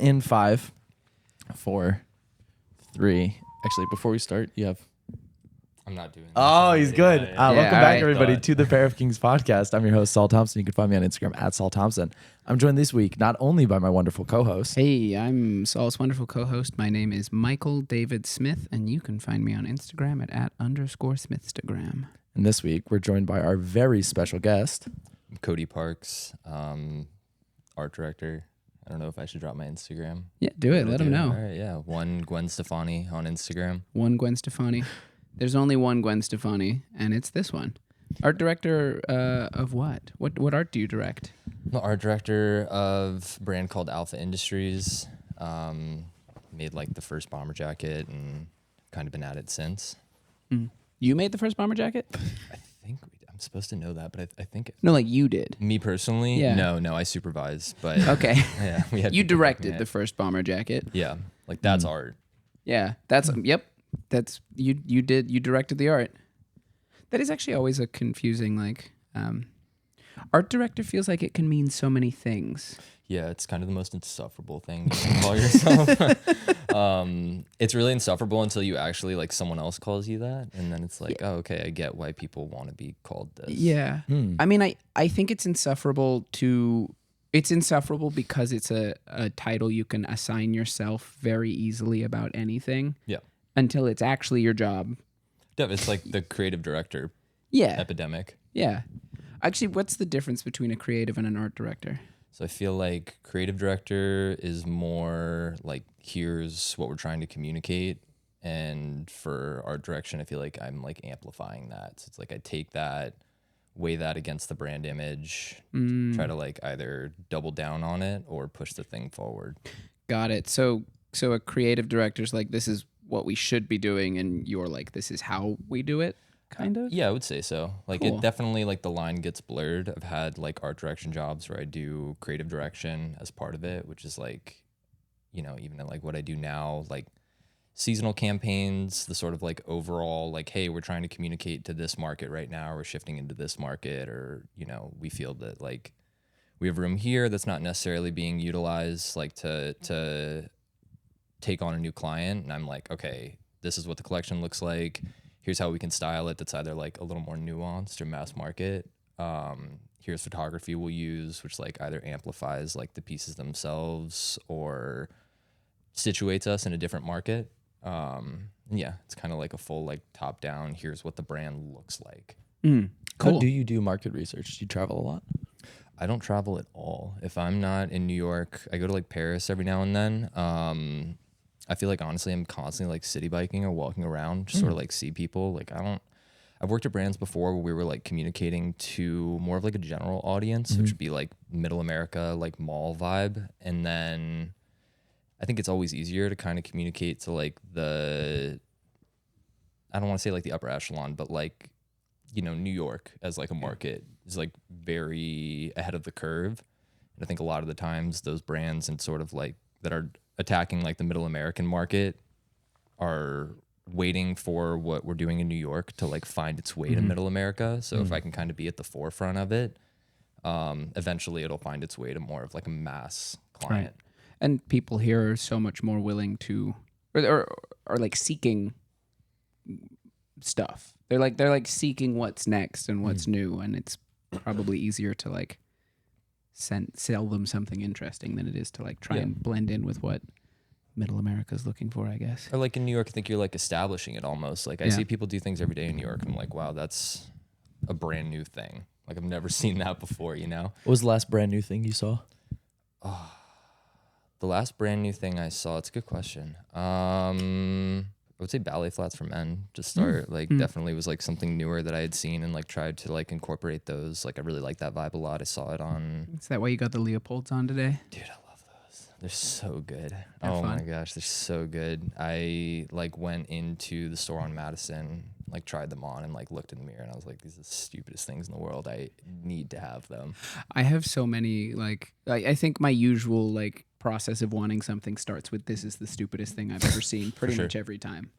In 5, 4, 3. Actually, before we start, you have. I'm not doing that. Oh, he's good. Welcome back, everybody, thought. to the Pair of Kings podcast. I'm your host, Saul Thompson. You can find me on Instagram at Saul Thompson. I'm joined this week not only by my wonderful co-host. Hey, I'm Saul's wonderful co-host. My name is Michael David Smith, and you can find me on Instagram at @_Smithstagram. And this week, we're joined by our very special guest. Cody Parks, art director. I don't know if I should drop my Instagram. Yeah, do it. Let them know. All right, yeah. One Gwen Stefani on Instagram. One Gwen Stefani. There's only one Gwen Stefani, and it's this one. Art director of what? What art do you direct? I'm the art director of a brand called Alpha Industries. Made like the first bomber jacket and kind of been at it since. You made the first bomber jacket? I think I'm supposed to know that, but I think No, like you did. me personally, Yeah. No, I supervise, but Okay. yeah, we had You people working directed it. the first bomber jacket. Yeah, like that's art. Yeah, yep. That's you directed the art. That is actually always a confusing art director feels like it can mean so many things. Yeah, it's kind of the most insufferable thing you can call yourself. It's really insufferable until you actually like someone else calls you that, and then it's like, oh, okay, I get why people want to be called this. Yeah. I mean, I think it's insufferable because it's a title you can assign yourself very easily about anything. Yeah. Until it's actually your job. Yeah, it's like the creative director Yeah. epidemic. Yeah. Actually, what's the difference between a creative and an art director? So I feel like creative director is more like, here's what we're trying to communicate. And for art direction, I feel like I'm like amplifying that. So it's like I take that, weigh that against the brand image, try to like either double down on it or push the thing forward. Got it. So a creative director's like, this is what we should be doing, and you're like, this is how we do it, kind of? Yeah, I would say so. Like Cool. it definitely, like the line gets blurred. I've had like art direction jobs where I do creative direction as part of it, which is like, you know, even like what I do now, like seasonal campaigns, the sort of like overall, like, hey, we're trying to communicate to this market right now, we're shifting into this market, or, you know, we feel that like we have room here that's not necessarily being utilized like to take on a new client. And I'm like, okay, this is what the collection looks like. Here's how we can style it that's either like a little more nuanced or mass market. Here's photography we'll use, which like either amplifies like the pieces themselves or situates us in a different market. Yeah, it's kind of like a full like top down, here's what the brand looks like. Cool. How do you do market research? Do you travel a lot? I don't travel at all. If I'm not in New York, I go to like Paris every now and then. I feel like honestly I'm constantly like city biking or walking around, just sort of like see people. Like I've worked at brands before where we were like communicating to more of like a general audience, which would be like middle America, like mall vibe. And then I think it's always easier to kind of communicate to like I don't want to say like the upper echelon, but like, you know, New York as like a market is like very ahead of the curve. And I think a lot of the times those brands and sort of like that are attacking like the middle American market are waiting for what we're doing in New York to like find its way to middle America. So if I can kind of be at the forefront of it, eventually it'll find its way to more of like a mass client. Right. And people here are so much more willing to, or like seeking stuff. They're like seeking what's next and what's new, and it's probably easier to like sell them something interesting than it is to like try and blend in with what middle America's looking for, I guess. Or like in New York, I think you're like establishing it almost. Like I see people do things every day in New York, and I'm like, wow, that's a brand new thing. Like I've never seen that before, you know? What was the last brand new thing you saw? The last brand new thing I saw, it's a good question. I would say ballet flats for men to start. Definitely was like something newer that I had seen and like tried to like incorporate those. Like I really like that vibe a lot. I saw it on. Is that why you got the Leopolds on today? Dude, I love those. They're so good. They're oh fun. my gosh, they're so good. I like went into the store on Madison, like tried them on and like looked in the mirror and I was like, these are the stupidest things in the world. I need to have them. I have so many like I think my usual like process of wanting something starts with this is the stupidest thing I've ever seen pretty sure. much every time.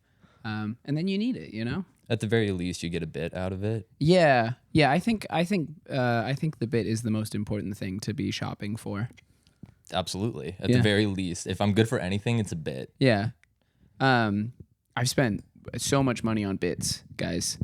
And then you need it, you know? At the very least, you get a bit out of it. Yeah. I think the bit is the most important thing to be shopping for. Absolutely. At Yeah. the very least, if I'm good for anything, it's a bit. Yeah. I've spent so much money on bits, guys.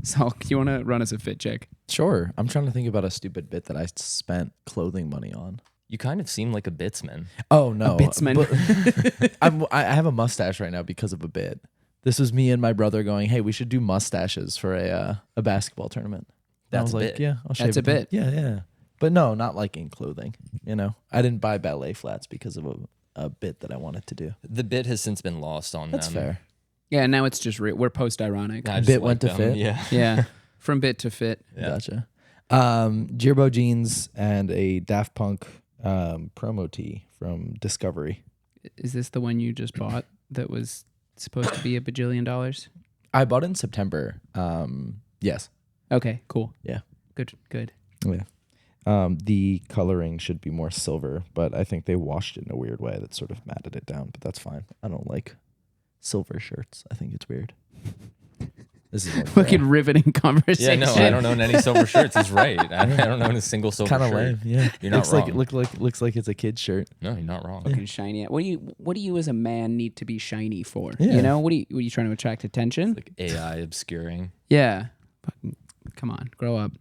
So, do you want to run us a fit check? Sure. I'm trying to think about a stupid bit that I spent clothing money on. You kind of seem like a bitsman. Oh no, bitsman. But I have a mustache right now because of a bit. This was me and my brother going, "Hey, we should do mustaches for a basketball tournament." And I That's was a like, bit. "Yeah, I'll shave That's a it down." bit. Yeah. But no, not like in clothing. You know, I didn't buy ballet flats because of a bit that I wanted to do. The bit has since been lost on That's them. fair. Yeah, now it's just we're post-ironic. I just Bit like went to them. fit? Yeah. Yeah, from bit to fit. Yeah. Gotcha. Jirbo jeans and a Daft Punk promo tee from Discovery. Is this the one you just bought that was supposed to be $1 bajillion? I bought it in September. Yes. Okay, cool. Yeah. Good. Yeah. The coloring should be more silver, but I think they washed it in a weird way that sort of matted it down, but that's fine. I don't like silver shirts. I think it's weird. This is Fucking riveting conversation. Yeah, no, I don't own any silver shirts. He's right. I don't own a single silver kind of shirt. lame. Yeah. You're not wrong. Looks like it's a kid's shirt. No, you're not wrong. Fucking shiny. What do you as a man need to be shiny for? Yeah. You know, what are you trying to attract attention? Like AI obscuring. Yeah. Fucking, come on, grow up.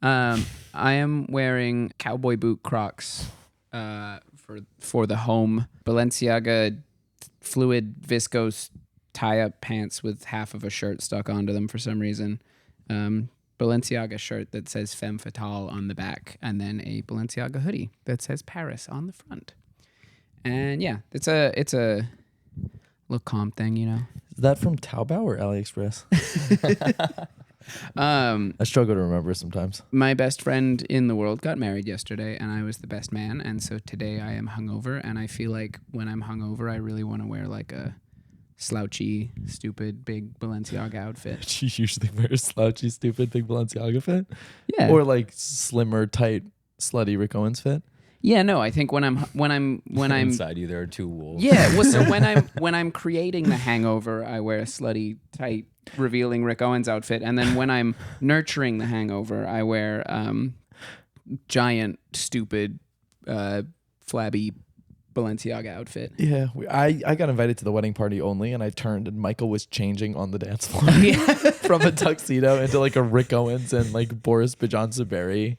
I am wearing cowboy boot Crocs for the home. Balenciaga fluid viscose tie-up pants with half of a shirt stuck onto them for some reason. Balenciaga shirt that says Femme Fatale on the back, and then a Balenciaga hoodie that says Paris on the front. And yeah, it's a little calm thing, you know. Is that from Taobao or AliExpress? I struggle to remember sometimes. My best friend in the world got married yesterday, and I was the best man. And so today I am hungover, and I feel like when I'm hungover, I really want to wear like a slouchy, stupid, big Balenciaga outfit. She usually wears slouchy, stupid, big Balenciaga fit, Yeah. or like slimmer, tight, slutty Rick Owens fit. Yeah. No, I think when I'm Inside you, there are two wolves. yeah. Well, so when I'm creating the hangover, I wear a slutty, tight, revealing Rick Owens outfit, and then when I'm nurturing the hangover, I wear giant, stupid, flabby Balenciaga outfit. Yeah, I got invited to the wedding party only, and I turned, and Michael was changing on the dance floor from a tuxedo into like a Rick Owens and like Boris Bajan-Saberi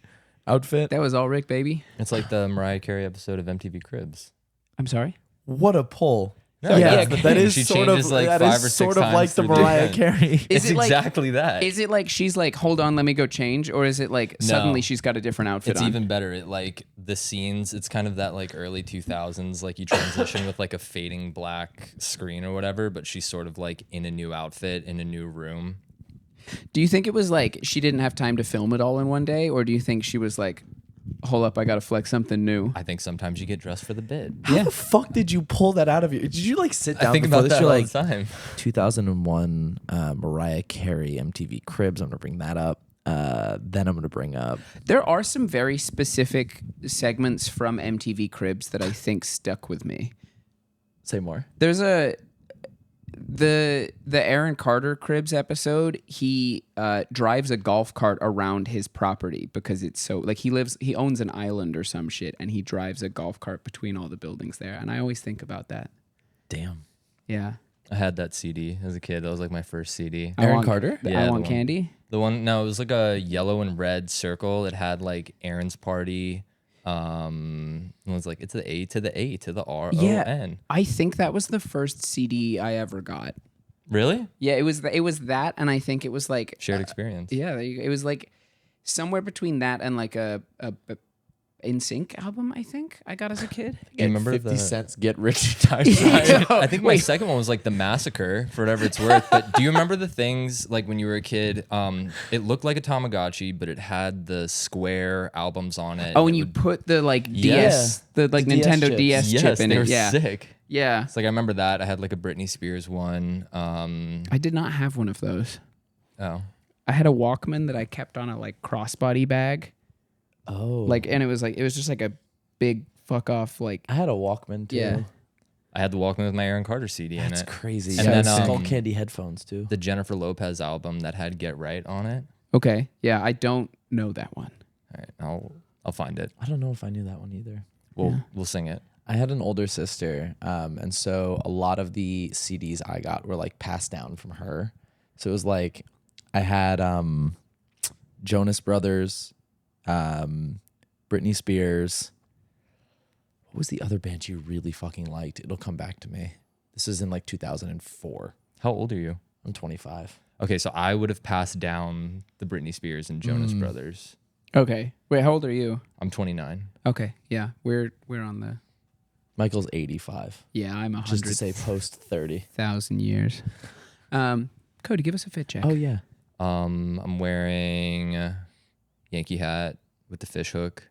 outfit. That was all Rick, baby. It's like the Mariah Carey episode of MTV Cribs. I'm sorry. What a pull! No, yeah, that's the that thing. is She sort of changes, like, that 5 is or 6 sort of times like the through the Mariah event. Carey. Is It's it like- exactly that. Is it like she's like, hold on, let me go change? Or is it like suddenly she's got a different outfit It's on? even better. It like the scenes. It's kind of that like early 2000s, like you transition with like a fading black screen or whatever. But she's sort of like in a new outfit in a new room. Do you think it was like she didn't have time to film it all in one day? Or do you think she was like, hold up, I got to flex something new? I think sometimes you get dressed for the bit. How the fuck did you pull that out of you? Did you like sit down I think before about this? that You're all like the time. 2001 Mariah Carey MTV Cribs. I'm gonna bring that up. Then I'm gonna bring up. There are some very specific segments from MTV Cribs that I think stuck with me. Say more. There's the Aaron Carter Cribs episode. He drives a golf cart around his property because it's so like he owns an island or some shit, and he drives a golf cart between all the buildings there. And I always think about that. Damn. Yeah. I had that CD as a kid. That was like my first CD. Aaron Carter? Yeah, I the Want one. Candy. The one, no, it was like a yellow and red circle. It had like Aaron's Party. It was like, it's the A to the A to the R O N. I think that was the first CD I ever got. Really? Yeah, it was that, and I think it was like Shared experience. yeah, it was like somewhere between that and like a NSYNC album. I think I got as a kid. Do you remember 50 the cents get rich time? I think my second one was like the Massacre, for whatever it's worth. But do you remember the things like when you were a kid? It looked like a Tamagotchi, but it had the square albums on it. Oh, and It you would- put the like Yeah. DS, the like The DS Nintendo chips. DS yes, chip in they it. were Yeah, sick. yeah. It's like I remember that. I had like a Britney Spears one. I did not have one of those. Oh, I had a Walkman that I kept on a like crossbody bag, Oh, like, and it was just like a big fuck off like. I had a Walkman too. Yeah. I had the Walkman with my Aaron Carter CD in That's it. crazy. And Yeah, then, Skull Candy headphones too. The Jennifer Lopez album that had Get Right on it. Okay, yeah, I don't know that one. All right, I'll find it. I don't know if I knew that one either. We'll sing it. I had an older sister, and so a lot of the CDs I got were like passed down from her. So it was like I had Jonas Brothers, Britney Spears. What was the other band you really fucking liked? It'll come back to me. This is in like 2004. How old are you? I'm 25. Okay, so I would have passed down the Britney Spears and Jonas Brothers. Okay. Wait, how old are you? I'm 29. Okay. Yeah. We're on the. Michael's 85. Yeah, I'm Just to say post 30. 100,000 years. Cody, give us a fit check. Oh, yeah. I'm wearing a Yankee hat with the fish hook.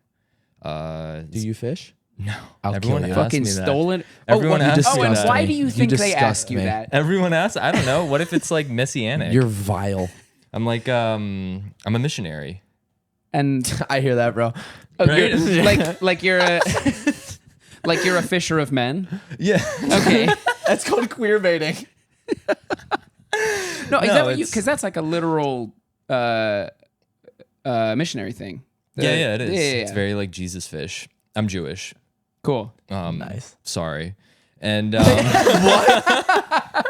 Do you fish? No. I'll Everyone kill you. asks Fucking me that. stolen. Everyone asks Oh, me and that. why do you You think they disgust ask you me. that? Everyone asks. I don't know. What if it's like messianic? You're vile. I'm like I'm a missionary. And I hear that, bro. oh, Right? like you're a like you're a fisher of men. Yeah. Okay. That's called queer baiting. No, is that what you? it's- Because that's like a literal missionary thing. Yeah, it is. Yeah. It's very like Jesus fish. I'm Jewish. Cool. Nice. Sorry. And what?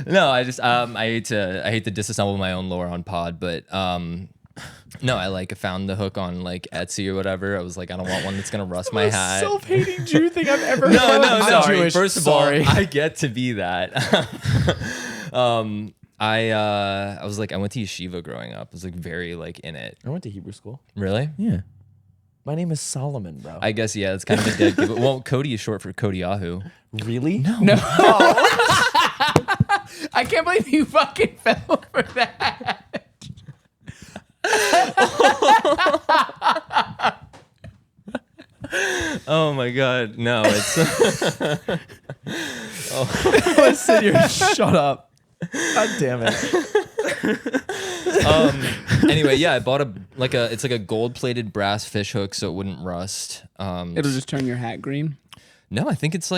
No, I just I hate to disassemble my own lore on pod, but no, I like found the hook on like Etsy or whatever. I was like, I don't want one that's gonna rust my hat. Self-hating Jew thing I've ever No, heard. no, I'm sorry. Jewish. First of Sorry. all, I get to be that. I was like, I went to yeshiva growing up. I was like very like in it. I went to Hebrew school. Really? Yeah. My name is Solomon, bro. I guess yeah, it's kind of a dead giveaway. Well, Cody is short for Cody Yahoo. Really? No. No. I can't believe you fucking fell for that. Oh my god, no, it's Listen, you're shut up. God damn it. anyway, yeah, I bought it's like a gold-plated brass fish hook so it wouldn't rust. It'll just turn your hat green. No, I think it's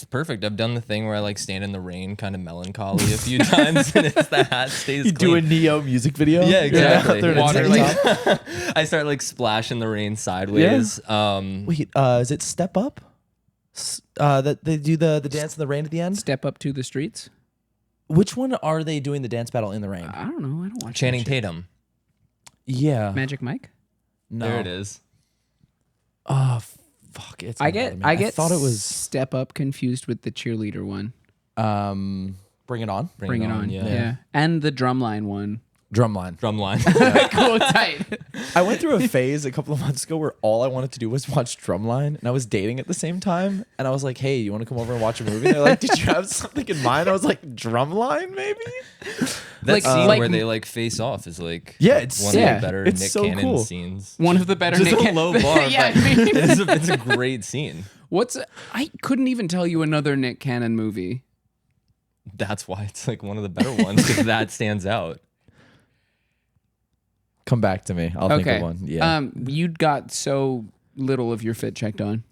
perfect. I've done the thing where I like stand in the rain, kind of melancholy a few times, and it's the hat stays You clean. do a Neo music video? Yeah, exactly. Out there in a Water, tank like- top? I start like splashing the rain sideways. Wait, is it Step Up? That they do the dance in the rain at the end? Step up to the streets. Which one are they doing the dance battle in the rain? I don't know. I don't watch Channing that shit. Tatum. Yeah. Magic Mike. No. There it is. Oh, fuck. It's I gonna bother me. get. I thought it was Step Up confused with the cheerleader one. Bring It On. Bring It On. Yeah. Yeah. And the drumline one. Drumline. Drumline. Cool, tight. I went through a phase a couple of months ago where all I wanted to do was watch Drumline, and I was dating at the same time. And I was like, "Hey, you want to come over and watch a movie?" And they're like, "Did you have something in mind?" I was like, "Drumline, maybe." That Like- scene like- where they like face off is like Yeah, it's one sick. of the better It's Nick so Cannon cool. scenes. One of the better Just Nick a Cannon- low bar, yeah, but I mean, it's a great scene. I couldn't even tell you another Nick Cannon movie. That's why it's like one of the better ones because that stands out. Come back to me. I'll think Okay. of one. Yeah. You'd got so little of your fit checked on.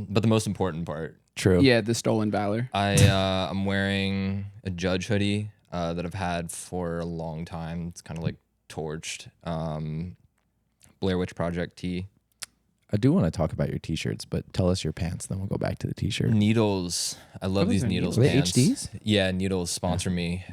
But the most important part, True. Yeah, the stolen valor. I'm wearing a Judge hoodie that I've had for a long time. It's kind of like torched. Blair Witch Project tee. I do want to talk about your t-shirts, but tell us your pants, then we'll go back to the t-shirt. Needles. I love What these are Needles Are they pants. HDs? Yeah, Needles sponsor me.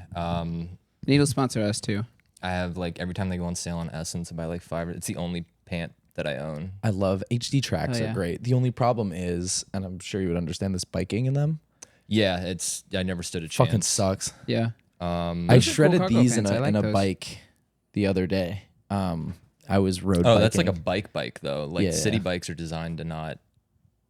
Needle sponsor us too. I have like every time they go on sale on Essence, I buy like 5. It's the only pant that I own. I love HD tracks Oh, yeah. are great. The only problem is, and I'm sure you would understand this, biking in them Yeah, I never stood a chance. fucking sucks. Yeah. I Those are cool shredded cargo these in pants. I a, like in a those. bike the other day. I was road Oh, biking. that's like a bike though. Like Yeah, city yeah. bikes are designed to not.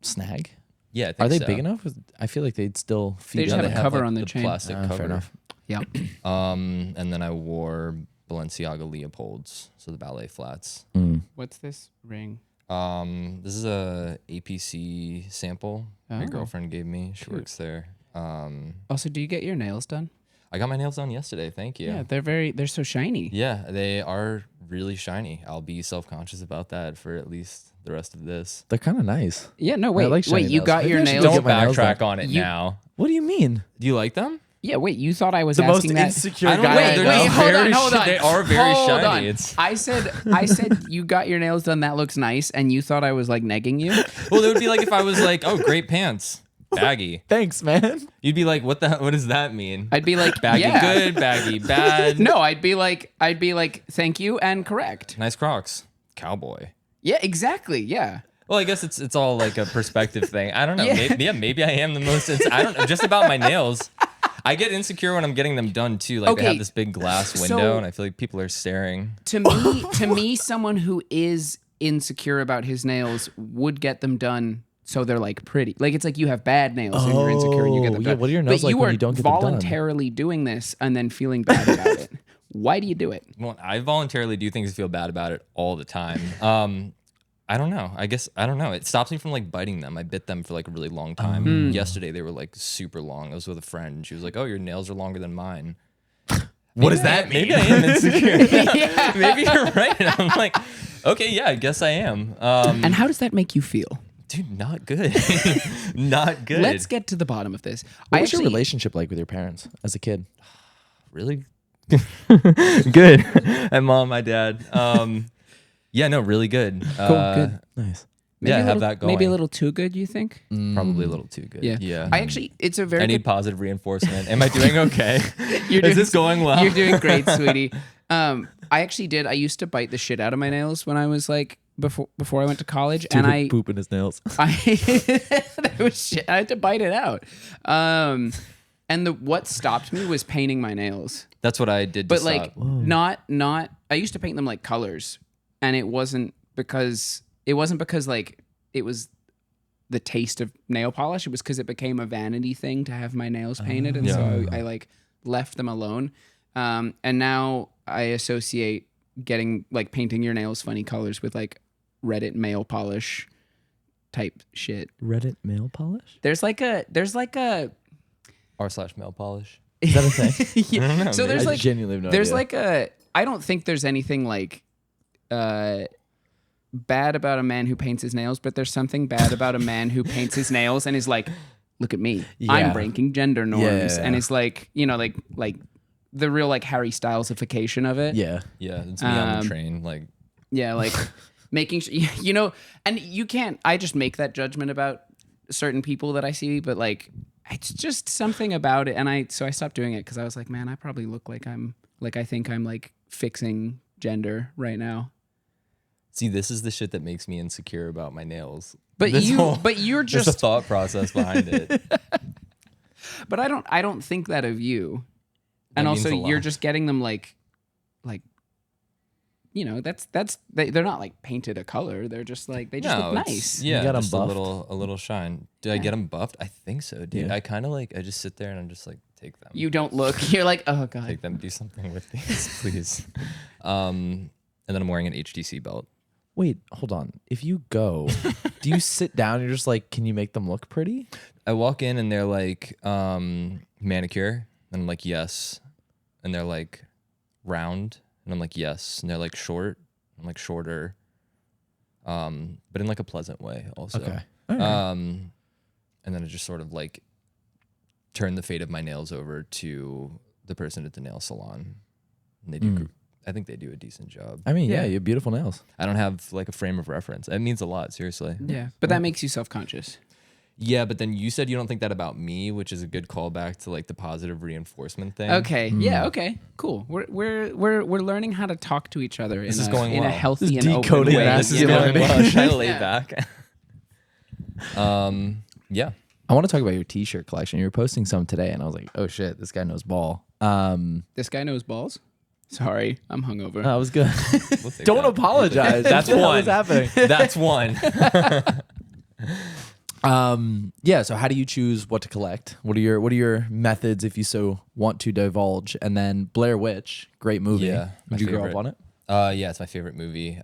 snag. Yeah, I think Are they so. big enough? I feel like they'd still They feed just on have it. a cover on the chain. plastic cover. Fair enough. Yeah. And then I wore Balenciaga Leopolds, so the ballet flats. What's this ring? This is a APC sample my Oh. girlfriend gave me. She Cute. works there. Also, do you get your nails done? I got my nails done yesterday. Thank you. Yeah, they're so shiny. Yeah, they are really shiny. I'll be self-conscious about that for at least the rest of this. They're kind of nice. Yeah, no, wait, like shiny wait, you nails. got Maybe your I should nails Don't Don't get my nails backtrack done. on it You- now. What do you mean? Do you like them? Yeah, wait, you thought I was The most asking that? insecure I don't guy. know. Wait, They're wait, not hold on, very hold on. They are very Hold shiny. on. It's I said you got your nails done. That looks nice, and you thought I was like negging you. well, it would be like if I was like, oh, great pants, baggy. Thanks, man. You'd be like, what does that mean? I'd be like, Baggy yeah. good, baggy bad. No, I'd be like, thank you and correct. Nice Crocs, cowboy. Yeah, exactly. Yeah. Well, I guess it's all like a perspective thing. I don't know. Yeah. Maybe I am the most. I don't know. Just about my nails. I get insecure when I'm getting them done too. Like they Okay, have this big glass window, so- and I feel like people are staring. To me, someone who is insecure about his nails would get them done so they're like pretty. Like it's like you have bad nails and you're insecure and you get them yeah, done. what are your nails but like you when are you don't get them done? voluntarily doing this and then feeling bad about it. Why do you do it? Well, I voluntarily do things to feel bad about it all the time. I don't know. I guess I don't know. It stops me from like biting them. I bit them for like a really long time. Yesterday they were like super long. I was with a friend and she was like, "Oh, your nails are longer than mine." What does that mean? Maybe I am insecure. Yeah. Maybe you're right. I'm like, okay, yeah, I guess I am. And how does that make you feel? Dude, not good. Not good. Let's get to the bottom of this. What was your relationship like with your parents as a kid? Really good. My mom, my dad. Yeah, no, really good. Cool, good. Nice. Yeah, I have little, that going. Maybe a little too good, you think? Probably a little too good. Yeah. Yeah. I actually, it's a very I need good, positive reinforcement. Am I doing okay? You're Is this going well? You're doing great, sweetie. I actually did. I used to bite the shit out of my nails when I was like, before I went to college. Dude and would I poop in his nails. there was shit. I had to bite it out. And what stopped me was painting my nails. That's what I did. But to like stop. not I used to paint them like colors, and it wasn't because like it was the taste of nail polish. It was because it became a vanity thing to have my nails painted, and so I like left them alone. And now I associate getting like painting your nails funny colors with like Reddit nail polish type shit. Reddit nail polish? There's like a r/mail polish. Is that a thing? yeah. I don't know, So maybe. there's I like genuinely have no there's idea. like a I don't think there's anything like bad about a man who paints his nails, but there's something bad about a man who paints his nails and is like, look at me, I'm Yeah. breaking gender norms, Yeah. and it's like, you know, like the real like Harry Stylesification of it. Yeah. Yeah, it's me on the train. Like, Yeah, like making sure, you know, and you can't, I just make that judgment about certain people that I see, but like, it's just something about it. And so I stopped doing it because I was like, man, I probably look like I think I'm like fixing gender right now. see, this is the shit that makes me insecure about my nails. But you're There's a just, thought process behind it. but I don't think that of you. That And means also a you're lot. just getting them like, you know, they're not like painted a color. They're just like, they just look it's- nice. Yeah, got 'em just buffed? a little shine. Did I get them buffed? I think so, dude. Yeah. I kind of like, I just sit there and I'm just like, take them. You don't look, you're like, oh God. Take them, do something with these, please. And then I'm wearing an HTC belt. Wait, hold on. If you go, do you sit down and you're just like, can you make them look pretty? I walk in and they're like, manicure. And I'm like, yes. And they're like, round. And I'm like, yes. And they're like, short. I'm like, shorter. But in like a pleasant way also. Okay. All right. And then I just sort of like turn the fate of my nails over to the person at the nail salon. And they do, I think they do a decent job. I mean, yeah, Yeah. you have beautiful nails. I don't have like a frame of reference. It means a lot, seriously. Yeah. But that makes you self-conscious. Yeah, but then you said you don't think that about me, which is a good callback to like the positive reinforcement thing. Okay. Yeah. Okay. Cool. We're learning how to talk to each other This in is a going in a well. healthy This is and open decoding way. that. This is You know going what I well. mean? Should I lay Yeah. back? Yeah. I want to talk about your t-shirt collection. You were posting some today and I was like, oh shit, this guy knows ball. This guy knows balls. Sorry, I'm hungover. That was good. We'll take Don't that. apologize. That's What the hell one. is happening? That's one. Yeah, so how do you choose what to collect? What are your methods if you so want to divulge? And then Blair Witch, great movie. Yeah, my Did you grow up favorite. on it? Yeah, it's my favorite movie.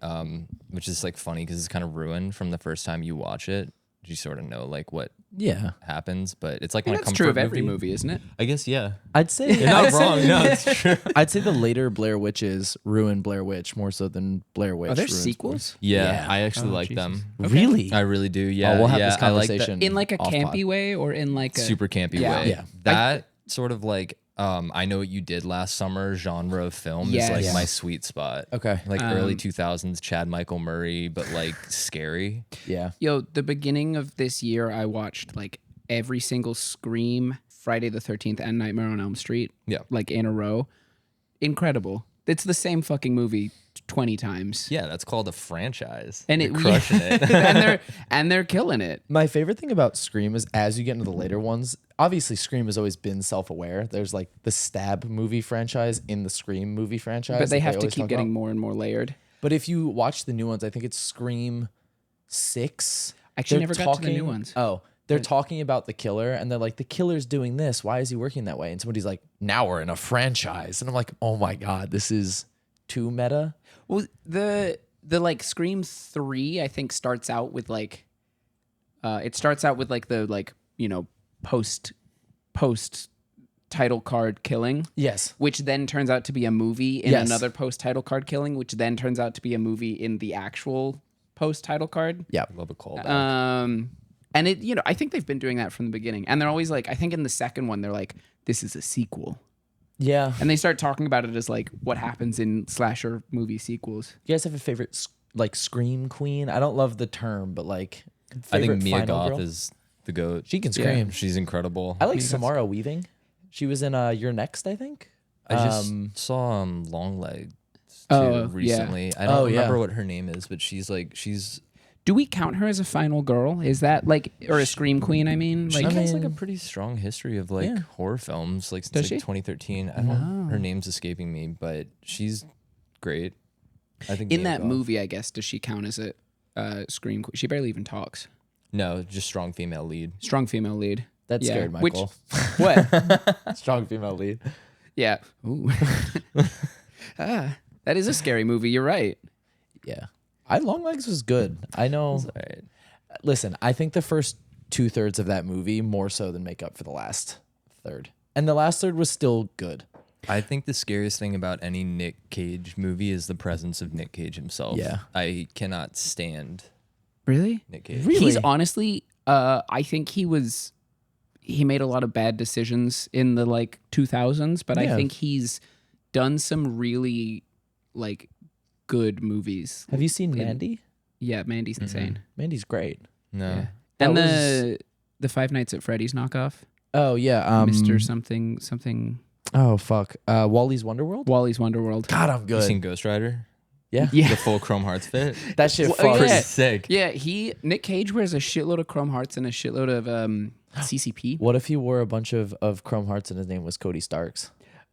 Which is like funny because it's kind of ruined from the first time you watch it. You sort of know like what Yeah. happens, but it's like I my think that's comfort true of every movie, isn't it? I guess, yeah. I'd say You're not wrong. No, it's true. I'd say the later Blair Witches ruin Blair Witch more so than Blair Witch. Are there ruins sequels? Yeah, Yeah. I actually Oh, like Jesus. them. Blair Witch. Really? I really do. Yeah, we'll have yeah, this I like that. conversation In like a off pod. campy way or in like a Super campy Yeah. way. Yeah. That sort of like I Know What You Did Last Summer genre of film Yes. is like Yes. my sweet spot. Okay. Like early 2000s Chad Michael Murray, but like scary. Yeah. Yo, the beginning of this year, I watched like every single Scream, Friday the 13th, and Nightmare on Elm Street. Yeah. Like in a row. Incredible. It's the same fucking movie 20 times. Yeah, that's called a franchise. And They're it crushing it. and they're killing it. My favorite thing about Scream is as you get into the later ones, obviously Scream has always been self-aware. There's like the Stab movie franchise in the Scream movie franchise. But they that have to always keep talk getting about. more and more layered. But if you watch the new ones, I think it's Scream 6. Actually, They're never got to the new ones. Oh, they're talking about the killer, and they're like, the killer's doing this. Why is he working that way? And somebody's like, now we're in a franchise. And I'm like, oh my God, this is too meta. Well, the like Scream 3, I think, starts out with like it starts out with like the like, you know, post title card killing. Yes. Which then turns out to be a movie in Yes. another post title card killing, which then turns out to be a movie in the actual post title card. Yeah. Love a callback. And it, you know, I think they've been doing that from the beginning. And they're always like, I think in the second one, they're like, this is a sequel. Yeah. And they start talking about it as like what happens in slasher movie sequels. You guys have a favorite like Scream queen? I don't love the term, but like I think favorite Mia final Goth girl? is the goat. She can scream. She's incredible. I like Samara Weaving. She was in You're Next, I think. I just saw Long Legs too Oh, yeah. recently. I don't yeah. remember what her name is, but she's Do we count her as a final girl? Is that like, or a scream queen? I mean, she like, has like a pretty strong history of like Yeah. horror films, like since Does like she? 2013. I don't. Her name's escaping me, but she's great. I think in Mia that Goth- movie, I guess, does she count as a scream queen? She barely even talks. No, just strong female lead. Strong female lead. That Yeah. scared Which- Michael. What? Strong female lead. Yeah. Ooh. That is a scary movie. You're right. Yeah. Long Legs was good. I know. All right. Listen, I think the first 2/3 of that movie more so than make up for the last third. And the last third was still good. I think the scariest thing about any Nick Cage movie is the presence of Nick Cage himself. Yeah. I cannot stand Really? Nick Cage. Really? He's honestly, I think he made a lot of bad decisions in the like 2000s, but I Yeah. think he's done some really like good movies. Have you seen Mandy? Yeah, Mandy's insane. Mandy's great. No. Yeah. That And the Five Nights at Freddy's knockoff, Oh yeah. Mr. something, Oh fuck. Wally's Wonderworld? Wally's Wonderworld. God, I'm You good. seen Ghost Rider? Yeah. Yeah. The full Chrome Hearts fit? That shit Well, fucks. Pretty yeah. sick. Yeah, Nick Cage wears a shitload of Chrome Hearts and a shitload of CCP. What if he wore a bunch of Chrome Hearts and his name was Cody Starks?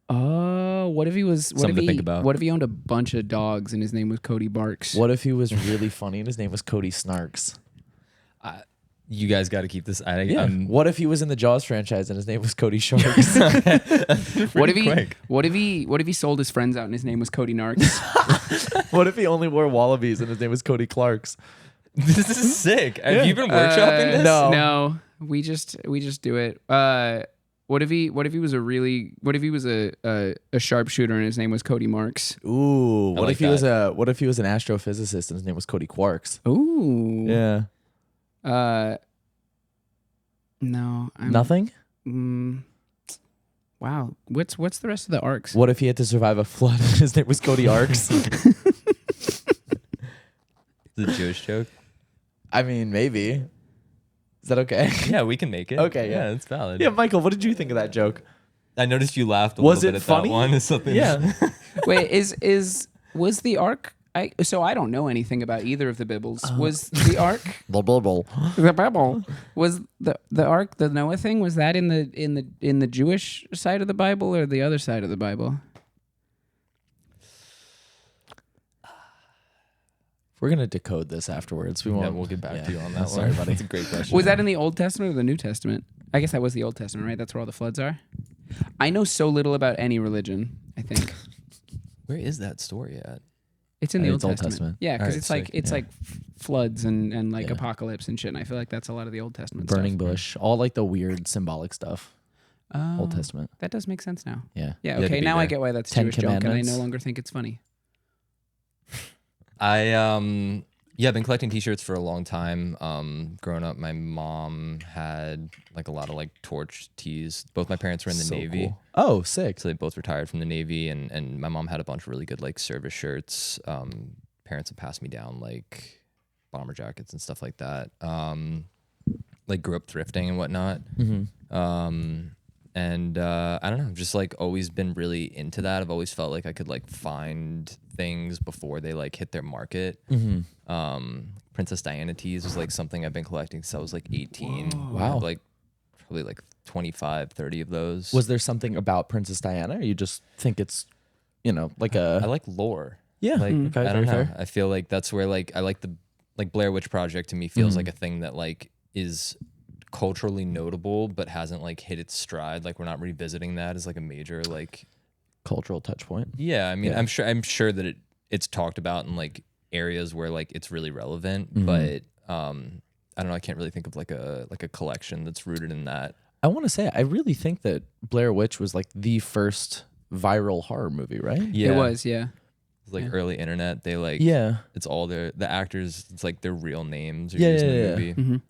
Oh, what if he was? What Something if to he? think about. What if he owned a bunch of dogs and his name was Cody Parks? What if he was really funny and his name was Cody Snarks? You guys got to keep this. What if he was in the Jaws franchise and his name was Cody Sharks? What if he? quick. What if he sold his friends out and his name was Cody Narks? What if he only wore wallabies and his name was Cody Clarks? This is sick. Have you been workshopping this? no. No, we just do it. What if he was a sharpshooter and his name was Cody Marks? Ooh, what like if he was what if he was an astrophysicist and his name was Cody Quarks? Ooh. Yeah. No. Nothing? Wow. What's the rest of the arcs? What if he had to survive a flood and his name was Cody Arks? The Jewish joke. I mean, maybe. Is that okay? Yeah, we can make it. Okay, yeah. it's valid. Yeah, Michael, what did you think of that joke? I noticed you laughed a Was little it bit at funny? that one. Is something. Yeah. Wait, was the arc? So I don't know anything about either of the Bibbles. Was the arc Blah, blah, blah. the Bible? Was the arc the Noah thing? Was that in the Jewish side of the Bible or the other side of the Bible? We're going to decode this afterwards. We won't. Yeah, we'll get back to you on that. Sorry, one. buddy. That's a great question. Was that in the Old Testament or the New Testament? I guess that was the Old Testament, right? That's where all the floods are. I know so little about any religion. I think Where is that story at? it's in the It's Old Old Testament. Testament. Yeah, because Alright, it's like sick. it's like floods and like Yeah. apocalypse and shit. And I feel like that's a lot of the Old Testament Burning stuff. bush. All like the weird symbolic stuff. Oh, Old Testament. That does make sense now. Yeah. Yeah. You had to Okay. be Now I there. get why that's a 10 Jewish joke, and I Commandments. no longer think it's funny. I Yeah, I've been collecting T-shirts for a long time. Growing up, my mom had like a lot of like torch tees. Both my parents were in the Navy. Cool. Oh, sick. So they both retired from the Navy, and my mom had a bunch of really good like service shirts. Parents would pass me down like bomber jackets and stuff like that. Like grew up thrifting and whatnot. And I don't know, just like always been really into that. I've always felt like I could like find things before they like hit their market. Princess Diana tees was like something I've been collecting since I was like 18. Wow. I have, like probably like 25, 30 of those. Was there something about Princess Diana, or you just think it's, you know, like a... I like lore. Yeah. Like Okay, I don't know. fair. I feel like that's where like I like the like Blair Witch Project to me feels like a thing that like is culturally notable but hasn't like hit its stride. Like we're not revisiting that as like a major like Cultural touch point. yeah. I mean, Yeah. I'm sure that it's talked about in like areas where like it's really relevant, but I don't know. I can't really think of like a collection that's rooted in that. I want to say, I really think that Blair Witch was like the first viral horror movie, right? Yeah, It was, yeah. It's like early internet. They like Yeah. It's all the actors. It's like their real names are Yeah, used in yeah, the yeah. movie.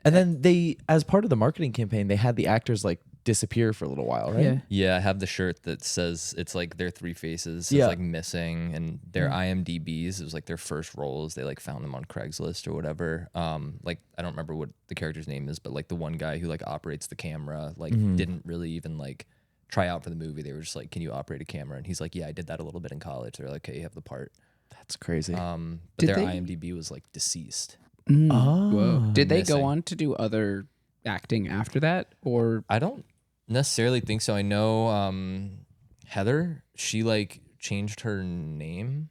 And then they, as part of the marketing campaign, they had the actors like disappear for a little while, right? Yeah. Yeah, I have the shirt that says it's like their three faces. Yeah. It's like missing, and their IMDb's. It was like their first roles. They like found them on Craigslist or whatever. Like I don't remember what the character's name is, but like the one guy who like operates the camera like didn't really even like try out for the movie. They were just like, "Can you operate a camera?" And he's like, "Yeah, I did that a little bit in college." They're like, "Okay, you have the part." That's crazy. But Did their they- IMDb was like deceased. Whoa. Did they Missing. go on to do other acting after that, or I don't necessarily think so. I know Heather, she like changed her name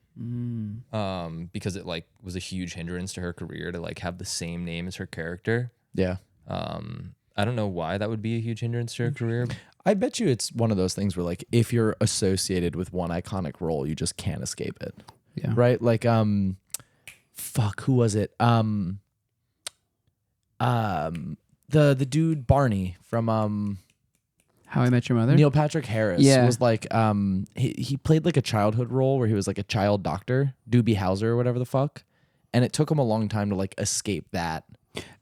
because it like was a huge hindrance to her career to like have the same name as her character. Yeah. I don't know why that would be a huge hindrance to her career. I bet you it's one of those things where like if you're associated with one iconic role, you just can't escape it. yeah, Right? Like fuck, who was it? The dude Barney from How I Met Your Mother? Neil Patrick Harris Yeah. was like he played like a childhood role where he was like a child doctor, Doobie Howser or whatever the fuck. And it took him a long time to like escape that.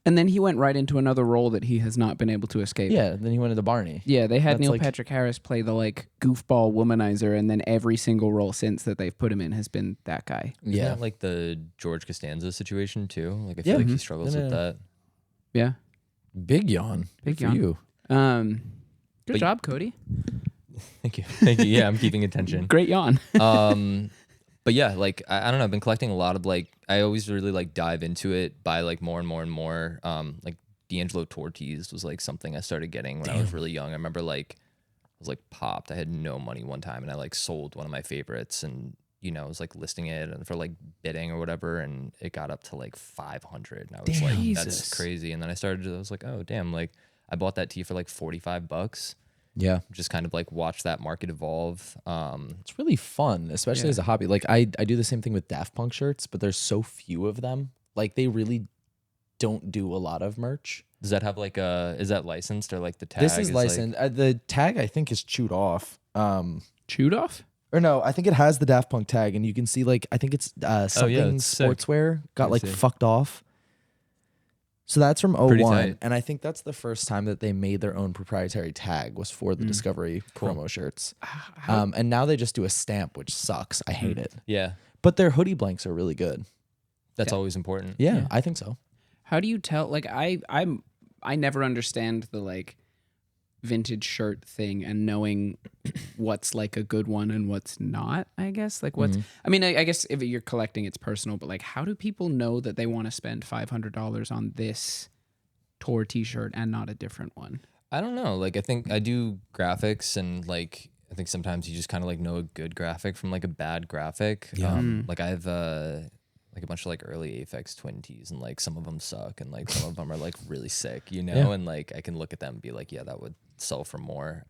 And then he went right into another role that he has not been able to escape. Yeah, then he went into Barney. Yeah, they had That's Neil like- Patrick Harris play the like goofball womanizer, and then every single role since that they've put him in has been that guy. Isn't Yeah. that like the George Costanza situation too? Like I feel Yeah. like he struggles No, with no. that. Yeah. Big yawn. Big Good yawn. for you. Good But- job, Cody. Thank you. Thank you. Yeah, I'm keeping attention. Great yawn. But yeah, like I don't know, I've been collecting a lot of like I always really like dive into it, buy like more and more and more. Like D'Angelo Tortes was like something I started getting when I was really young. I remember like I was like popped. I had no money one time and I like sold one of my favorites and you know, I was like listing it and for like bidding or whatever and it got up to like 500 and I was like Jesus. that's crazy. And then I was like, oh damn, like I bought that tee for like $45. Yeah. Just kind of like watch that market evolve. It's really fun, especially Yeah. as a hobby. Like I do the same thing with Daft Punk shirts, but there's so few of them. Like they really don't do a lot of merch. Does that have like is that licensed or like the tag? This is like- licensed. The tag I think is chewed off. Chewed off? Or no, I think it has the Daft Punk tag, and you can see like I think it's something it's sick. sportswear got Let me like see. fucked off. So that's from Pretty 01, tight. and I think that's the first time that they made their own proprietary tag was for the Discovery promo shirts. And now they just do a stamp, which sucks. I hate it. Yeah, But their hoodie blanks are really good. that's always important. Yeah, I think so. How do you tell? Like I never understand the like vintage shirt thing and knowing what's like a good one and what's not. I guess like what's. I mean, I guess if you're collecting, it's personal. But like, how do people know that they want to spend $500 on this tour T-shirt and not a different one? I don't know. Like I think I do graphics and like I think sometimes you just kind of like know a good graphic from like a bad graphic. Like I have like a bunch of like early Aphex Twin tees and like some of them suck and like some of them are like really sick, you know. Yeah. And like I can look at them and be like, yeah, that would sell for more.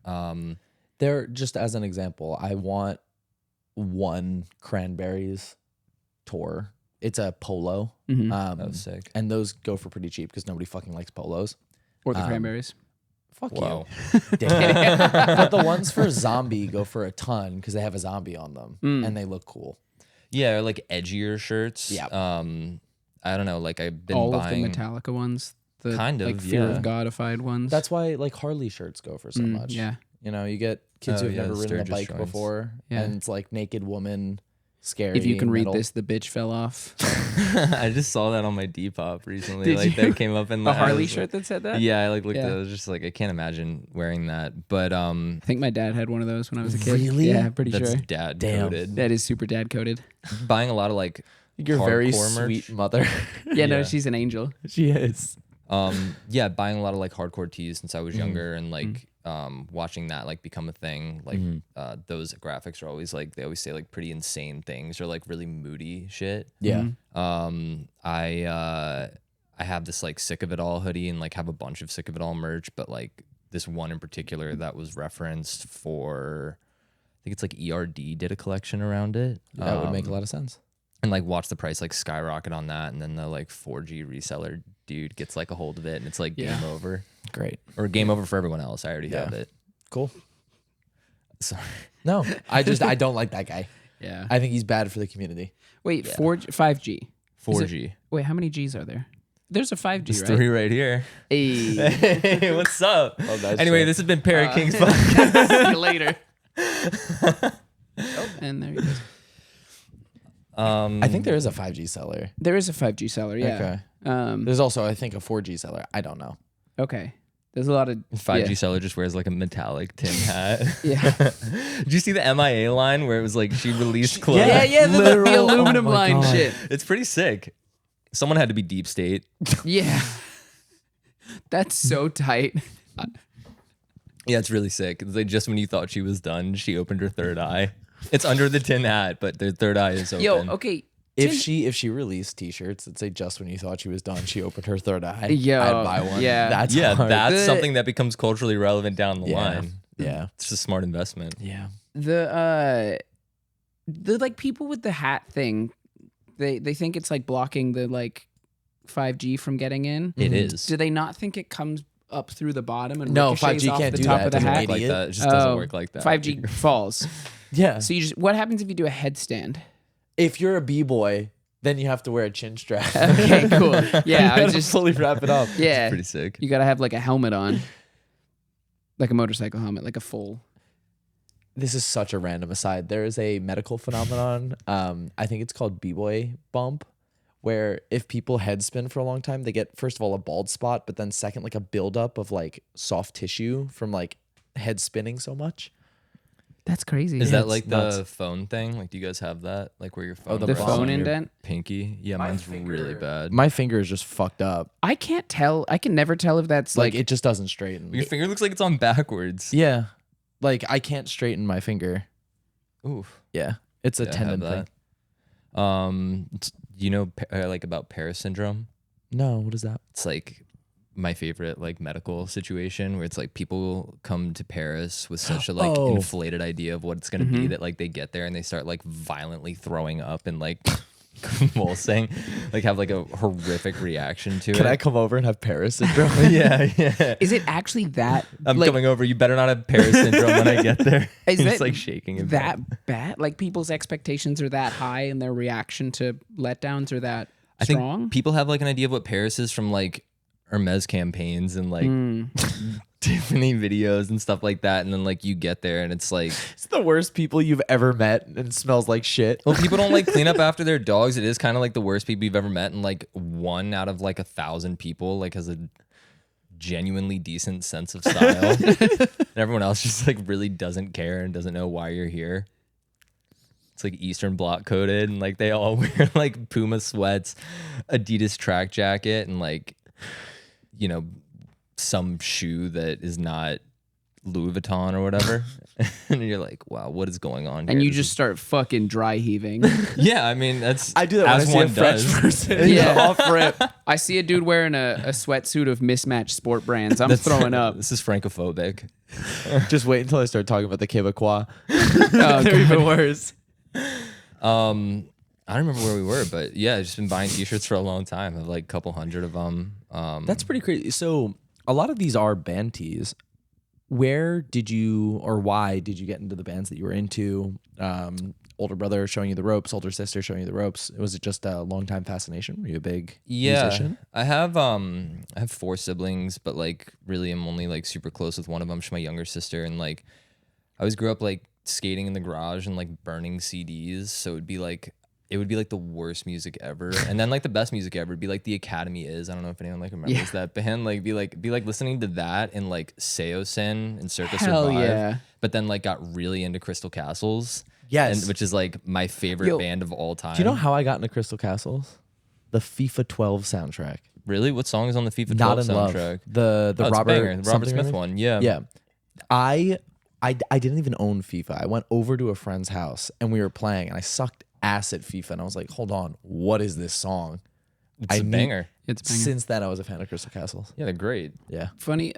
There, just as an example, I want one Cranberries tour. It's a polo. That was sick. And those go for pretty cheap because nobody fucking likes polos. Or the cranberries? Fuck Wow. you. Damn. But the ones for zombie go for a ton because they have a zombie on them and they look cool. Yeah, or like edgier shirts. Yeah. I don't know, like I've been All buying of the Metallica ones, the Kind of, like Fear yeah. of Godified ones. That's why like Harley shirts go for so much. Yeah. You know, you get kids Oh, who've yeah, never the ridden a Sturgis bike joints. before, Yeah. and it's like naked woman, scary. If you can read metal. this, the bitch fell off. I just saw that on my Depop recently. Did like you? that came up in A the Harley shirt that said that? Yeah, I like looked Yeah. at it. I was just like, I can't imagine wearing that. But I think my dad had one of those when I was a kid. Really? Yeah, pretty that's sure. dad Damn. coded. That is super dad coded. Buying a lot of like Your very hardcore sweet merch. mother. Yeah, no, Yeah. she's an angel. She is. Yeah, buying a lot of like hardcore tees since I was younger and like Mm-hmm. watching that like become a thing. Like those graphics are always like they always say like pretty insane things or like really moody shit. Yeah. I have this like Sick of It All hoodie and like have a bunch of Sick of It All merch, but like this one in particular that was referenced for I think it's like ERD did a collection around it. That would make a lot of sense. And like watch the price like skyrocket on that, and then the like 4G reseller dude gets like a hold of it, and it's like game over, Great. or game over for everyone else. I already have Yeah. it. Cool. Sorry. No, I don't like that guy. Yeah. I think he's bad for the community. Wait, 5G. 4G. Wait, how many Gs are there? There's a 5G, There's right? 3 right here. Hey. Hey, what's up? that's Anyway, true. this has been Parrot Kings podcast. See you later. Oh, and there he goes. I think there is a 5G seller. There is a 5G seller, yeah. Okay. There's also, I think, a 4G seller. I don't know. Okay. There's a lot of 5G yeah. seller just wears like a metallic tin hat. Yeah. Did you see the MIA line where it was like she released clothes? Yeah, the Literal- aluminum oh my line God. shit. It's pretty sick. Someone had to be deep state. Yeah. That's so tight. Yeah, it's really sick. It's like just when you thought she was done, she opened her third eye. It's under the tin hat, but the third eye is open. Yo, okay. If she released T-shirts that say "Just when you thought she was done, she opened her third eye," Yo, I'd buy one. yeah. That's Yeah, hard. that's The- something that becomes culturally relevant down the Yeah. line. Yeah. It's a smart investment. Yeah. The like people with the hat thing, they think it's like blocking the like 5G from getting in. It is. Do they not think it comes up through the bottom and No, ricochets 5G off can't the do top that. of the Doesn't hat? make like idiot. that. It just doesn't Oh, work like that. 5G falls. Yeah. So you just what happens if you do a headstand? If you're a b-boy, then you have to wear a chin strap. Okay, cool. Yeah, I You was gotta just fully wrap it up. yeah. Pretty sick. You gotta have like a helmet on, like a motorcycle helmet, like a full. This is such a random aside. There is a medical phenomenon. I think it's called b-boy bump, where if people head spin for a long time, they get first of all a bald spot, but then second like a buildup of like soft tissue from like head spinning so much. That's crazy. Is Yeah, that it's like nuts. the phone thing? Like, do you guys have that? Like where your phone the the rests phone on your indent? pinky? Yeah, mine's really bad. My finger is just fucked up. I can't tell. I can never tell if that's Like like it just doesn't straighten. Your finger looks like it's on backwards. Yeah. Like I can't straighten my finger. Oof. Yeah. It's a Yeah, I have tendon thing. that. You know, like about Paris syndrome? No, what is that? It's like my favorite like medical situation where it's like people come to Paris with such a like Oh. inflated idea of what it's gonna be that like they get there and they start like violently throwing up and like convulsing, like have like a horrific reaction to Can it. I come over and have Paris syndrome? yeah. Is it actually that? I'm like, coming over. You better not have Paris syndrome when I get there. Is He's that like shaking. in that bed. bad? Like people's expectations are that high, and their reaction to letdowns are that I think strong. people have like an idea of what Paris is from like Hermes campaigns and like Hmm. Tiffany videos and stuff like that, and then like you get there and it's like, It's the worst people you've ever met and smells like shit. well, people don't like clean up after their dogs. It is kind of like the worst people you've ever met, and like 1 out of like 1,000 people like has a genuinely decent sense of style, and everyone else just like really doesn't care and doesn't know why you're here. It's like Eastern Bloc coded, and like they all wear like Puma sweats, Adidas track jacket, and like, you know, some shoe that is not Louis Vuitton or whatever. And you're like, wow, what is going on here? And you This just start fucking dry heaving. is- yeah, I mean, that's I do that when I as see a one French does. person. Yeah. Off rip. I see a dude wearing a sweatsuit of mismatched sport brands. I'm throwing up. This is francophobic. Just wait until I start talking about the Quebecois. Oh, They're even worse. I don't remember where we were, but yeah, I've just been buying T-shirts for a long time. I have like a couple hundred of them. That's pretty crazy. So a lot of these are band tees. where did you, or why did you get into the bands that you were into? Older brother showing you the ropes, older sister showing you the ropes. Was it just a long time fascination? Were you a big musician? I have 4 siblings, but like really I'm only like super close with one of them. She's my younger sister, and like I always grew up like skating in the garage and like burning CDs. So it would be like the worst music ever, and then like the best music ever would be like The Academy Is. I don't know if anyone like remembers that band. Like be like listening to that and like Seosin and Circus Survive. Yeah. But then like got really into Crystal Castles. Yes. Which is like my favorite band of all time. Do you know how I got into Crystal Castles? The FIFA 12 soundtrack. Really? What song is on the FIFA 12 Not in soundtrack? Love. The Robert Smith one. Yeah. Yeah. I didn't even own FIFA. I went over to a friend's house and we were playing and I sucked ass at FIFA and I was like, hold on, what is this song? It's a banger. It's a banger. Since then I was a fan of Crystal Castles. Yeah, they're great. Yeah. Funny,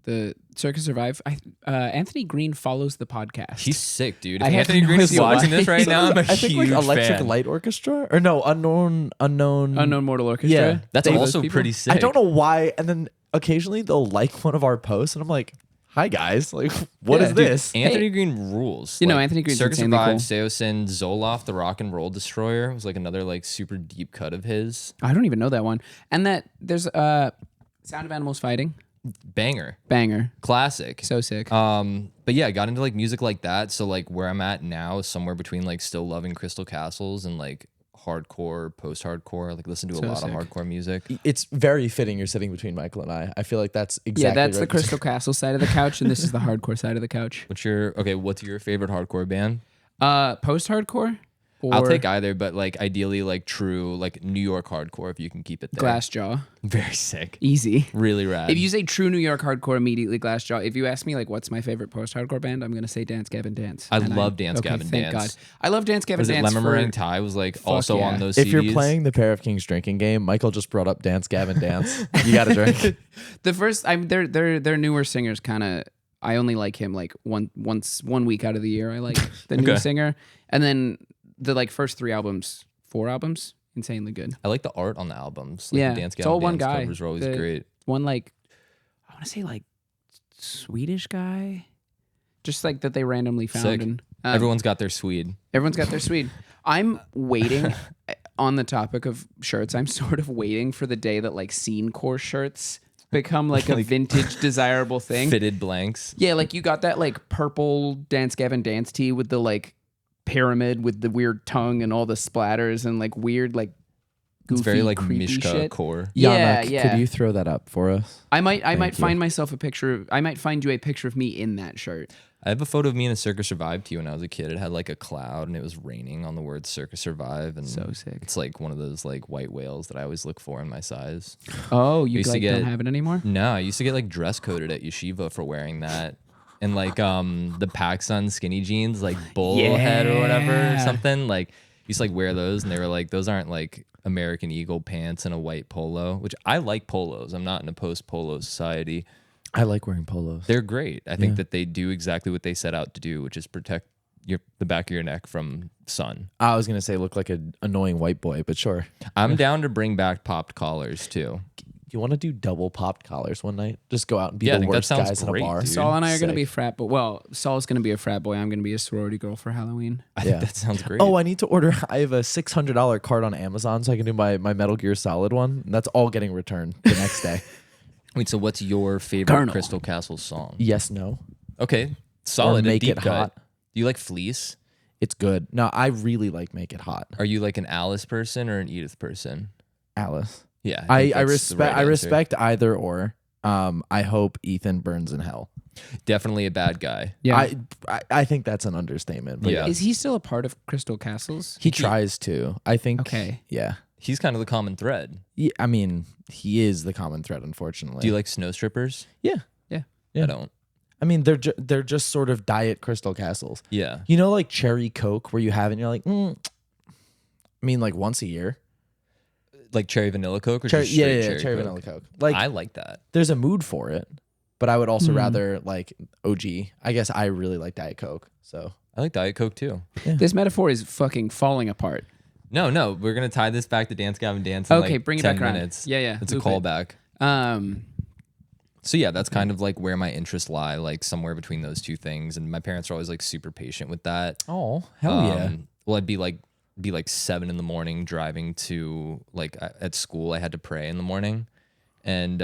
the Circus Survive. Anthony Green follows the podcast. He's sick, dude. I If have Anthony no Green is idea watching why. this right now, I'm a I think huge like Electric fan. Light Orchestra or no, unknown Mortal Orchestra. Yeah, That's Those also people? pretty sick. I don't know why. And then occasionally they'll like one of our posts and I'm like, hi guys, like what Yeah, is dude, this? Anthony Green rules. You know, Anthony Green's Circus insanely Survive, cool. Seosin, Zoloft, the Rock and Roll Destroyer was like another like super deep cut of his. I don't even know that one. And that there's Sound of Animals Fighting. Banger. Banger. Classic. So sick. But yeah, I got into like music like that. So like where I'm at now is somewhere between like still loving Crystal Castles and like hardcore, post-hardcore. Like listen to a So lot sick. of hardcore music. It's very fitting you're sitting between Michael and I. I feel like that's exactly that's the right. Crystal Castle side of the couch, and this is the hardcore side of the couch. What's your favorite hardcore band? Post-hardcore? Or I'll take either, but like ideally like true like New York hardcore if you can keep it there. Glassjaw. Very sick. Easy. Really rad. If you say true New York hardcore, immediately Glassjaw. If you ask me like what's my favorite post-hardcore band, I'm gonna say Dance Gavin Dance. I And love Dance Gavin thank Dance. God. I love Dance Gavin was it Dance. Lemon Meringue Tie was like also yeah. on those If CDs. you're playing the Pair of Kings drinking game, Michael just brought up Dance Gavin Dance. You got to drink. The first, their newer singers kind of. I only like him like one week out of the year. I like the new Okay. singer, and then the like first 4 albums, insanely good. I like the art on the albums. Like Yeah, the Dance it's all Gavin one Dance guy. covers are always The- great. One like, I want to say like Swedish guy, just like that they randomly found. Sick. And Everyone's got their Swede. everyone's got their Swede. I'm waiting on the topic of shirts. I'm sort of waiting for the day that like scene core shirts become like a vintage desirable thing. Fitted blanks. Yeah, like you got that like purple Dance Gavin Dance tee with the like pyramid with the weird tongue and all the splatters and like weird like goofy, It's very like creepy Mishka shit. core. Yeah, Yannick, yeah. could you throw that up for us? I might Thank find you. myself a picture. I might find you a picture of me in that shirt. I have a photo of me in a Circus Survive tee when I was a kid. It had like a cloud and it was raining on the word Circus Survive. And So sick. It's like one of those like white whales that I always look for in my size. Oh, you used to like get- don't have it anymore? No, I used to get like dress coded at yeshiva for wearing that. And like the PacSun skinny jeans, like bullhead or whatever or Yeah. something. Like used to like wear those and they were like, those aren't like American Eagle pants and a white polo, which I like polos. I'm not in a post Polo Society. I like wearing polos. They're great. I think Yeah. that they do exactly what they set out to do, which is protect the back of your neck from sun. I was going to say look like an annoying white boy, but sure. I'm down to bring back popped collars too. You want to do double popped collars one night? Just go out and be Yeah, I the think that worst sounds guys great, in a bar. dude. Saul and I are going to Sick. be frat, but well, Saul's going to be a frat boy. I'm going to be a sorority girl for Halloween. I Yeah. think that sounds great. Oh, I need to order. I have a $600 card on Amazon so I can do my Metal Gear Solid one. And that's all getting returned the next day. Wait, so what's your favorite Colonel. Crystal Castle song? Yes, no. Okay, solid. Or a Make deep It cut. Hot. Do you like Fleece? It's good. No, I really like Make It Hot. Are you like an Alice person or an Edith person? Alice. Yeah, I think that's the respect right I answer. respect either or. I hope Ethan burns in hell. Definitely a bad guy. Yeah. I think that's an understatement. But Yeah. Is he still a part of Crystal Castles? He tries to. I think. Okay. Yeah. He's kind of the common thread. Yeah, I mean, he is the common thread, unfortunately. Do you like snow strippers? Yeah. Yeah. I don't. I mean, they're just sort of diet Crystal Castles. Yeah. You know, like cherry Coke, where you have it and you're like, I mean, like once a year. Like cherry vanilla Coke or Cherry, just yeah, straight yeah, cherry cherry Coke? vanilla Coke. Like, I like that. there's a mood for it, but I would also rather like OG. I guess I really like Diet Coke. So I like Diet Coke too. This metaphor is fucking falling apart. No, we're gonna tie this back to Dance Gavin Dance. In Okay, like bring it 10 back around. minutes. Yeah, yeah. It's a loop it. callback. So yeah, that's kind of like where my interests lie, like somewhere between those two things. And my parents are always like super patient with that. Oh, hell yeah. Well, I'd be like 7 a.m. driving to like at school. I had to pray in the morning, and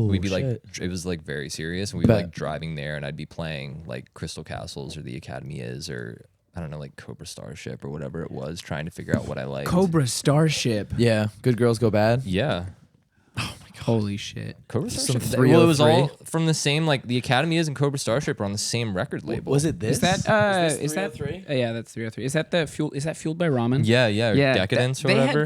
we'd be like, it was like very serious, and we'd be like driving there, and I'd be playing like Crystal Castles or The Academy Is, or I don't know, like Cobra Starship or whatever it was, trying to figure out what I liked. Cobra Starship. Yeah, Good Girls Go Bad. Yeah. Holy shit. Cobra Some Starship. Well, it was 303. all from the same, like The Academy Is and Cobra Starship are on the same record label. Was it this? Is that is that 303? yeah, that's 303. Is that the fuel? Is that Fueled by Ramen? Yeah, Yeah, Decadence or they had- whatever.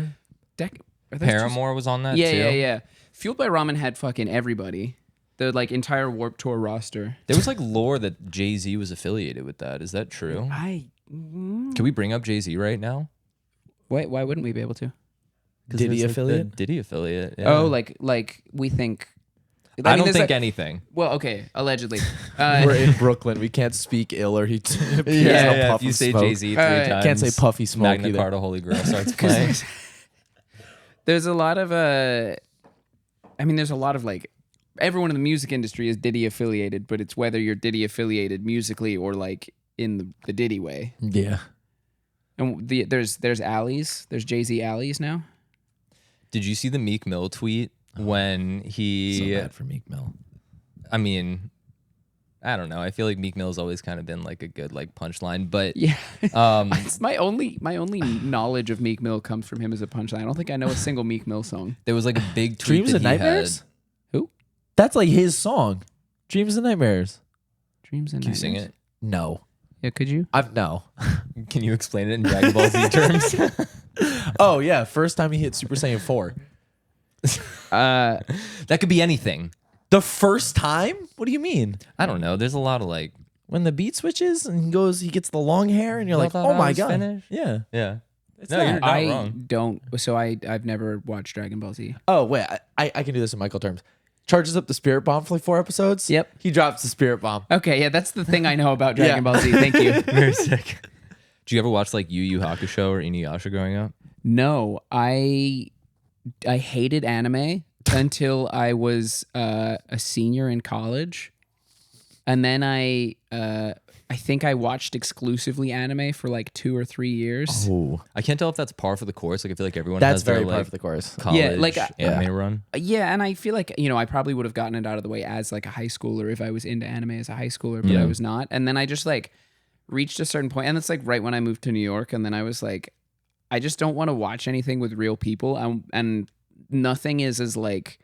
Are those two- Paramore was on that too. Yeah. Fueled by Ramen had fucking everybody. The like entire Warped Tour roster. There was like lore that Jay-Z was affiliated with that. Is that true? Can we bring up Jay-Z right now? Why wouldn't we be able to? Diddy it's affiliate? Like the Diddy affiliate. Yeah. Oh, like we think. I don't there's, think like, anything. Well, okay, allegedly. We're in Brooklyn. We can't speak ill or he If you say Jay-Z 3 times, Can't say Puffy Smoke Magna either. Carta Holy Grail starts playing. There's a lot of there's a lot of like everyone in the music industry is Diddy affiliated, but it's whether you're Diddy affiliated musically or like in the Diddy way. Yeah. And there's alleys. There's Jay-Z alleys now. Did you see the Meek Mill tweet when he? So bad for Meek Mill. I mean, I don't know. I feel like Meek Mill's always kind of been like a good like punchline, but Yeah. It's my only knowledge of Meek Mill comes from him as a punchline. I don't think I know a single Meek Mill song. there was like a big tweet Dreams that and he Nightmares? had. Who? That's like his song. Dreams and Nightmares. Dreams and Can you sing Nightmares? it? No. Yeah, could you? No. Can you explain it in Dragon Ball Z terms? Oh, yeah. First time he hit Super Saiyan 4. That could be anything. The first time? What do you mean? I don't know. There's a lot of like. When the beat switches and he gets the long hair and you're like, Thought oh I my was God. finished? Yeah. Yeah. No, not. you're not I wrong. don't. So I've never watched Dragon Ball Z. Oh, wait. I can do this in Michael terms. Charges up the Spirit Bomb for like 4 episodes. Yep. He drops the Spirit Bomb. Okay, yeah, that's the thing I know about Dragon Ball Z. Thank you. Very sick. Did you ever watch like Yu Yu Hakusho or Inuyasha growing up? No, I hated anime until I was a senior in college, and then I think I watched exclusively anime for like 2 or 3 years. Oh. I can't tell if that's par for the course. Like I feel like everyone That's has their, very like, part of the chorus. college Yeah, like, anime run. Yeah, and I feel like I probably would have gotten it out of the way as like a high schooler if I was into anime as a high schooler, but Yeah. I was not. And then I just like reached a certain point, and it's like right when I moved to New York, and then I was like, I just don't want to watch anything with real people, and nothing is as like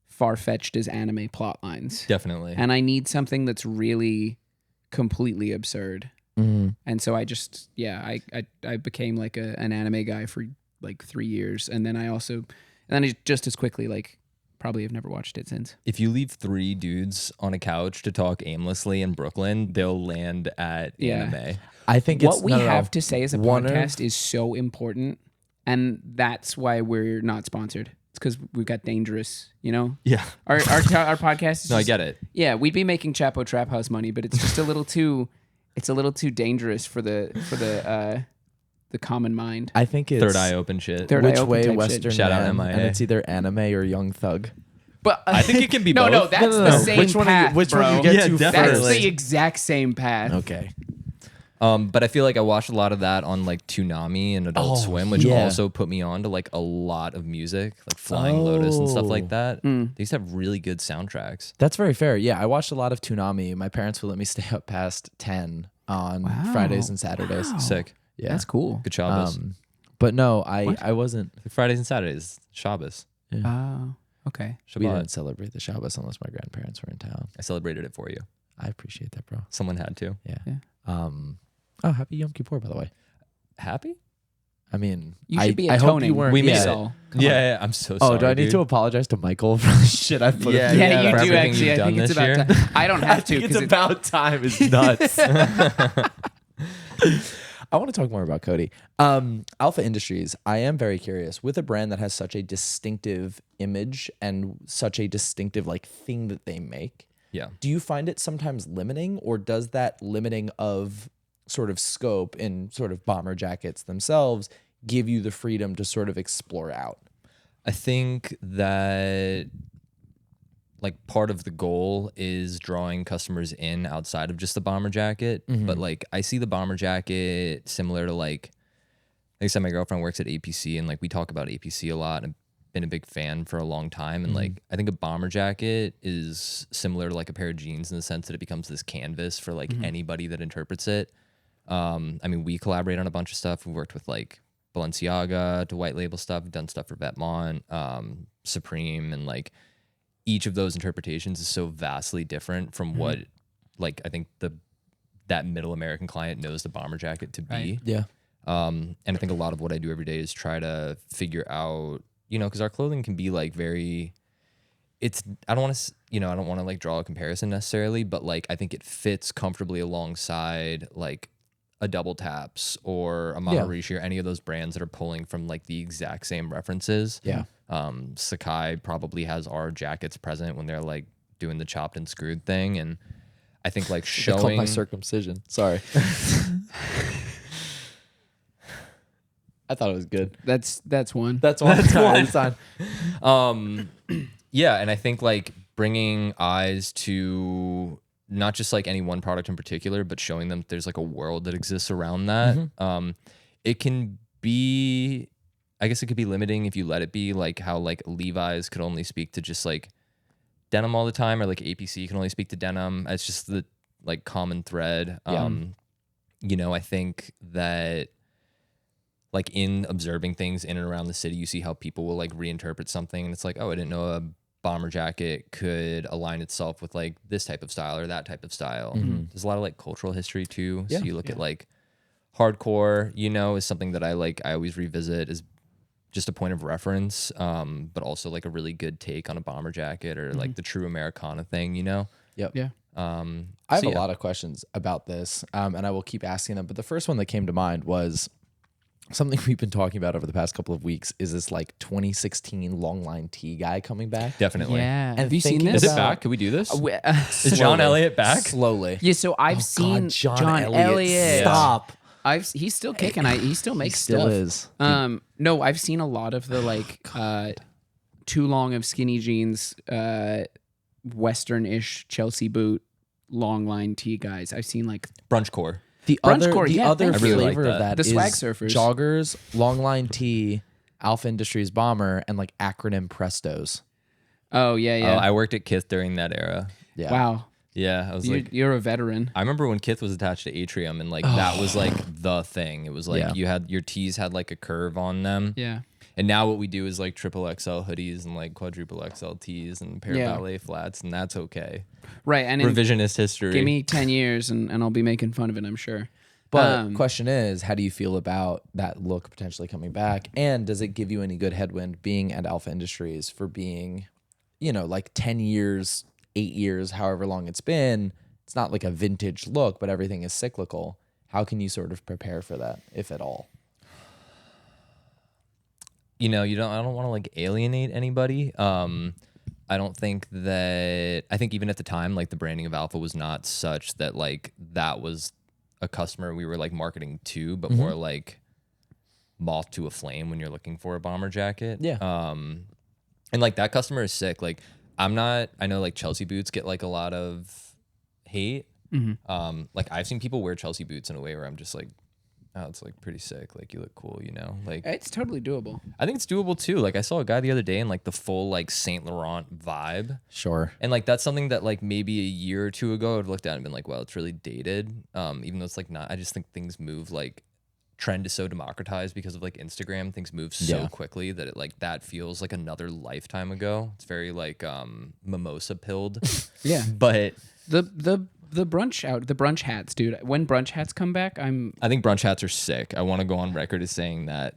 far-fetched as anime plot lines. Definitely. And I need something that's really completely absurd. Mm. And so I just I became like an anime guy for like 3 years, and then I just as quickly like probably have never watched it since. If you leave 3 dudes on a couch to talk aimlessly in Brooklyn, they'll land at Yeah. anime. I think What it's we no, no, no. have to say as a One of- podcast is so important, and that's why we're not sponsored. It's because we've got dangerous, Yeah. Our podcast is No, I just- get it. Yeah, we'd be making Chapo Trap House money, but it's just a little too dangerous for the common mind. I think it's Third eye open shit. Third eye which open way type Western shit. Shout out man, MIA. and it's either anime or Young Thug. But I think it can be no, both. that's No. the same Which one path, which bro. one you get Yeah, to definitely. That's first? the exact same path. Okay. But I feel like I watched a lot of that on like Toonami and Adult Oh, Swim, which yeah. also put me on to like a lot of music, like Flying Lotus and stuff like that. Mm. They used to have really good soundtracks. That's very fair. Yeah, I watched a lot of Toonami. My parents would let me stay up past 10 on Wow. Fridays and Saturdays. Wow. Sick. Yeah. That's cool. Good Shabbos. But no, What? I wasn't. Fridays and Saturdays, Shabbos. Oh, okay. We Shabbat. didn't celebrate the Shabbos unless my grandparents were in town. I celebrated it for you. I appreciate that, bro. Someone had to. Yeah. Oh, happy Yom Kippur, by the way. Happy? I mean, You should be I hope atoning. you weren't. We made yeah. it. Saul. Yeah, I'm so Oh, sorry. do I need dude. to apologize to Michael for the shit I put Yeah, him Yeah, for you do everything actually. you've I think done it's this about year. time. I don't I have to think it's because about time. It's nuts. I want to talk more about Cody. Alpha Industries. I am very curious with a brand that has such a distinctive image and such a distinctive like thing that they make. Yeah. Do you find it sometimes limiting, or does that limiting of sort of scope in sort of bomber jackets themselves give you the freedom to sort of explore out? I think that like part of the goal is drawing customers in outside of just the bomber jacket. But like I see the bomber jacket similar to like I said, my girlfriend works at APC, and like we talk about APC a lot. And I've been a big fan for a long time, and like I think a bomber jacket is similar to like a pair of jeans in the sense that it becomes this canvas for like anybody that interprets it. I mean, we collaborate on a bunch of stuff. We've worked with like Balenciaga to white label stuff. We've done stuff for Vetements, Supreme, and like each of those interpretations is so vastly different from what like I think that middle American client knows the bomber jacket to be. Right. Yeah. And I think a lot of what I do every day is try to figure out, you know, because our clothing can be like very, I don't want to like draw a comparison necessarily, but like I think it fits comfortably alongside like a Double Taps or a Maharishi or any of those brands that are pulling from like the exact same references. Yeah. Sakai probably has our jackets present when they're like doing the chopped and screwed thing. And I think like They called showing my circumcision. Sorry. I thought it was good. That's one. That's one. That's fine. Yeah, and I think like bringing eyes to not just like any one product in particular, but showing them there's like a world that exists around that. It can be, I guess it could be limiting if you let it be, like how like Levi's could only speak to just like denim all the time, or like APC can only speak to denim. It's just the like common thread. You know, I think that like in observing things in and around the city, you see how people will like reinterpret something, and it's like, oh, I didn't know a bomber jacket could align itself with like this type of style or that type of style. There's a lot of like cultural history too. So you look at like hardcore, you know, is something that I always revisit as just a point of reference, but also like a really good take on a bomber jacket or like the true Americana thing, you know? Yep. Yeah. I have a lot of questions about this, and I will keep asking them. But the first one that came to mind was something we've been talking about over the past couple of weeks is this like 2016 Longline Tea guy coming back. Definitely. Yeah. And Have you seen thinking this? Is it back? Could we do this? Is John Slowly. Elliott back? Slowly. Yeah, so I've seen God, John Elliott. Stop. He's still kicking. He still makes Still stuff. is. No, I've seen a lot of the like too long of skinny jeans, Western-ish Chelsea boot, Longline Tea guys. I've seen like Brunch core. The Brunch other, core, the yeah, other thank you. I really flavor like of that. that The is swag surfers. joggers, Longline Tea, Alpha Industries Bomber, and like acronym Prestos. Oh yeah, yeah. Oh, I worked at Kith during that era. Yeah. Wow, Yeah, I was like, you're a veteran. I remember when Kith was attached to Atrium, and like that was like the thing. It was like Yeah. you had your tees had like a curve on them. Yeah. And now what we do is like triple XL hoodies and like quadruple XL tees and a pair Yeah. of ballet flats, and that's okay. Right, and in, Revisionist history. give me 10 years and I'll be making fun of it, I'm sure. But question is, how do you feel about that look potentially coming back? And does it give you any good headwind being at Alpha Industries for being, you know, like 10 years, 8 years, however long it's been? It's not like a vintage look, but everything is cyclical. How can you sort of prepare for that, if at all? You know, I don't want to like alienate anybody. I don't think that, I think even at the time, like the branding of Alpha was not such that like that was a customer we were like marketing to, but more like moth to a flame when you're looking for a bomber jacket. Yeah. And like that customer is sick. Like I know like Chelsea boots get like a lot of hate. Like I've seen people wear Chelsea boots in a way where I'm just like, oh, it's like pretty sick. Like you look cool, you know? Like It's totally doable. I think it's doable too. Like I saw a guy the other day in like the full like Saint Laurent vibe. Sure. And like that's something that like maybe a year or two ago I would have looked at and been like, well, it's really dated. Even though it's like not, I just think things move like trend is so democratized because of like Instagram. Things move so quickly that it like that feels like another lifetime ago. It's very like mimosa pilled. Yeah. But The brunch hats, dude. When brunch hats come back, I think brunch hats are sick. I want to go on record as saying that.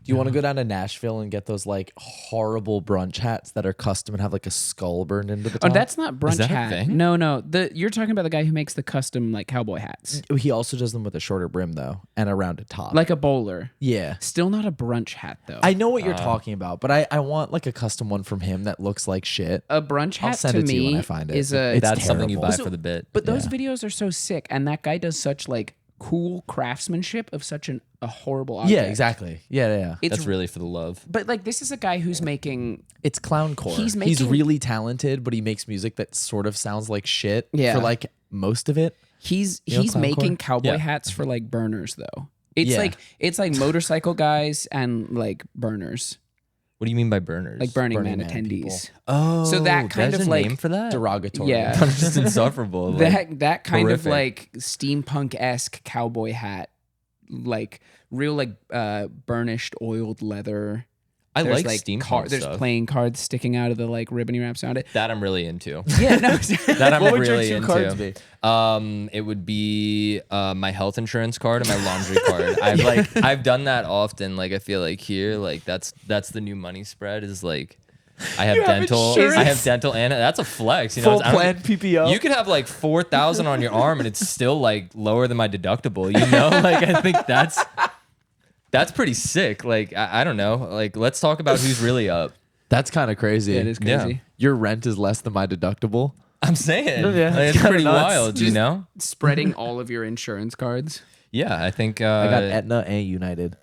Do you want to go down to Nashville and get those like horrible brunch hats that are custom and have like a skull burned into the top? Oh, that's not brunch that a hat. thing? No. You're talking about the guy who makes the custom like cowboy hats, He also does them with a shorter brim though and a rounded top. like a bowler. yeah. Still not a brunch hat though. I know what you're talking about, but I want like a custom one from him that looks like shit. A brunch hat I'll send to it to you me when I find it. is a. It's That's something you terrible. buy for the bit. But those Yeah. videos are so sick, and that guy does such like cool craftsmanship of such a horrible object. Yeah, exactly. Yeah. It's That's really for the love. But like this is a guy who's making It's clowncore. He's He's making- really talented, but he makes music that sort of sounds like shit Yeah. for like most of it. he's You know he's clowncore? making cowboy Yeah. hats for like burners though. It's Yeah. like motorcycle guys and like burners, What do you mean by burners? like Burning Man Man people. attendees. Oh, So that kind there's of a like name for that. Derogatory. Yeah. It's just insufferable. That kind of horrific. like steampunk-esque cowboy hat, like real like burnished oiled leather. I There's like steampunk There's stuff. playing cards sticking out of the like ribbon he wraps around it. That I'm really into. Yeah, no. That I'm What would your really two into. cards be? It would be my health insurance card and my laundry card. I've done that often. Like I feel like here, like that's the new money spread is like I have dental. insurance? I have dental and that's a flex. You Full know, I don't- plan PPO. You could have like 4,000 on your arm and it's still like lower than my deductible. You know, like I think that's pretty sick. Like I don't know. Like let's talk about who's really up. That's kind of crazy. Yeah, it is Yeah. crazy. Your rent is less than my deductible. I'm saying, Yeah, like, it's it's kinda pretty nuts. wild. You Just- know? Spreading all of your insurance cards. Yeah, I think I got Aetna and United.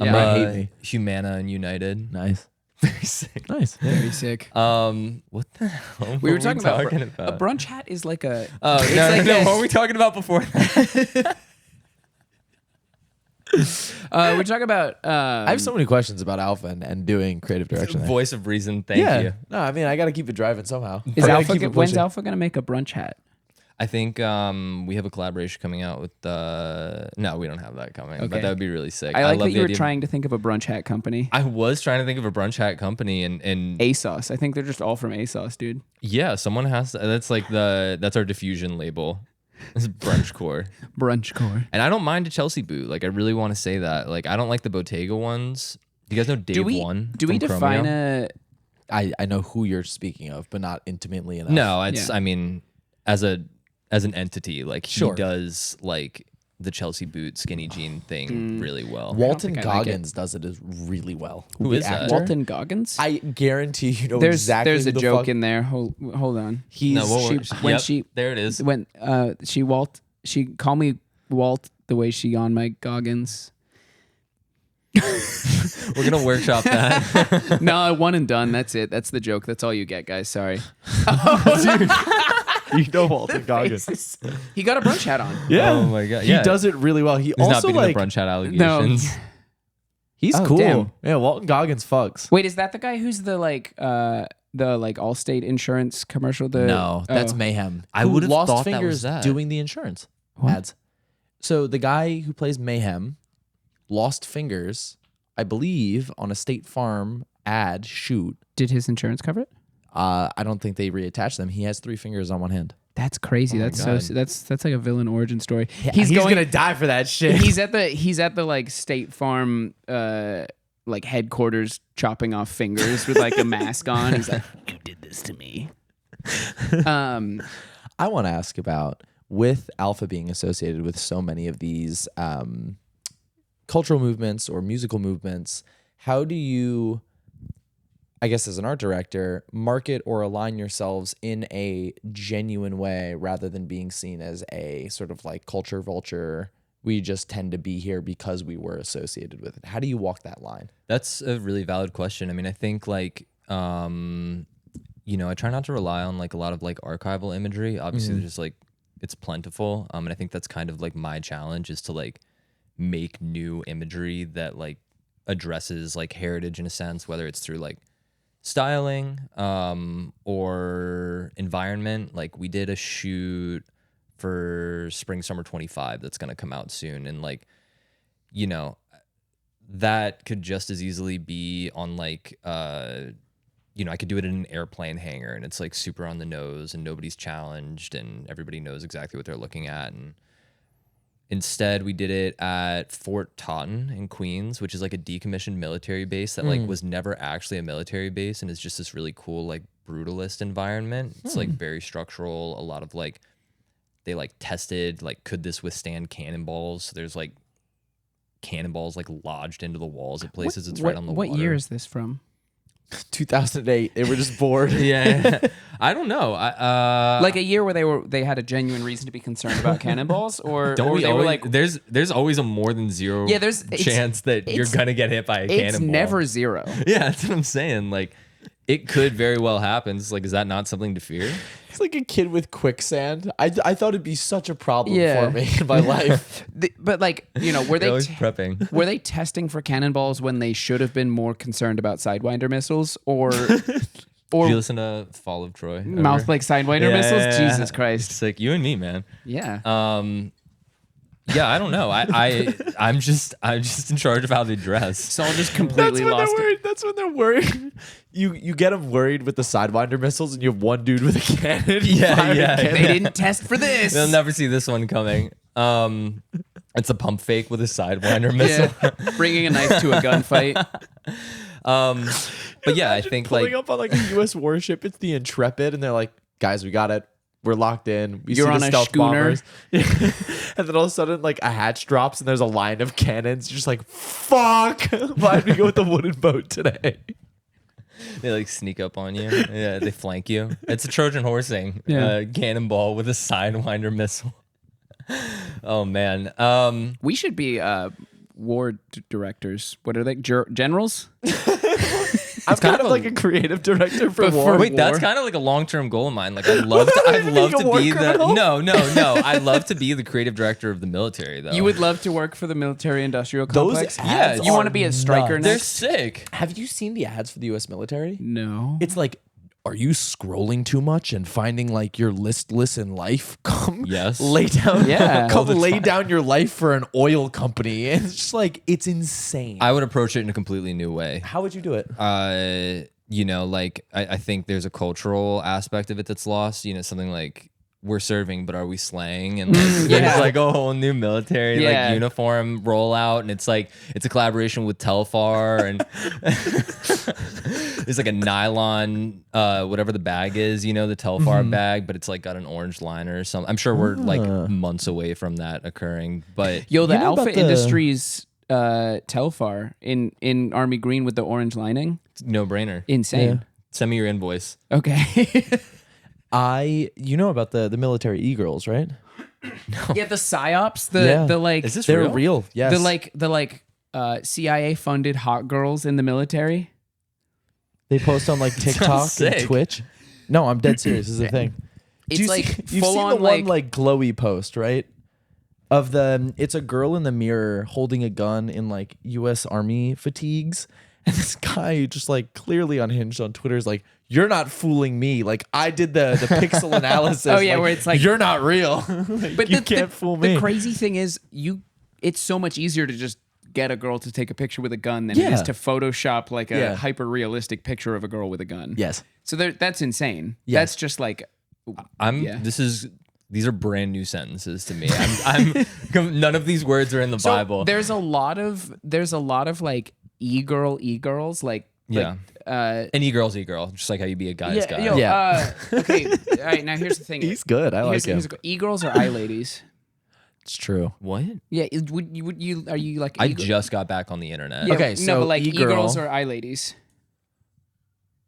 I Yeah. might hate me. Humana and United. Nice. Very sick. Nice. Very sick. What the hell? We were were talking about, about? a brunch hat is like a. Oh it's no, like no, a- what were we talking about before? we're talking about. I have so many questions about Alpha and doing creative direction. there. Voice of reason. Thank yeah. you. No, I mean I got to keep it driving somehow. Is I gotta Alpha? keep it When's pushing. Alpha gonna make a brunch hat? I think we have a collaboration coming out with. No, we don't have that coming. Okay. But that would be really sick. I like love that the you were idea of- trying to think of a brunch hat company. I was trying to think of a brunch hat company, and ASOS. I think they're just all from ASOS, dude. yeah, someone has to. That's our diffusion label. It's brunch core. Brunch core. And I don't mind a Chelsea boot. Like I really want to say that. Like I don't like the Bottega ones. Do you guys know Dave One? Do we from define Chromeo? I know who you're speaking of, but not intimately enough. No, it's Yeah. I mean, as an entity, like he Sure. does like the Chelsea boot skinny jean thing really well. Walton think I like it. Goggins does it really well. Who The is that? actor. Walton Goggins? I guarantee you know there's exactly there's a who the joke fuck- in there. Hold on. He's No, what were- when yep, she- there it is. When she called me Walt the way she on my Goggins. We're gonna workshop that. No, one and done. That's it. That's the joke. That's all you get, guys. Sorry. you know Walton Goggins. He got a brunch hat on. Yeah. Oh my god. He Yeah. does it really well. He He's not also beating like the brunch hat allegations. he's Oh, cool. damn. Yeah, Walton Goggins fucks. Wait, is that the guy who's the Allstate insurance commercial? No, that's oh. Mayhem. I Who would've lost thought that was fingers that. doing the insurance What? ads. So the guy who plays Mayhem lost fingers, I believe, on a State Farm ad shoot. Did his insurance cover it? I don't think they reattached them. He has 3 fingers on one hand. That's crazy. my That's God. that's like a villain origin story. He's gonna die for that shit. He's at the like State Farm like headquarters chopping off fingers with like a mask on. He's like, "You did this to me." I want to ask about, with Alpha being associated with so many of these cultural movements or musical movements, how do you, I guess as an art director, market or align yourselves in a genuine way rather than being seen as a sort of like culture vulture? We just tend to be here because we were associated with it. How do you walk that line? That's a really valid question. I mean, I think like you know, I try not to rely on like a lot of like archival imagery. Obviously, there's just like it's plentiful. And I think that's kind of like my challenge is to like make new imagery that like addresses like heritage in a sense, whether it's through like styling or environment. Like we did a shoot for Spring Summer 25 that's going to come out soon, and like, you know, that could just as easily be on like you know, I could do it in an airplane hangar and it's like super on the nose and nobody's challenged and everybody knows exactly what they're looking at. And instead we did it at Fort Totten in Queens, which is like a decommissioned military base that like was never actually a military base and is just this really cool like brutalist environment. It's like very structural, a lot of like they like tested like could this withstand cannonballs. So there's like cannonballs like lodged into the walls at places. It's right on the What water. year is this from? 2008. They were just bored. Yeah. I don't know. Like a year where they had a genuine reason to be concerned about cannonballs, or Don't or we they were always, like, there's always a more than zero chance that you're gonna get hit by a cannonball. it's never zero. Yeah, that's what I'm saying. Like, it could very well happen. It's like, is that not something to fear? It's like a kid with quicksand. I thought it'd be such a problem Yeah. for me in my life. But like, were they always prepping. were they testing for cannonballs when they should have been more concerned about Sidewinder missiles, or Did you listen to Fall of Troy? mouth like Sidewinder Yeah, missiles? yeah, yeah. Jesus Christ! It's like you and me, man. Yeah. Yeah, I don't know. I'm just in charge of how they dress. Saul just completely lost it. That's when they're worried. You get them worried with the Sidewinder missiles, and you have one dude with a cannon. Yeah, firing yeah. cannons. They didn't test for this. They'll never see this one coming. It's a pump fake with a Sidewinder missile. Yeah. Bringing a knife to a gunfight. But yeah, I think pulling like up on like a U.S. warship. It's the Intrepid, and they're like, "Guys, we got it. We're locked in. We You're see on the a stealth schooner." bombers." And then all of a sudden, like a hatch drops, and there's a line of cannons. You're just like, "Fuck! Why'd we go with the wooden boat today?" they like sneak up on you. Yeah, they flank you. It's a Trojan horsing. Yeah. Cannonball with a Sidewinder missile. Oh man. We should be war directors. What are they? Generals? I'm kind of of a- like a creative director for But war. for- Wait, that's kind of like a long-term goal of mine. Like, I'd love Being a to war be the criminal? no. I'd love to be the creative director of the military, though. You would love to work for the military-industrial Those complex. ads You want are to be a striker nuts. They're next? sick. Have you seen the ads for the U.S. military? No. It's like, are you scrolling too much and finding like you're listless in life? Come Yes. lay down. Yeah. Come All the lay time. down your life for an oil company. And it's just like, it's insane. I would approach it in a completely new way. How would you do it? Like I think there's a cultural aspect of it that's lost. Something like we're serving, but are we slaying? And like, Yeah. there's like a whole new military Yeah. like uniform rollout, and it's like it's a collaboration with Telfar, and there's like a nylon whatever the bag is, the Telfar bag, but it's like got an orange liner or something. I'm sure we're like months away from that occurring, but Yo, the You know about Alpha the- Industries Telfar in army green with the orange lining. no brainer. Insane. Send me your invoice. Okay. You know about the military e-girls, right? Yeah, the psyops, Yeah. the like Is this They're real? real. Yes. the CIA funded hot girls in the military. They post on like TikTok and sick. Twitch. No, I'm dead serious. This is a thing. It's Do you like see, you've full seen on the one like like glowy post, right? Of it's a girl in the mirror holding a gun in like U.S. Army fatigues, and this guy just like clearly unhinged on Twitter is like, "You're not fooling me. Like I did the pixel analysis. Oh, yeah, where it's like- you're not real. Like, But you the, can't the, fool me." The crazy thing is, it's so much easier to just get a girl to take a picture with a gun than it Yeah. is to Photoshop like a Yeah. hyper realistic picture of a girl with a gun. Yes. So that's insane. Yes. That's just like, Yeah. These are brand new sentences to me. I'm none of these words are in the so Bible. there's a lot of like e-girls like Yeah. like, An e-girl, just like how you be a guy's guy. Yo, Yeah. okay. All right. Now here's the thing. He's good. I like him. E-girls are eye ladies. It's true. What? Yeah. Are you like? I e-girl- just got back on the internet. Yeah, Okay, no, so but like e-girl- e-girls are eye ladies.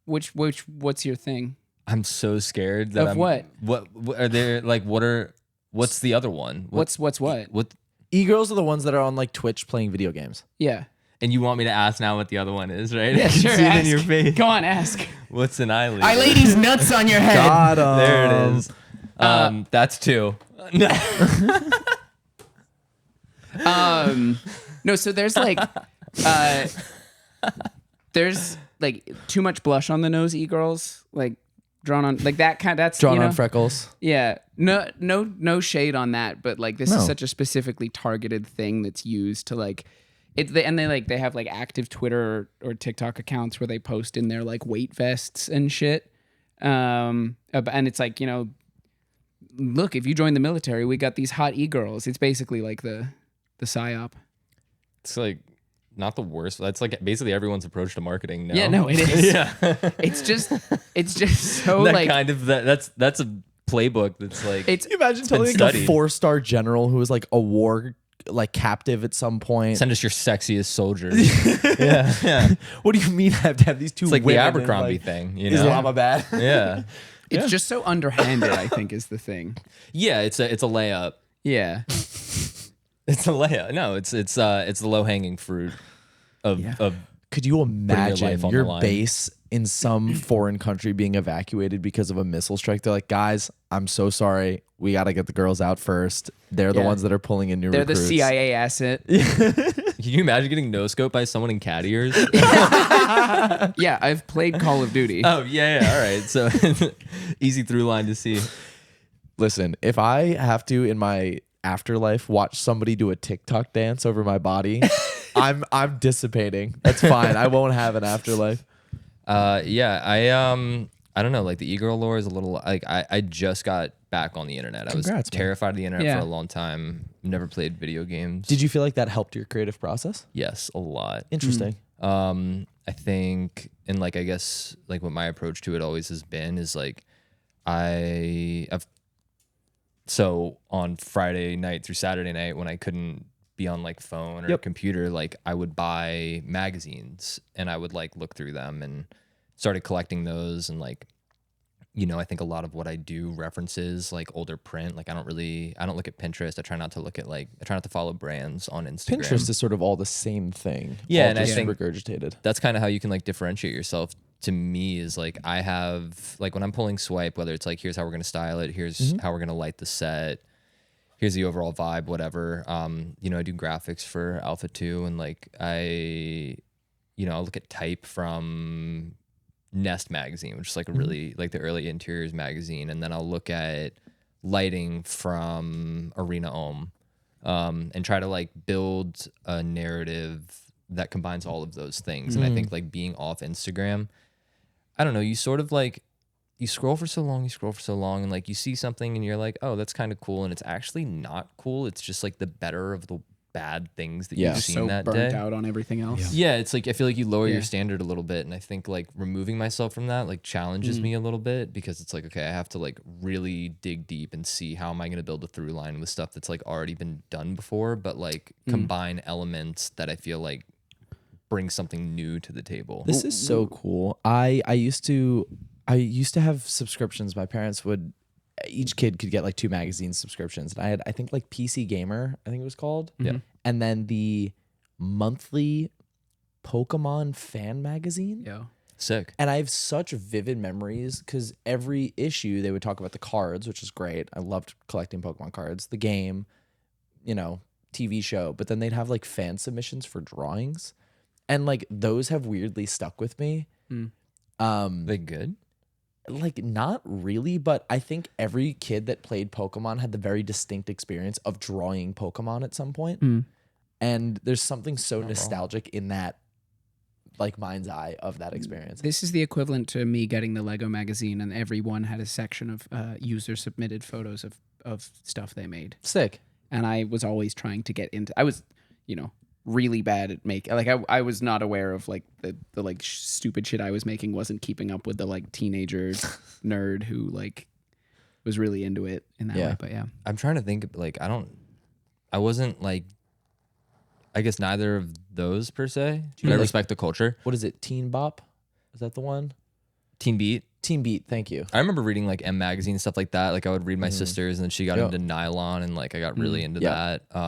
What's your thing? I'm so scared that Of I'm, what? What are there like? What's the other one? What's what? What? E-girls are the ones that are on like Twitch playing video games. Yeah. And you want me to ask now what the other one is, right? Yeah, I can sure. see it in Ask. your face. Go on, ask. What's an eyelid? Eye ladies nuts on your head. Got There it is. That's two. No, so there's like there's like too much blush on the nose e-girls, like drawn on like that kind that's Drawn you know? on freckles. Yeah. No shade on that, but like this No. is such a specifically targeted thing that's used to like they have like active Twitter or TikTok accounts where they post in their like weight vests and shit. And it's like, look, if you join the military, we got these hot e-girls. It's basically like the psyop. It's like not the worst. That's like basically everyone's approach to marketing now. Yeah, no, it is. Yeah. It's just so that like kind of that's a playbook that's like it's Can you imagine telling like studied. a 4-star general who was like a war like captive at some point. Send us your sexiest soldiers. yeah. What do you mean I have to have these two It's like the women in, Abercrombie like, thing, you know? Islamabad? Yeah. It's just so underhanded, I think, is the thing. Yeah, it's a layup. Yeah. It's a layup. No, it's the low hanging fruit of Could you imagine life on your the line. base in some foreign country being evacuated because of a missile strike? They're like, guys, I'm so sorry. We got to get the girls out first. They're the Yeah. ones that are pulling in new They're recruits. the CIA asset. Can you imagine getting no scoped by someone in cat ears? Yeah, I've played Call of Duty. Oh yeah, all right. So easy through line to see. Listen, if I have to in my afterlife watch somebody do a TikTok dance over my body, I'm dissipating. That's fine. I won't have an afterlife. Yeah, I don't know. Like the e-girl lore is a little like I just got back on the internet. I was Congrats, man. terrified of the internet Yeah. for a long time. Never played video games. Did you feel like that helped your creative process? Yes, a lot. Interesting. I think, and like I guess like what my approach to it always has been is like I've so on Friday night through Saturday night when I couldn't be on like phone or computer, like I would buy magazines and I would like look through them and started collecting those. And like, you know, I think a lot of what I do references like older print. Like I don't look at Pinterest. I try not to follow brands on Instagram. Pinterest is sort of all the same thing. Yeah, all and I just think- regurgitated. That's kind of how you can like differentiate yourself. To me is like I have like when I'm pulling swipe, whether it's like here's how we're gonna style it, here's how we're gonna light the set, here's the overall vibe, whatever. You know, I do graphics for Alpha 2 and like I'll look at type from Nest magazine, which is like a really like the early interiors magazine, and then I'll look at lighting from Arena Ohm, and try to like build a narrative that combines all of those things. And I think like being off Instagram, I don't know, you sort of like you scroll for so long and like you see something and you're like, oh, that's kind of cool, and it's actually not cool. It's just like the better of the bad things that you've seen So that burnt day. out on everything else. Yeah, it's like I feel like you lower Yeah. your standard a little bit, and I think like removing myself from that like challenges me a little bit because it's like, okay, I have to like really dig deep and see how am I going to build a through line with stuff that's like already been done before, but like combine elements that I feel like bring something new to the table. This is so cool. I used to have subscriptions. My parents would, each kid could get like 2 magazine subscriptions. And I had, I think like PC Gamer, I think it was called. Yeah. And then the monthly Pokemon fan magazine. Yeah. Sick. And I have such vivid memories because every issue they would talk about the cards, which is great. I loved collecting Pokemon cards, the game, you know, TV show. But then they'd have like fan submissions for drawings. And like those have weirdly stuck with me. They good? Like not really, but I think every kid that played Pokemon had the very distinct experience of drawing Pokemon at some point. And there's something so nostalgic in that like mind's eye of that experience. This is the equivalent to me getting the Lego magazine, and everyone had a section of user submitted photos of stuff they made. Sick. And I was always trying to get into. I was, really bad at making. Like I was not aware of like the like stupid shit I was making wasn't keeping up with the like teenager nerd who like was really into it in that way. But yeah, I'm trying to think like I wasn't like I guess neither of those per se. But I respect the culture. What is it? Teen Bop? Is that the one? Teen Beat. Teen Beat. Thank you. I remember reading like M magazine stuff like that. Like I would read my sister's, and then she got into nylon, and like I got really into that. But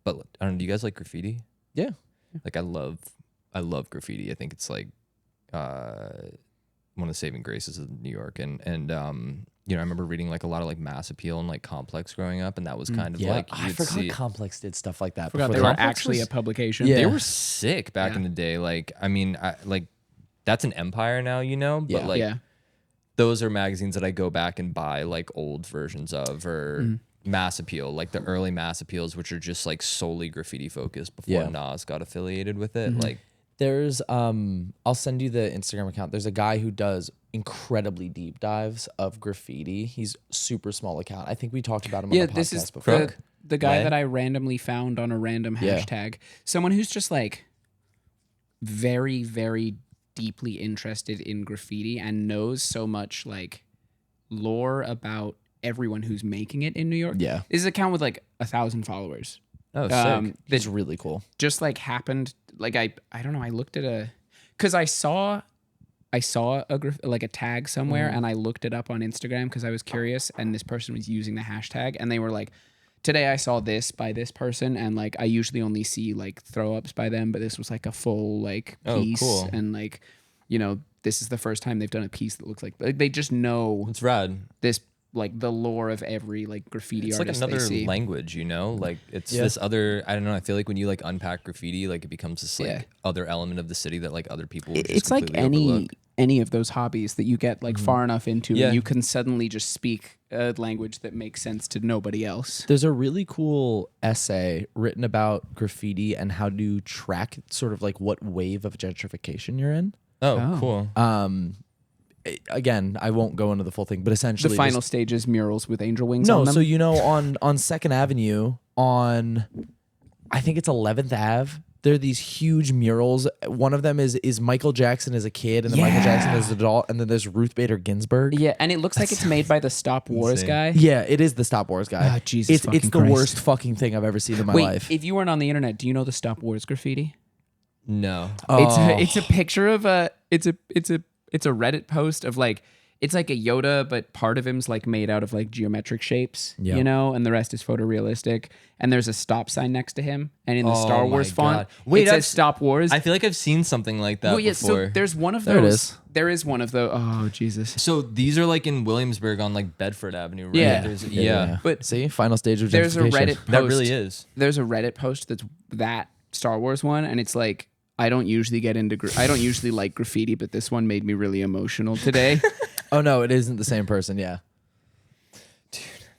I don't know. Do you guys like graffiti? Yeah. Like I love graffiti. I think it's like one of the saving graces of New York. And I remember reading like a lot of like Mass Appeal and like Complex growing up, and that was kind of like I you'd forgot see. Complex did stuff like that. forgot before they were Complex actually was- a publication. Yeah. They were sick back in the day. Like I mean, like that's an empire now, but Yeah. like Yeah. those are magazines that I go back and buy like old versions of, or Mass Appeal, like the early Mass Appeals, which are just like solely graffiti focused before Yeah. Nas got affiliated with it. Like There's I'll send you the Instagram account. There's a guy who does incredibly deep dives of graffiti. He's super small account. I think we talked about him on Yeah, the podcast this is before. the guy Way? that I randomly found on a random Yeah. hashtag. Someone who's just like very, very deeply interested in graffiti and knows so much like lore about everyone who's making it in New York. Yeah. This is an account with like 1,000 followers. Oh, sick. It's really cool. just like happened. Like I don't know. I looked at because I saw like a tag somewhere, and I looked it up on Instagram because I was curious, and this person was using the hashtag, and they were like, today I saw this by this person, and like I usually only see like throw ups by them, but this was like a full like piece, cool. and like, you know, this is the first time they've done a piece that looks like they just know It's rad. this, like the lore of every like graffiti It's like artist another they see. language, you know? Like it's this other, I don't know, I feel like when you like unpack graffiti, like it becomes this like other element of the city that like other people would just It's like completely overlook. any of those hobbies that you get like far enough into, Yeah. and you can suddenly just speak a language that makes sense to nobody else. There's a really cool essay written about graffiti and how to track sort of like what wave of gentrification you're in. Oh, cool. Again, I won't go into the full thing, but essentially The final stage is murals with angel wings no. on them. So you know, on Second Avenue, on I think it's 11th Ave. There are these huge murals. One of them is Michael Jackson as a kid, and then Michael Jackson as an adult, and then there's Ruth Bader Ginsburg. Yeah, and it looks like it's made by the Stop Wars insane. guy. Yeah, it is the Stop Wars guy. Ah, Jesus it's fucking the Christ. worst fucking thing I've ever seen in my Wait, life. if you weren't on the internet, do you know the Stop Wars graffiti? No. It's a picture of it's a Reddit post of like, it's like a Yoda, but part of him's like made out of like geometric shapes, you know, and the rest is photorealistic. And there's a stop sign next to him, and in the Star Oh Wars my font, God. Wait, it says I've- Stop Wars. I feel like I've seen something like that well, yeah, before. so there's one of those. There it is. There is one of those. Oh, Jesus. So these are like in Williamsburg on like Bedford Avenue, right? Yeah. Yeah. But see, final stage of there's a gentrification. Reddit post. That really is. There's a Reddit post that's that Star Wars one, and it's like, I don't usually like graffiti, but this one made me really emotional today. Oh no, it isn't the same person. Yeah.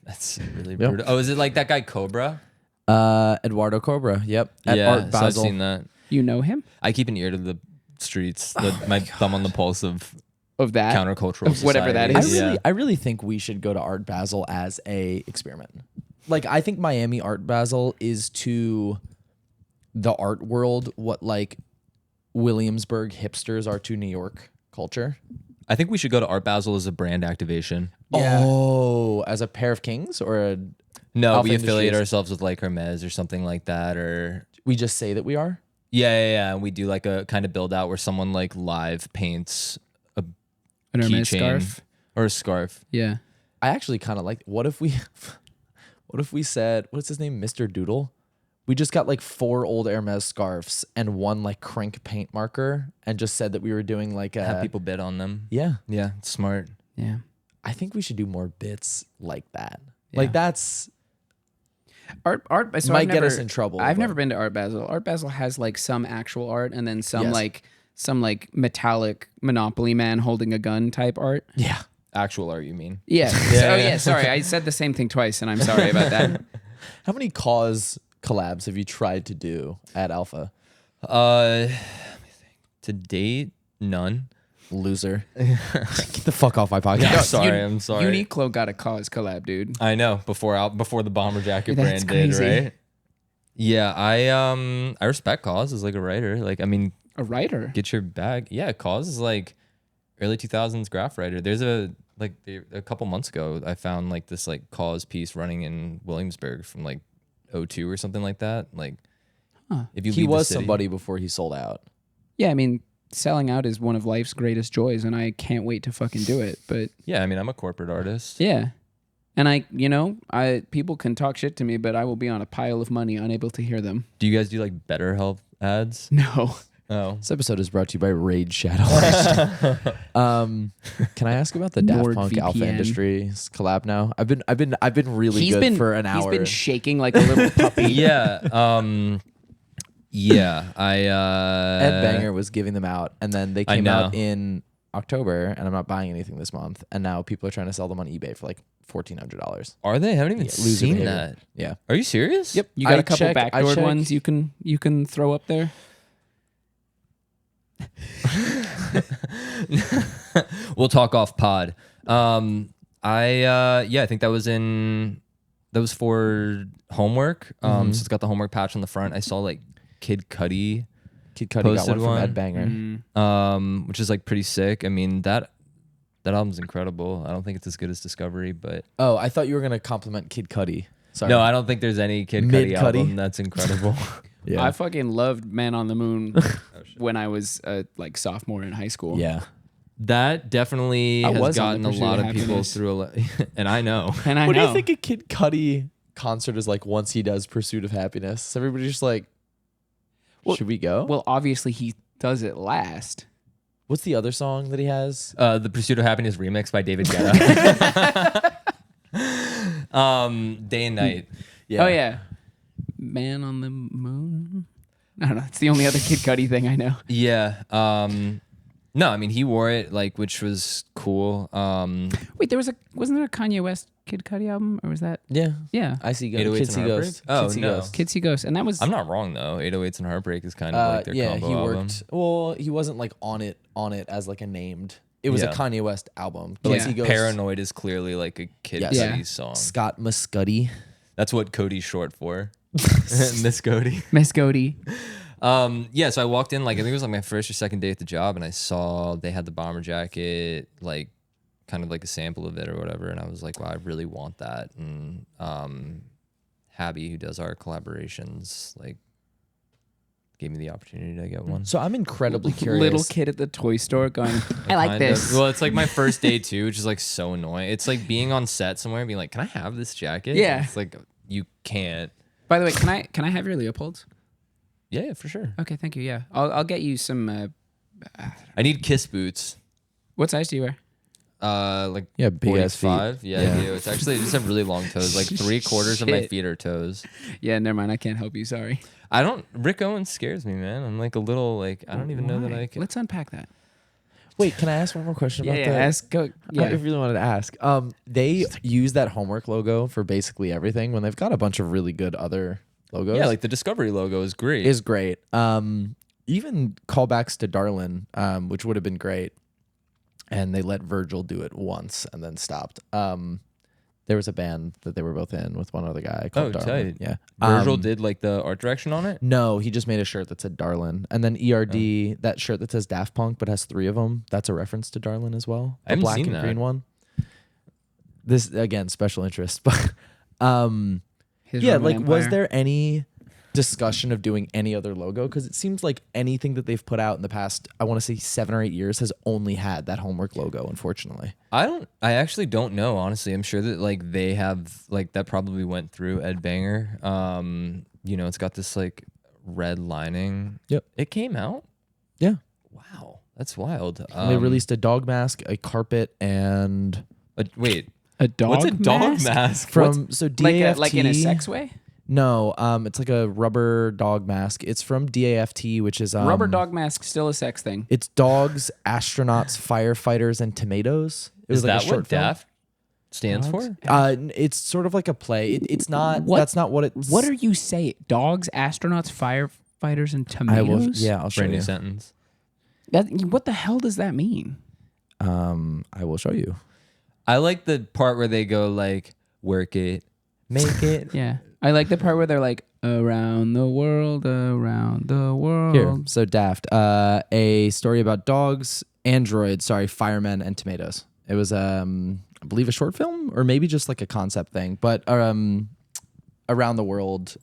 That's really brutal. Oh, is it like that guy Cobra? Eduardo Cobra. Yep. At yeah, Art so I've Basel. seen that. You know him? I keep an ear to the streets, Oh my thumb on the pulse of Of that? countercultural Of whatever that society. is. I really think we should go to Art Basel as a experiment. Like, I think Miami Art Basel is to the art world what like Williamsburg hipsters are to New York culture. I think we should go to Art Basel as a brand activation. Oh, as a pair of kings or a No, Alpha we affiliate Industries. ourselves with like Hermes or something like that, or we just say that we are. yeah. And we do like a kind of build out where someone like live paints a An Hermes keychain scarf? or a scarf. Yeah. I actually kind of like. What if we said, what's his name, Mr. Doodle? We just got like 4 old Hermes scarves and 1 like crank paint marker, and just said that we were doing like a Have people bid on them. Yeah, Yeah, it's smart. Yeah. I think we should do more bits like that. Like that's Art so might I've get never, us in trouble. I've but- never been to Art Basel. Art Basel has like some actual art, and then some Yes. like metallic Monopoly man holding a gun type art. Yeah. Actual art, you mean? Yeah. Sorry. I said the same thing twice, and I'm sorry about that. How many cause collabs have you tried to do at Alpha? Let me think. To date, none. Loser. Get the fuck off my podcast. I'm sorry. Uniqlo got a cause collab, dude. I know before the bomber jacket That's brand crazy. did, right? Yeah, I respect Cause as like a writer. Like, I mean, A writer. get your bag. Yeah, Cause is like early 2000s graph writer. There's a couple months ago, I found like this like Cause piece running in Williamsburg from like 02 or something like that. Like, if you He leave the was city- somebody before he sold out. Yeah, I mean, selling out is one of life's greatest joys, and I can't wait to fucking do it. But Yeah, I mean, I'm a corporate artist. yeah. And people can talk shit to me, but I will be on a pile of money, unable to hear them. Do you guys do like BetterHelp ads? No. Oh, This episode is brought to you by Raid Shadow. Can I ask about the Daft Punk Alpha NordVPN. Industries collab now? I've been really good for an hour. He's been shaking like a little puppy. yeah. Yeah, Ed Banger was giving them out, and then they I came out know. in October, and I'm not buying anything this month. And now people are trying to sell them on eBay for like $1,400. Are they? I haven't even Yeah, loser seen behavior. that. Yeah. Are you serious? Yep. You got I a couple check- I backdoored check- ones you can throw up there. We'll talk off pod. I think that was for homework. So it's got the homework patch on the front. I saw like Kid Cudi, Kid Cudi got Posted one from one. Ed Banger. which is like pretty sick. I mean that album's incredible. I don't think it's as good as Discovery, but Oh, I thought you were gonna compliment Kid Cudi. Sorry. No, I don't think there's any Kid Mid Cudi Cudi? album that's incredible. Yeah. I fucking loved Man on the Moon when I was like sophomore in high school. Yeah. That definitely I has was on gotten the a Pursuit lot of of people Happiness. through a lot. And I know. And I What know. do you think a Kid Cudi concert is like once he does Pursuit of Happiness? Is everybody just like, should we go? Well, obviously he does it last. What's the other song that he has? The Pursuit of Happiness remix by David Guetta. Day and Night. Yeah. Oh yeah, Man on the Moon. I don't know. It's the only other Kid Cudi thing I know. Yeah. No, I mean he wore it like, which was cool. Wait, wasn't there a Kanye West Kid Cudi album, or was that? Yeah. Yeah, I see 808s Kids See and Heartbreak? Ghost. Oh, Kids See no. Ghost. Kids See Ghosts, and that was. I'm not wrong though. 808s and Heartbreak is kind of like their Yeah, combo he album. worked. Well, he wasn't like on it as like a named. It was a Yeah. Kanye West album. Yeah. Kids See Ghost. Paranoid is clearly like a Kid Yes. Yeah. Cudi song. Scott Muscuddy. That's what Cody's short for. Miss Cody. Miss Cody. Yeah, so I walked in like I think it was like my first or second day at the job, and I saw they had the bomber jacket, like kind of like a sample of it or whatever, and I was like, wow, I really want that. And Habby, who does our collaborations, like gave me the opportunity to get one. So I'm incredibly curious. Little kid at the toy store going, I like Kind of. this. Well, it's like my first day too, which is like so annoying. It's like being on set somewhere and being like, can I have this jacket? Yeah. It's like you can't. By the way, can I have your Leopolds? Yeah, for sure. Okay, thank you. Yeah, I'll get you some. I need Kiss boots. What size do you wear? Like Yeah, big ass feet. 45. Yeah, I do. It's actually I just have really long toes. Like 3/4 of my Shit. feet are toes. Yeah, never mind. I can't help you. Sorry. I don't. Rick Owens scares me, man. I'm like a little like I don't even know that Why? I can. Let's unpack that. Wait, can I ask one more question about that? Ask. Go. I Yeah. really wanted to ask. They use that homework logo for basically everything when they've got a bunch of really good other logos. Yeah, like the Discovery logo is great. is great. Even callbacks to Darlin, which would have been great. And they let Virgil do it once and then stopped. There was a band that they were both in with one other guy called Oh, Darlin. tight. Yeah. Virgil did like the art direction on it. No, he just made a shirt that said Darlin. And then ERD, that shirt that says Daft Punk but has 3 of them, that's a reference to Darlin as well. I The haven't black seen and that. green one. This, again, special interest. But His yeah, Roman like, was Empire. there any discussion of doing any other logo? Because it seems like anything that they've put out in the past, I want to say 7 or 8 years, has only had that homework logo, unfortunately. I actually don't know, honestly. I'm sure that like they have like that probably went through Ed Banger. You know, it's got this like red lining. Yep. It came out. Yeah. Wow, that's wild. They released a dog mask, a carpet, and Wait, a dog? what's a dog mask? mask? from so DAFT. Like in a sex way? No, it's like a rubber dog mask. It's from DAFT, which is Rubber dog mask still a sex thing. It's dogs, astronauts, firefighters, and tomatoes. It was Is like that a short what film. DAF stands for? It's sort of like a play. It's not. What- That's not what it's. What are you saying? Dogs, astronauts, firefighters, and I will. tomatoes? Yeah, I'll show Brand new you. sentence. What the hell does that mean? I will show you. I like the part where they go like, work it, make it. Yeah. I like the part where they're like, around the world, around the world. Here, so Daft, a story about dogs, androids, firemen, and tomatoes. It was, I believe, a short film, or maybe just like a concept thing. But Around the World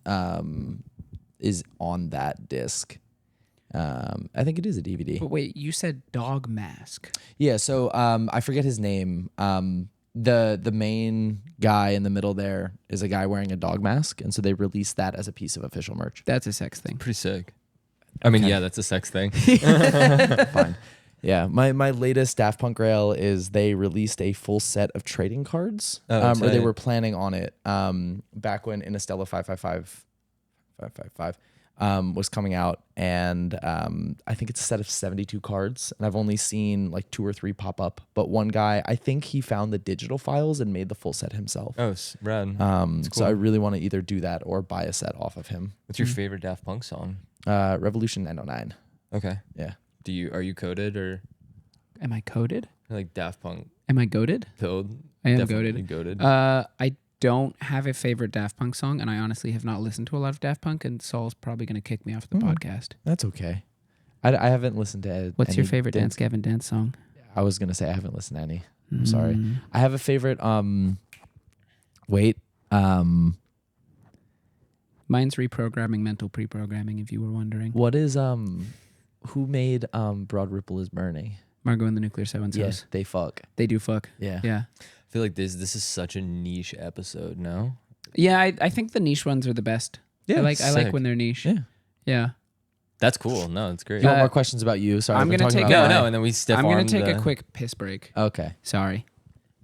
is on that disc. I think it is a DVD. But wait, you said dog mask. Yeah, so I forget his name. The main guy in the middle there is a guy wearing a dog mask, and so they released that as a piece of official merch. That's a sex thing. Pretty sick. I mean, yeah, that's a sex thing. Fine. Yeah, my latest Daft Punk rail is they released a full set of trading cards, Oh, or they tight. were planning on it back when Interstellar 555 was coming out, and I think it's a set of 72 cards, and I've only seen like 2 or 3 pop up. But one guy, I think he found the digital files and made the full set himself. Oh, rad. So I really want to either do that or buy a set off of him. What's your favorite Daft Punk song? Revolution 909. Okay. Yeah. Are you coded or Am I coded? like Daft Punk Am I goaded? code? I am Definitely goated. goated. I don't have a favorite Daft Punk song, and I honestly have not listened to a lot of Daft Punk, and Saul's probably going to kick me off the podcast. That's okay. I haven't listened to What's your any favorite Gavin Dance song? I was gonna say I haven't listened to any. I'm sorry. I have a favorite. Wait. Mine's reprogramming, mental pre-programming, if you were wondering. What is who made Broad Ripple is Burning? Margot and the Nuclear Seven Yeah, House. they fuck. They do fuck. Yeah. Yeah. I feel like this is such a niche episode. No. Yeah, I think the niche ones are the best. Yeah, I like sick. when they're niche. Yeah. Yeah. That's cool. No, it's great. You want more questions about you? Sorry, I'm I've been gonna talking take about No, a- no, and then we step I'm gonna on take the- a quick piss break. Okay. Sorry.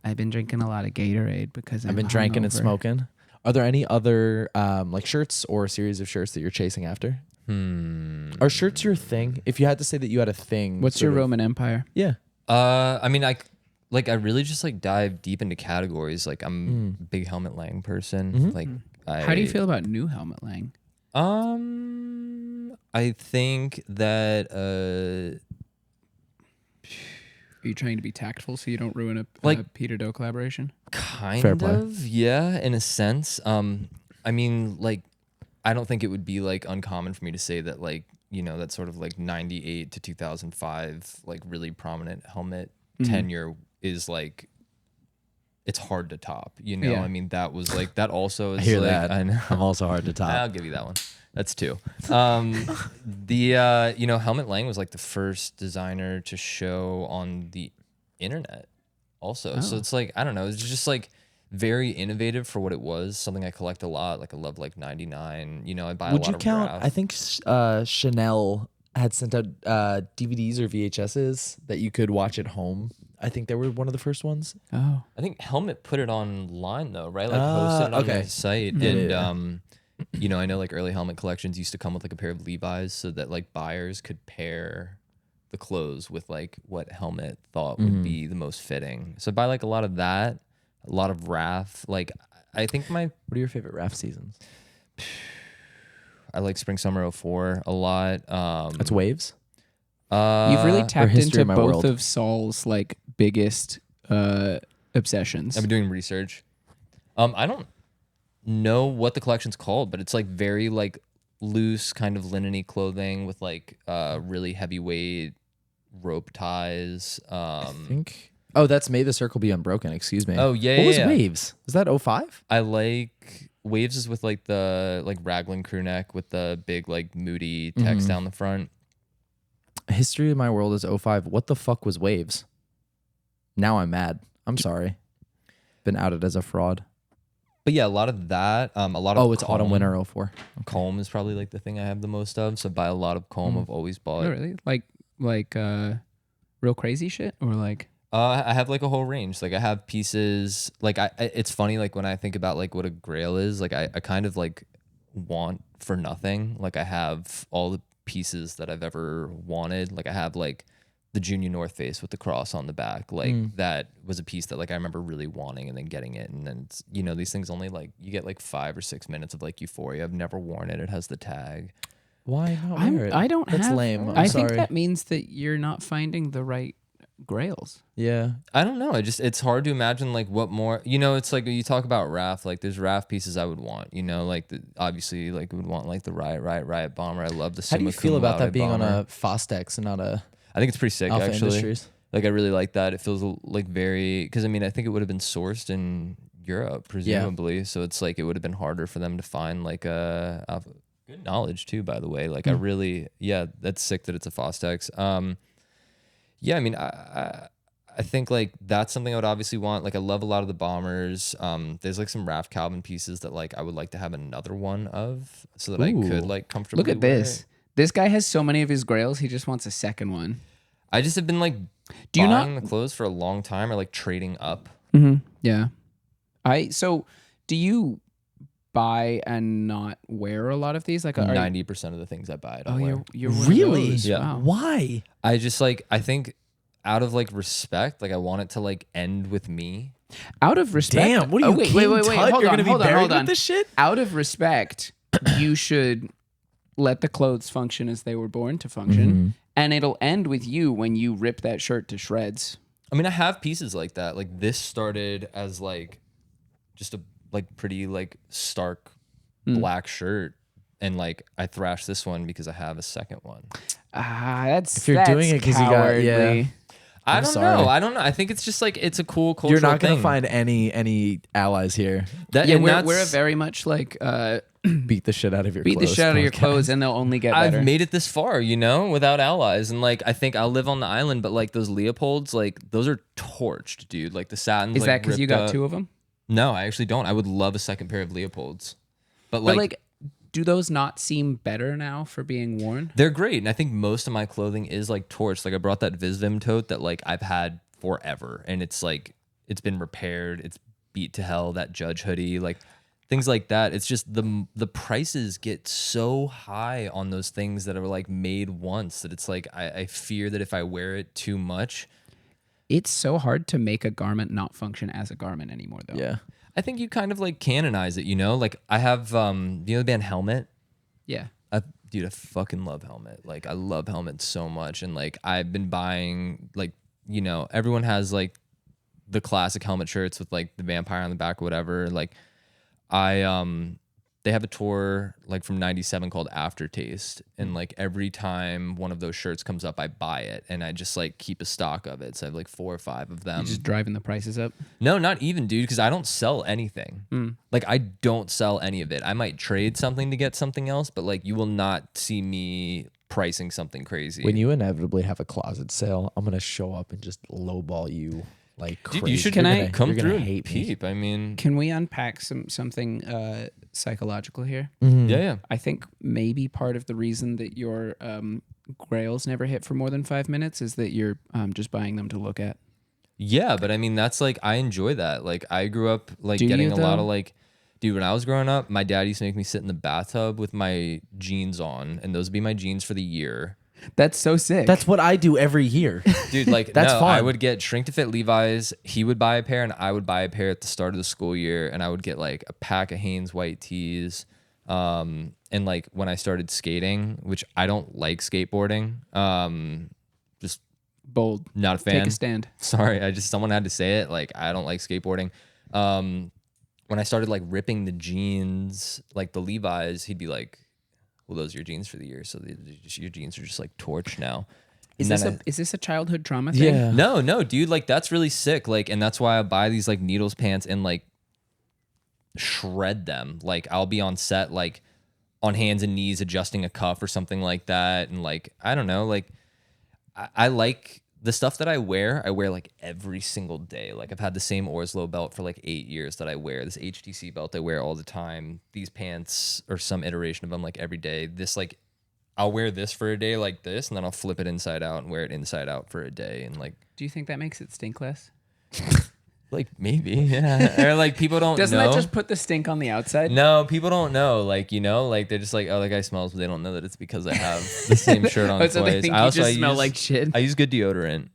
I've been drinking a lot of Gatorade because I've been drinking and hungover. smoking. Are there any other like shirts or a series of shirts that you're chasing after? Are shirts your thing? If you had to say that you had a thing, What's your sort of- Roman Empire? Yeah. I mean, I really just like dive deep into categories. Like I'm a big Helmet Lang person. Like, How do you feel about new Helmet Lang? I think that Are you trying to be tactful so you don't ruin a Like- Peter Doe collaboration? kind Fair play. of, yeah, in a sense. I mean, like, I don't think it would be like uncommon for me to say that, like, you know, that sort of like 98 to 2005, like really prominent helmet tenure is like, it's hard to top, you know? Yeah. I mean, that was like, that also is I hear like, that. I know. I'm also hard to top. I'll give you that one. That's two. You know, Helmet Lang was like the first designer to show on the internet also. So Oh. it's like, I don't know, it's just like very innovative for what it was. Something I collect a lot. Like I love like 99. You know, I buy Would a lot you of count? Raf. I think Chanel had sent out DVDs or VHSs that you could watch at home. I think they were one of the first ones. Oh. I think Helmet put it online though, right? Like Ah, posted it on okay. their site. Yeah, And yeah. you know, I know like early helmet collections used to come with like a pair of Levi's so that like buyers could pair the clothes with like what Helmet thought would be the most fitting. So I buy like a lot of that, a lot of Raf. Like I think What are your favorite Raf seasons? I like Spring Summer 04 a lot. That's Waves. You've really tapped History into of My both World. of Saul's like biggest obsessions. I've been doing research. I don't know what the collection's called, but it's like very like loose kind of linen-y clothing with like really heavyweight rope ties. I think. Oh, that's May the Circle Be Unbroken. Excuse me. Oh, yeah, What was yeah. Waves? Was that 05? I like Waves is with like the like raglan crew neck with the big like moody text down the front. History of My World is 05. What the fuck was Waves? Now I'm mad. I'm sorry. Been outed as a fraud. But yeah, a lot of that. A lot of Oh, it's Autumn Comb. Winter 04. Comb is probably like the thing I have the most of. So buy a lot of Comb. I've always bought. Oh, really? Like real crazy shit or like I have like a whole range. Like I have pieces. Like it's funny. Like when I think about like what a grail is, like I kind of like want for nothing. Like I have all the pieces that I've ever wanted. Like I have like the Junior North Face with the cross on the back. Like that was a piece that like I remember really wanting and then getting it. And then it's, you know, these things only like you get like 5 or 6 minutes of like euphoria. I've never worn it. It has the tag. Why not wear it? I don't That's have lame. I'm I sorry. think that means that you're not finding the right grails. Yeah. I don't know. It's hard to imagine like what more, you know, it's like you talk about Raf, like there's Raf pieces I would want, you know, like obviously like would want like the Riot bomber. I love the How do you Summa feel Cum about that Laude being on bomber. a Fostex and not a I think it's pretty sick Alpha actually. Industries? Like I really like that. It feels like very, because I mean I think it would have been sourced in Europe presumably, so it's like it would have been harder for them to find like a Alpha. Good knowledge too, by the way. Like I really, yeah, that's sick that it's a Fostex. Yeah, I mean I think like that's something I would obviously want. Like I love a lot of the bombers. There's like some Raf Calvin pieces that like I would like to have another one of so that I could Ooh. like comfortably Look at wear this. it. This guy has so many of his grails, he just wants a second one. I just have been like Do you not- buying the clothes for a long time or like trading up. Yeah. So do you buy and not wear a lot of these? Like 90% of the things I buy, I don't wear. you're one of Really? those. Yeah. Wow. Why? I just like I think out of like respect, like I want it to like end with me. Out of respect. Damn, what are you, wait, King wait, wait, Tut? hold You're on, gonna be hold on, buried hold with on. this shit? Out of respect, you should let the clothes function as they were born to function, and it'll end with you when you rip that shirt to shreds. I mean, I have pieces like that. Like this started as like just a like pretty like stark black shirt, and like I thrashed this one because I have a second one. That's If you're doing it 'cause you got- cowardly. yeah. I don't sorry. know. I don't know. I think it's just like it's a cool cultural You're not gonna thing. find any allies here. Yeah, And we're that's- a very much like Beat the shit out of your beat the clothes shit out of your podcast. clothes, and they'll only get I've better. made it this far, you know, without allies. And like, I think I'll live on the island, but like those Leopolds, like those are torched, dude. Like the satins. Is like, that because you ripped got up. 2 of them? No, I actually don't. I would love a second pair of Leopolds. But But like, like, do those not seem better now for being worn? they're great. And I think most of my clothing is like torched. Like I brought that Visvim tote that like I've had forever. And it's like, it's been repaired. It's beat to hell. That Judge hoodie, like things like that. It's just the prices get so high on those things that are like made once that it's like, I fear that if I wear it too much, It's so hard to make a garment not function as a garment anymore, though. Yeah. I think you kind of like canonize it, you know? Like I have, you know the band Helmet? Yeah. Dude, I fucking love Helmet. Like I love Helmet so much. And like I've been buying like, you know, everyone has like the classic Helmet shirts with like the vampire on the back or whatever. Like they have a tour like from 97 called Aftertaste. And like every time one of those shirts comes up, I buy it and I just like keep a stock of it. So I have like 4 or 5 of them. You're just driving the prices up. No, not even, dude, because I don't sell anything. Like, I don't sell any of it. I might trade something to get something else, but, like, you will not see me pricing something crazy. When you inevitably have a closet sale, I'm gonna show up and just lowball you like crazy. Dude, you should Can I- come you're through gonna and hate me. peep. I mean, Can we unpack something psychological here? yeah. I think maybe part of the reason that your grails never hit for more than 5 minutes is that you're just buying them to look at. Yeah, but I mean, that's like, I enjoy that. Like, I grew up, like, Do getting you, a lot though? of, like, dude, when I was growing up, my dad used to make me sit in the bathtub with my jeans on, and those would be my jeans for the year. That's so sick. That's what I do every year. Dude, like, That's no, I fun. would get shrink to fit Levi's. He would buy a pair, and I would buy a pair at the start of the school year, and I would get like a pack of Hanes white tees. And like when I started skating, which I don't like skateboarding, just bold. not a fan. Take a stand. Sorry, someone had to say it. Like, I don't like skateboarding. When I started like ripping the jeans, like the Levi's, he'd be like, well, those are your jeans for the year. So your jeans are just like torched now. Is And this then is this a childhood trauma thing? Yeah. No, dude, like that's really sick. Like, and that's why I buy these like needles pants and like shred them. Like, I'll be on set, like on hands and knees adjusting a cuff or something like that. And like, I don't know, like I like the stuff that I wear like every single day. Like, I've had the same Orslo belt for like 8 years that I wear. This HTC belt I wear all the time. These pants or some iteration of them like every day. This like, I'll wear this for a day like this, and then I'll flip it inside out and wear it inside out for a day. And like, Do you think that makes it stink less? like maybe, yeah. Or like people don't Doesn't know. that just put the stink on the outside? No, people don't know. Like, you know, like they're just like, oh, that guy smells, but they don't know that it's because I have the same shirt on Oh, so they twice. think I you also just smell use, like shit. I use good deodorant,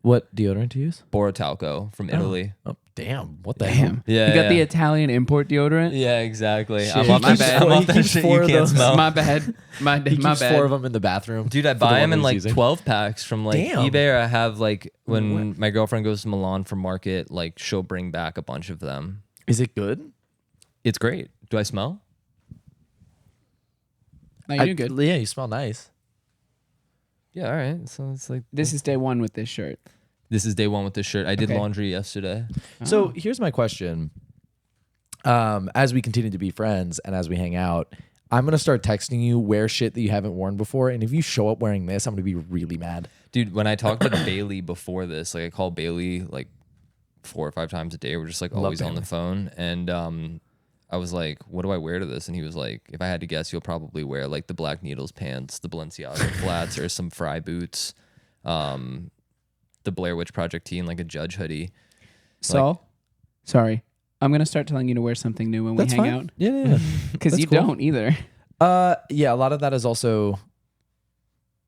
What deodorant to use? Borotalco from Italy. Oh, damn. What the hell? Damn. Yeah, You got yeah. the Italian import deodorant? Yeah, exactly. Shit, I'm off my that, bad. I'm off He that keeps shit 4 you of can't those. smell. My bad. My He bad. keeps 4 of them in the bathroom. Dude, I for the buy one them in he's like using. 12 packs from like Damn. eBay, or I have like when my girlfriend goes to Milan for market, like she'll bring back a bunch of them. Is it good? It's great. Do I smell? No, you're doing good. Yeah, you smell nice. Yeah, all right. So it's like, This is day one with this shirt. this is day one with this shirt. I did Okay. laundry yesterday. So here's my question. As we continue to be friends and as we hang out, I'm gonna start texting you wear shit that you haven't worn before, and if you show up wearing this, I'm gonna be really mad. Dude, when I talked with Bailey before this, like I call Bailey like 4 or 5 times a day. We're just like always on the Bailey. phone. And I was like, what do I wear to this? And he was like, if I had to guess, you'll probably wear like the Black Needles pants, the Balenciaga flats, or some Fry boots, the Blair Witch Project tee, and like a Judge hoodie. Saul, sorry. I'm going to start telling you to wear something new when we hang out. Yeah. Because That's you cool. don't either. Yeah, a lot of that is also.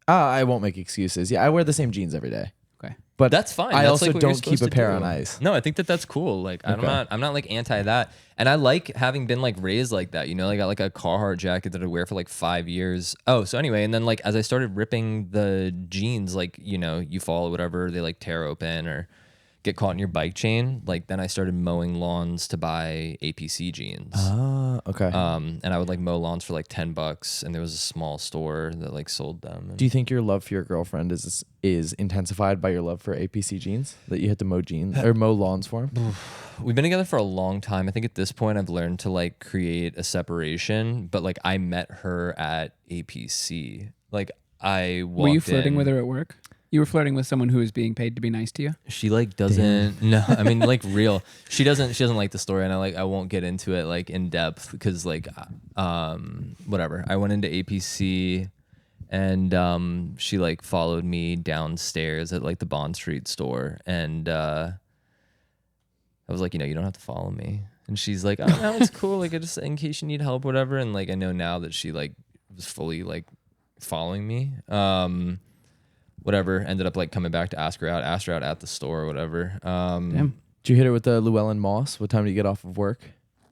I won't make excuses. Yeah, I wear the same jeans every day. Okay. But That's fine. I That's also like what you're don't keep supposed a to pair do. on ice. No, I think that that's cool. Like Okay. I'm not like anti that. And I like having been like raised like that, you know, I got like a Carhartt jacket that I wear for like 5 years. Oh, so anyway, and then like as I started ripping the jeans, like, you know, you fall or whatever, they like tear open or get caught in your bike chain, like then I started mowing lawns to buy APC jeans. Okay. And I would like mow lawns for like $10, and there was a small store that like sold them. And Do you think your love for your girlfriend is intensified by your love for APC jeans, that you had to mow jeans or mow lawns for him? We've been together for a long time. I think at this point I've learned to like create a separation, but like I met her at APC. Like I walked Were you flirting in, with her at work? You were flirting with someone who was being paid to be nice to you? She like doesn't no, I mean like real. She doesn't like the story, and I won't get into it like in depth because like whatever. I went into APC and she like followed me downstairs at like the Bond Street store, and I was like, you know, you don't have to follow me. And she's like, oh no, it's cool, like I just in case you need help, whatever. And like I know now that she like was fully like following me. Whatever, ended up like coming back to ask her out at the store or whatever. Damn. Did you hit her with the Llewellyn Moss? What time do you get off of work?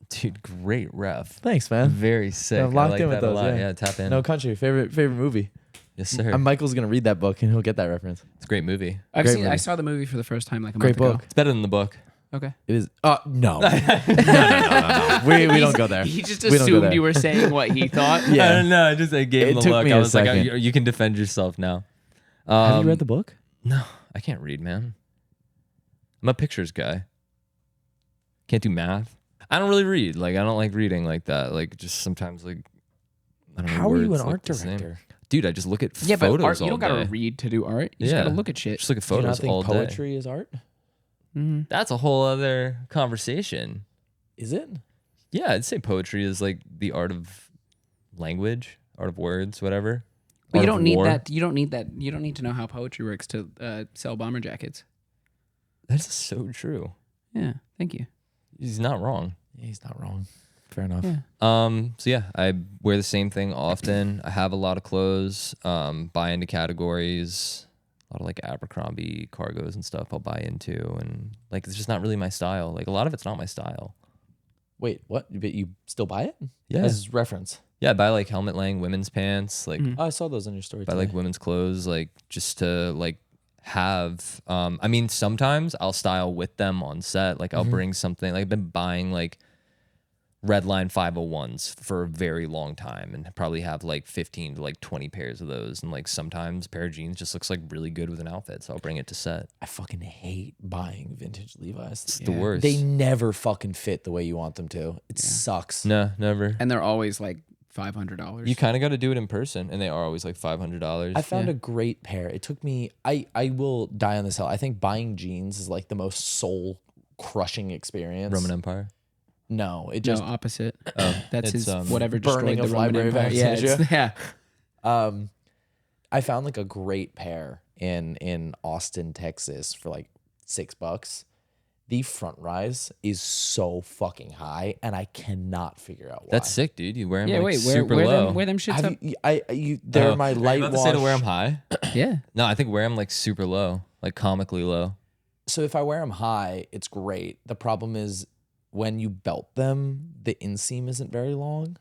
Dude, great ref. Thanks, man. Very sick. I'm locked I like in with that a those, lot. yeah. Yeah, tap in. No Country, favorite movie. Yes, sir. And Michael's gonna read that book and he'll get that reference. It's a great movie. I movie. saw the movie for the first time like a Great month book. ago. It's better than the book. Okay. It is. No. No. We don't go there. He just We don't go assumed there. you were saying what he thought. Yeah. I don't know. I just gave him It the took look. me I a was like, oh, second. you can defend yourself now. Have you read the book? No, I can't read, man. I'm a pictures guy. Can't do math. I don't really read. Like, I don't like reading like that. Like, just sometimes, like, I don't know. How are you words an look art the same. director? Dude, I just look at Yeah, but photos art, you all don't gotta day. read to do art. You just Yeah. gotta look at shit. Just look at Do you not photos think all day. poetry is art? Mhm. That's a whole other conversation. Is it? Yeah, I'd say poetry is like the art of language, art of words, whatever. But you Art of don't need war. that. You don't need that. You don't need to know how poetry works to sell bomber jackets. That's so true. Yeah. Thank you. He's not wrong. Yeah, he's not wrong. Fair enough. Yeah. So yeah, I wear the same thing often. I have a lot of clothes, buy into categories, a lot of like Abercrombie cargos and stuff I'll buy into, and like it's just not really my style. Like a lot of it's not my style. Wait, what? But you still buy it? Yeah. As reference. Yeah, I buy like Helmet Lang women's pants, like Mhm. Oh, I saw those on your story. buy today. like women's clothes, like just to like have I mean sometimes I'll style with them on set. Like I'll bring something, like I've been buying like Redline 501s for a very long time and probably have like 15 to like 20 pairs of those. And like sometimes a pair of jeans just looks like really good with an outfit. So I'll bring it to set. I fucking hate buying vintage Levi's. It's the Yeah. worst. They never fucking fit the way you want them to. It sucks. No, never. And they're always like $500. You kind of got to do it in person, and they are always like $500. I found Yeah. a great pair. It took me. I will die on this hill. I think buying jeans is like the most soul crushing experience. Roman Empire. No, it No, just opposite. Oh, That's it's, his whatever burning destroyed of the Roman library Empire. bags, Yeah, did it's, yeah. I found like a great pair in Austin, Texas for like $6. The front rise is so fucking high, and I cannot figure out why. That's sick, dude. You wear them Yeah, like wait, super wear low. them, wear them shits Have up. they're Oh, my are you light about to wash. say to wear them high? Yeah. No, I think wear them like super low, like comically low. So if I wear them high, it's great. The problem is when you belt them, the inseam isn't very long.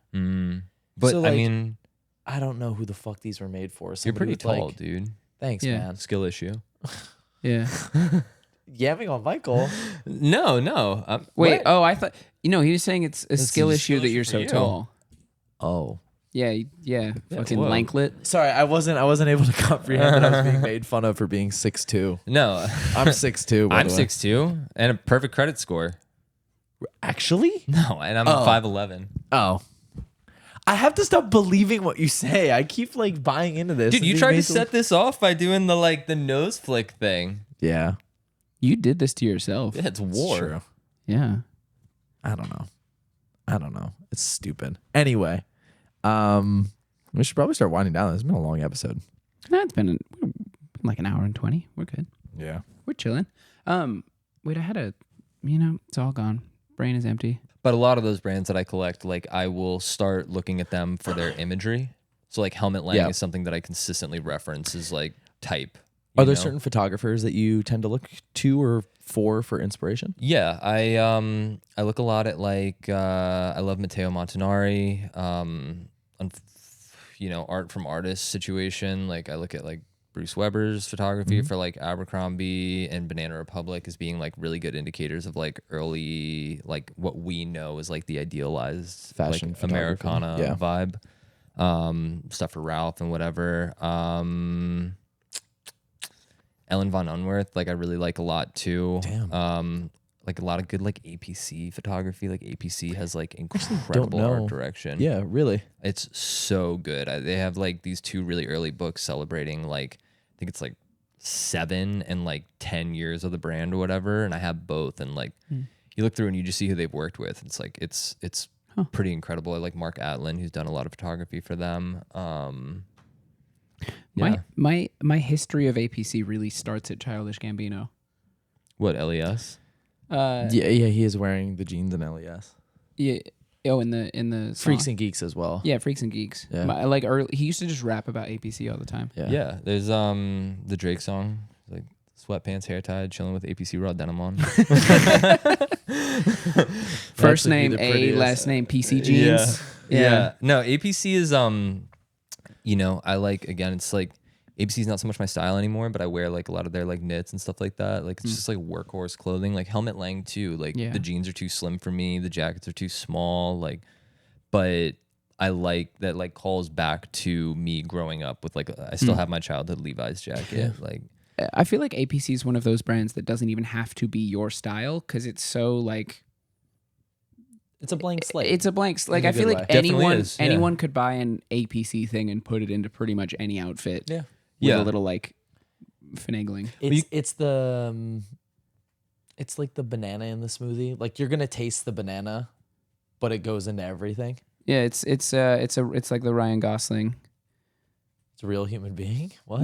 But So, I like, mean, I don't know who the fuck these were made for. you're Somebody pretty with, tall, like, dude. Thanks, Yeah. man. Skill issue. Yeah. Yamming on Michael. No. Wait. what? Oh, I thought he was saying it's a skill a issue skill that issue you're for so you. tall. Oh. Yeah. Yeah. Fucking whoa. lanklet. Sorry, I wasn't able to comprehend that I was being made fun of for being 6'2". No. I'm 6'2". by I'm the way. 6'2" and a perfect credit score. Actually? No, and I'm Oh. 5'11". Oh. I have to stop believing what you say. I keep like buying into this. Dude, and you being tried to made set this off by doing the nose flick thing. Yeah. You did this to yourself. Yeah, it's war. True. Yeah. I don't know. It's stupid. Anyway, we should probably start winding down. It's been a long episode. That's been like an hour and 20. We're good. Yeah. We're chilling. Wait, I had it's all gone. Brain is empty. But a lot of those brands that I collect, like I will start looking at them for their imagery. So like Helmet Lang Yeah. is something that I consistently reference as like type. Are there know? certain photographers that you tend to look to or for inspiration? Yeah, I look a lot at like I love Matteo Montanari, art from artist situation. Like I look at like Bruce Weber's photography for like Abercrombie and Banana Republic as being like really good indicators of like early, like what we know is like the idealized Fashion like photography. Americana Yeah. vibe. Stuff for Ralph and whatever. Ellen von Unwerth, like I really like a lot too. Damn. Like a lot of good like APC photography. Like APC has like incredible know. art direction. Yeah, really. It's so good. They have like these 2 really early books celebrating like I think it's like 7 and like 10 years of the brand or whatever. And I have both. And like you look through and you just see who they've worked with. It's like it's pretty incredible. I like Mark Atlin, who's done a lot of photography for them. Yeah. My history of APC really starts at Childish Gambino. What, LES? Yeah, he is wearing the jeans and LES. Yeah. Oh, in the song. Freaks and Geeks as well. Yeah, Freaks and Geeks. Yeah. Like early, he used to just rap about APC all the time. Yeah. There's the Drake song, like sweatpants, hair tied, chilling with APC raw denim on. First would be name the A, prettiest. last name PC jeans. Yeah. No, APC is you know, I like, again, it's like APC is not so much my style anymore, but I wear like a lot of their like knits and stuff like that. Like it's just like workhorse clothing. Like Helmet Lang too. Like the jeans are too slim for me, the jackets are too small. Like, but I like that like calls back to me growing up with like I still have my childhood Levi's jacket. Like I feel like APC is one of those brands that doesn't even have to be your style because it's so like It's a blank slate. it's a blank. Like In a I feel good like way. Definitely is, yeah. anyone could buy an APC thing and put it into pretty much any outfit. Yeah. With Yeah. a little like finagling. It's like the banana in the smoothie. Like you're gonna taste the banana, but it goes into everything. Yeah, it's like the Ryan Gosling. It's a real human being. What?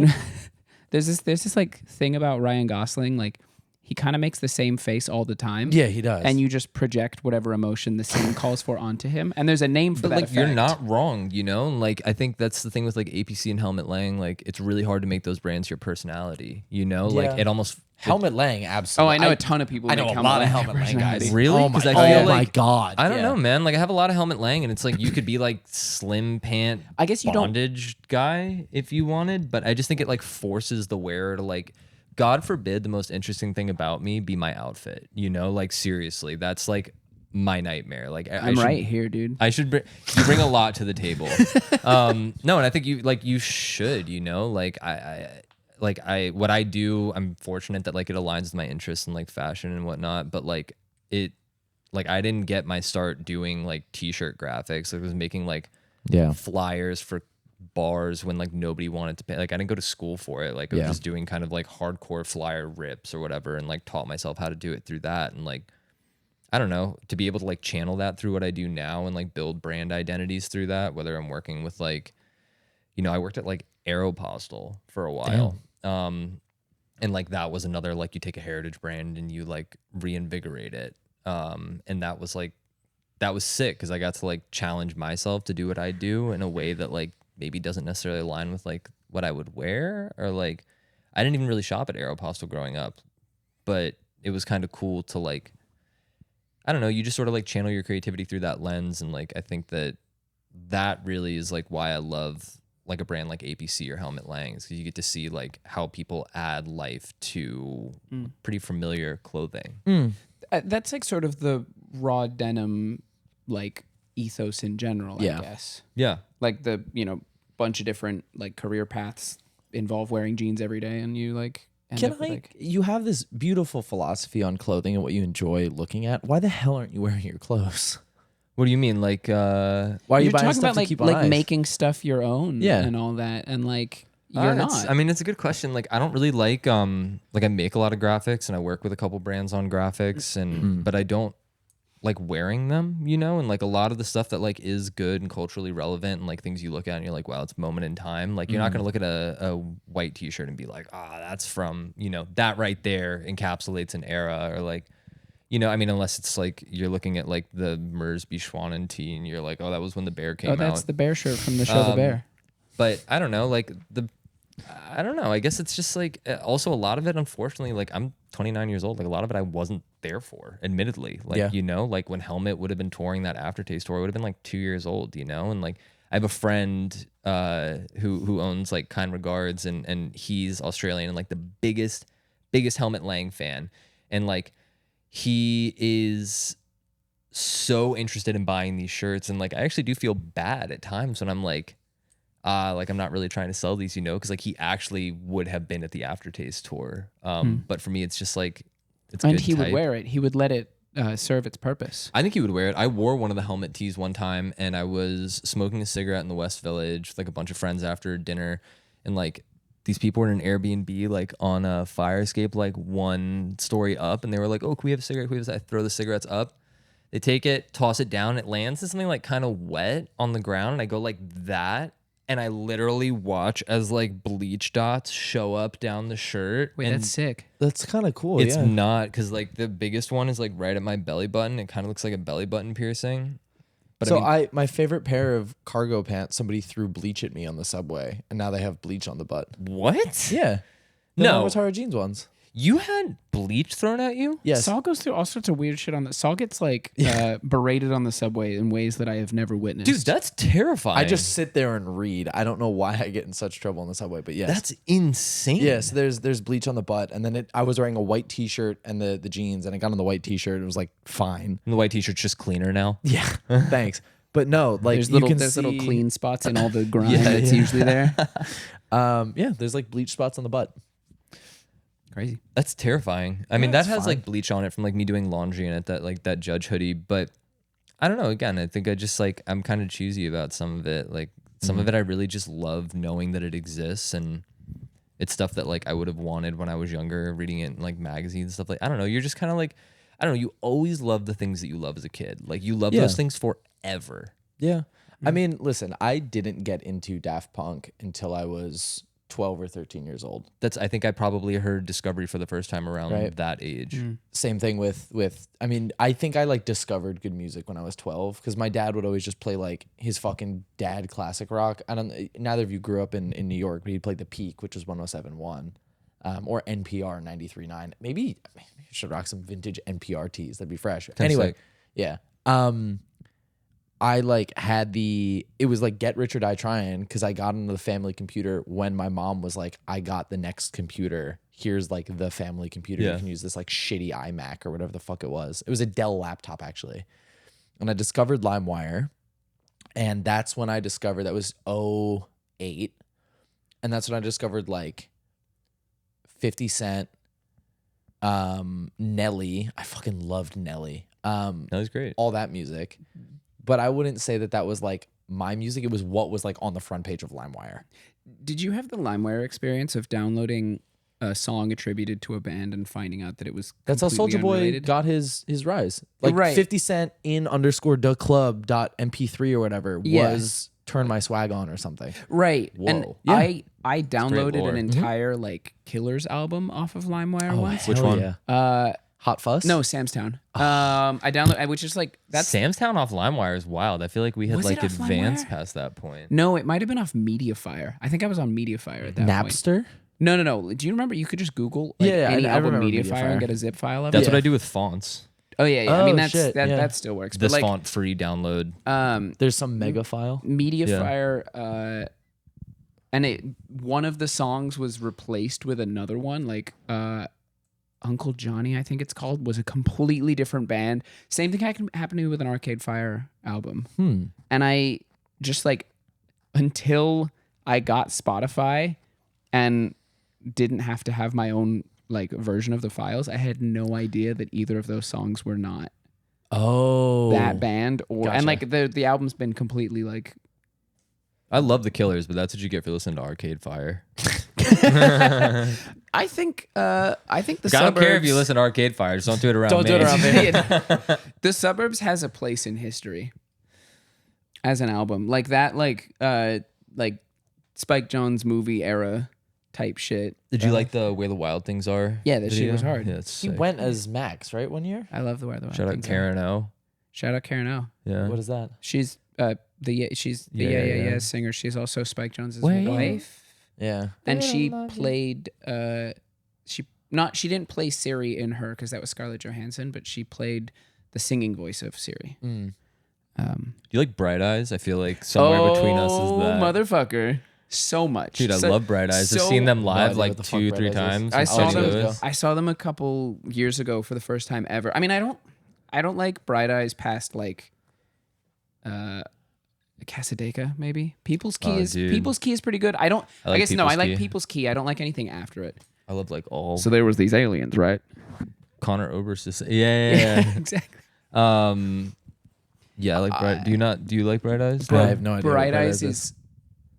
There's this like thing about Ryan Gosling, like he kind of makes the same face all the time. Yeah, he does. And you just project whatever emotion the scene calls for onto him. And there's a name for But that like effect. you're not wrong, you know? Like I think that's the thing with like APC and Helmet Lang. Like it's really hard to make those brands your personality, you know? Like Yeah. it almost Helmet Lang, Oh, absolutely. I know a ton of people. I know make a lot of Helmet Helmet Lang guys. personality. Really? Oh my, 'Cause I feel my like- god. I don't Yeah. know, man. Like I have a lot of Helmet Lang, and it's like you could be like slim pant I guess you don't. bondage guy if you wanted, but I just think it like forces the wearer to like, God forbid, the most interesting thing about me be my outfit. You know, like seriously, that's like my nightmare. Like I I'm should- right here, dude. I should you bring a lot to the table. No, and I think you should, you know, like what I do, I'm fortunate that like it aligns with my interests in like fashion and whatnot, but like I didn't get my start doing like t-shirt graphics. I was making like flyers for bars when like nobody wanted to pay. Like I didn't go to school for it. Like I was just doing kind of like hardcore flyer rips or whatever and like taught myself how to do it through that. And like, I don't know, to be able to like channel that through what I do now and like build brand identities through that, whether I'm working with like, you know, I worked at like Aeropostale for a while. And like that was another, like you take a heritage brand and you like reinvigorate it. And that was sick because I got to like challenge myself to do what I do in a way that like maybe doesn't necessarily align with like what I would wear, or like I didn't even really shop at Aeropostale growing up, but it was kind of cool to like, I don't know, you just sort of like channel your creativity through that lens. And like, I think that really is like why I love like a brand like APC or Helmet Lang, because you get to see like how people add life to pretty familiar clothing. That's like sort of the raw denim like ethos in general, Yeah. I guess. Yeah. Like the, you know, bunch of different like career paths involve wearing jeans every day and you like end up with, like, you have this beautiful philosophy on clothing and what you enjoy looking at. Why the hell aren't you wearing your clothes? What do you mean? Like, Why are you you're buying talking stuff about to like keep on like ice? making stuff your own Yeah. and all that, and like you're not. I mean, it's a good question. Like, I don't really like I make a lot of graphics and I work with a couple brands on graphics, and but I don't like wearing them, you know. And like a lot of the stuff that like is good and culturally relevant and like things you look at and you're like, wow, it's moment in time. Like you're not gonna look at a white t-shirt and be like, that's from, you know, that right there encapsulates an era, or like, you know, I mean, unless it's like you're looking at like the Mers Bischwanen tee and you're like, oh, that was when the bear came out. That's the bear shirt from the show The Bear. But I don't know, like I don't know. I guess it's just like also a lot of it, unfortunately, like I'm 29 years old. Like a lot of it I wasn't there for, admittedly. Like, you know, like when Helmet would have been touring that Aftertaste tour, I would have been like 2 years old, you know? And like I have a friend who owns like Kind Regards, and he's Australian and like the biggest Helmet Lang fan, and like he is so interested in buying these shirts, and like I actually do feel bad at times when I'm like I'm not really trying to sell these, because like he actually would have been at the Aftertaste tour, but for me it's just like it's And good he would type. wear it. He would let it serve its purpose. I think he would wear it. I wore one of the helmet tees one time, and I was smoking a cigarette in the West Village with like a bunch of friends after dinner, and like these people were in an Airbnb like on a fire escape like one story up, and they were like, "Oh, can we have a cigarette? Can we have a cigarette?" I throw the cigarettes up. They take it, toss it down, it lands in something like kind of wet on the ground, and I go like that, and I literally watch as like bleach dots show up down the shirt. Wait, and that's sick. That's kind of cool. it's yeah. not, because like the biggest one is like right at my belly button. It kind of looks like a belly button piercing. But So I mean, my favorite pair of cargo pants, somebody threw bleach at me on the subway, and now they have bleach on the butt. what? Yeah. The No. Avatar jeans ones. You had bleach thrown at you? Yes. Saul goes through all sorts of weird shit on the. Saul gets like berated on the subway in ways that I have never witnessed. Dude, that's terrifying. I just sit there and read. I don't know why I get in such trouble on the subway, but yes. That's insane. Yeah, so there's bleach on the butt, and then I was wearing a white t-shirt and the jeans, and I got on the white t-shirt. It was like fine. And the white t-shirt's just cleaner now. Yeah, thanks. But no, like there's you little can there's see, little clean spots in all the grime Yeah, that's yeah. usually there. Yeah, there's like bleach spots on the butt. Crazy. That's terrifying. I mean, that it's has fine. like bleach on it from like me doing laundry in it, that Judge hoodie. But I don't know. Again, I think I just like, I'm kind of choosy about some of it. Like some of it I really just love knowing that it exists, and it's stuff that like I would have wanted when I was younger, reading it in like magazines and stuff. Like, I don't know. You're just kind of like, I don't know. You always love the things that you love as a kid. Like you love Yeah. those things forever. Yeah. I mean, listen, I didn't get into Daft Punk until I was 12 or 13 years old. I think I probably heard Discovery for the first time around Right. that age. Same thing with I mean, I think I like discovered good music when I was 12 because my dad would always just play like his fucking dad classic rock. I don't, neither of you grew up in New York, but he'd play the Peak, which was 107.1, or NPR 93.9. Maybe I should rock some vintage NPR tees. That'd be fresh. Anyway, sick. yeah. I like had it was like Get Rich or Die Trying because I got into the family computer when my mom was like, I got the next computer. Here's like the family computer. Yeah. You can use this like shitty iMac or whatever the fuck it was. It was a Dell laptop actually. And I discovered LimeWire. And that's when I discovered that was 2008. And that's when I discovered like 50 Cent, Nelly. I fucking loved Nelly. That was great. All that music. But I wouldn't say that was like my music. It was what was like on the front page of LimeWire. Did you have the LimeWire experience of downloading a song attributed to a band and finding out that it was That's how completely Soulja Boy unrelated? got his rise. Like Right. 50 Cent in _the_club.mp3 or whatever Yeah. was Turn My Swag On or something. Right. Whoa. And Yeah. I downloaded lore. an entire like Killers album off of LimeWire once. Which hell one? Yeah. Hot Fuss? No, Sam's Town. I downloaded, which is like that's Sam's Town off LimeWire is wild. I feel like we had Was like it off advanced LimeWire? past that point. no, it might have been off MediaFire. I think I was on MediaFire at that point. Napster? No. Do you remember you could just Google like, Yeah, any I album remember MediaFire MediaFire. and get a zip file of That's it? what I do with fonts. Oh yeah. I Oh, mean that's shit, yeah. that still works. This but like font free download. There's some mega file. MediaFire and one of the songs was replaced with another one like Uncle Johnny, I think it's called, was a completely different band. Same thing happened to me with an Arcade Fire album. And I just like, until I got Spotify and didn't have to have my own like version of the files, I had no idea that either of those songs were not Oh. that band. Or Gotcha. and like the album's been completely like I love the Killers, but that's what you get for listening to Arcade Fire. I think the I suburbs, don't care if you listen to Arcade Fire, just don't do it around Don't me. do it around me. The Suburbs has a place in history as an album like that, like Spike Jonze movie era type shit. Did you like the Where the Wild Things Are? Yeah, that shit video? was hard. Yeah, it's He sick. went as Max, right? 1 year? I love the Where the Wild Shout out Things Are. Karen O. Shout out Karen O. Yeah. What is that? She's the Yeah. singer. She's also Spike Jonze's Wait. wife, Yeah. and she played she didn't play Siri in her because that was Scarlett Johansson, but she played the singing voice of Siri. Do you like Bright Eyes? I feel like somewhere between us is that. Motherfucker. So much. Dude, I love Bright Eyes. I've seen them live idea like what the fuck 2-3 Bright Eyes is. times. I in saw San them. Diego. I saw them a couple years ago for the first time ever. I mean, I don't like Bright Eyes past like Casadega, maybe. People's Key is pretty good. I like guess no, I People's like Key. People's Key. I don't like anything after it. I love like all there was these aliens, right? Connor Oberst. Yeah. Exactly. Yeah, I like Bright. Do you like Bright Eyes? I have no idea. what Bright Eyes is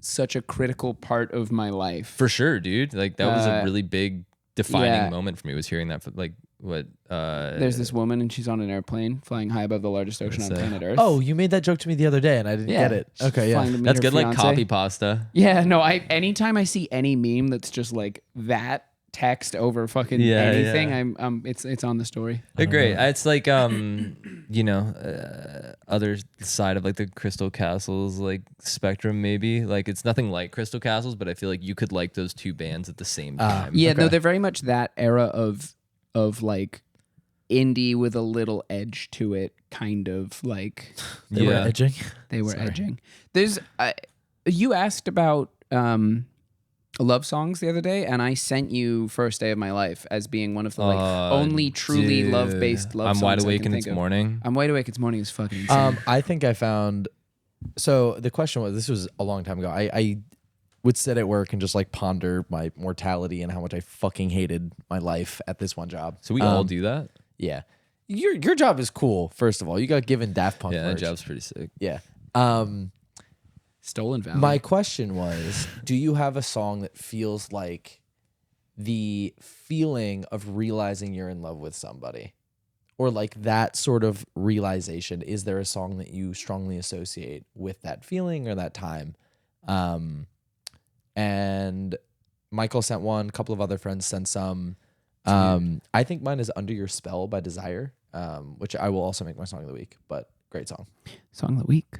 such a critical part of my life. For sure, dude. Like that was a really big defining yeah. moment for me. Was hearing that for like what There's this woman and she's on an airplane flying high above the largest ocean on planet Earth. Oh, you made that joke to me the other day, and I didn't get it. Okay, Flying yeah. to meet that's her good like fiance. copy pasta. Yeah, no, anytime I see any meme that's just like that text over fucking anything, I'm it's on the story. They're great. It's like other side of like the Crystal Castles like spectrum maybe. Like it's nothing like Crystal Castles, but I feel like you could like those two bands at the same time. Yeah, no, they're very much that era of like indie with a little edge to it, kind of like They were edging. they were edging. There's you asked about love songs the other day, and I sent you First Day of My Life as being one of the like only truly dude. love-based love I'm songs wide I awake can and think it's of. morning. I'm Wide Awake It's Morning is fucking insane. I think I found. So the question was, this was a long time ago. I would sit at work and just like ponder my mortality and how much I fucking hated my life at this one job. So we all do that? Yeah. Your job is cool, first of all. You got given Daft Punk Yeah, that merch. job's pretty sick. Yeah. Stolen Valor. My question was, do you have a song that feels like the feeling of realizing you're in love with somebody? Or like that sort of realization? Is there a song that you strongly associate with that feeling or that time? And Michael sent one, a couple of other friends sent some. I think mine is Under Your Spell by Desire, which I will also make my song of the week, but great song. Song of the week.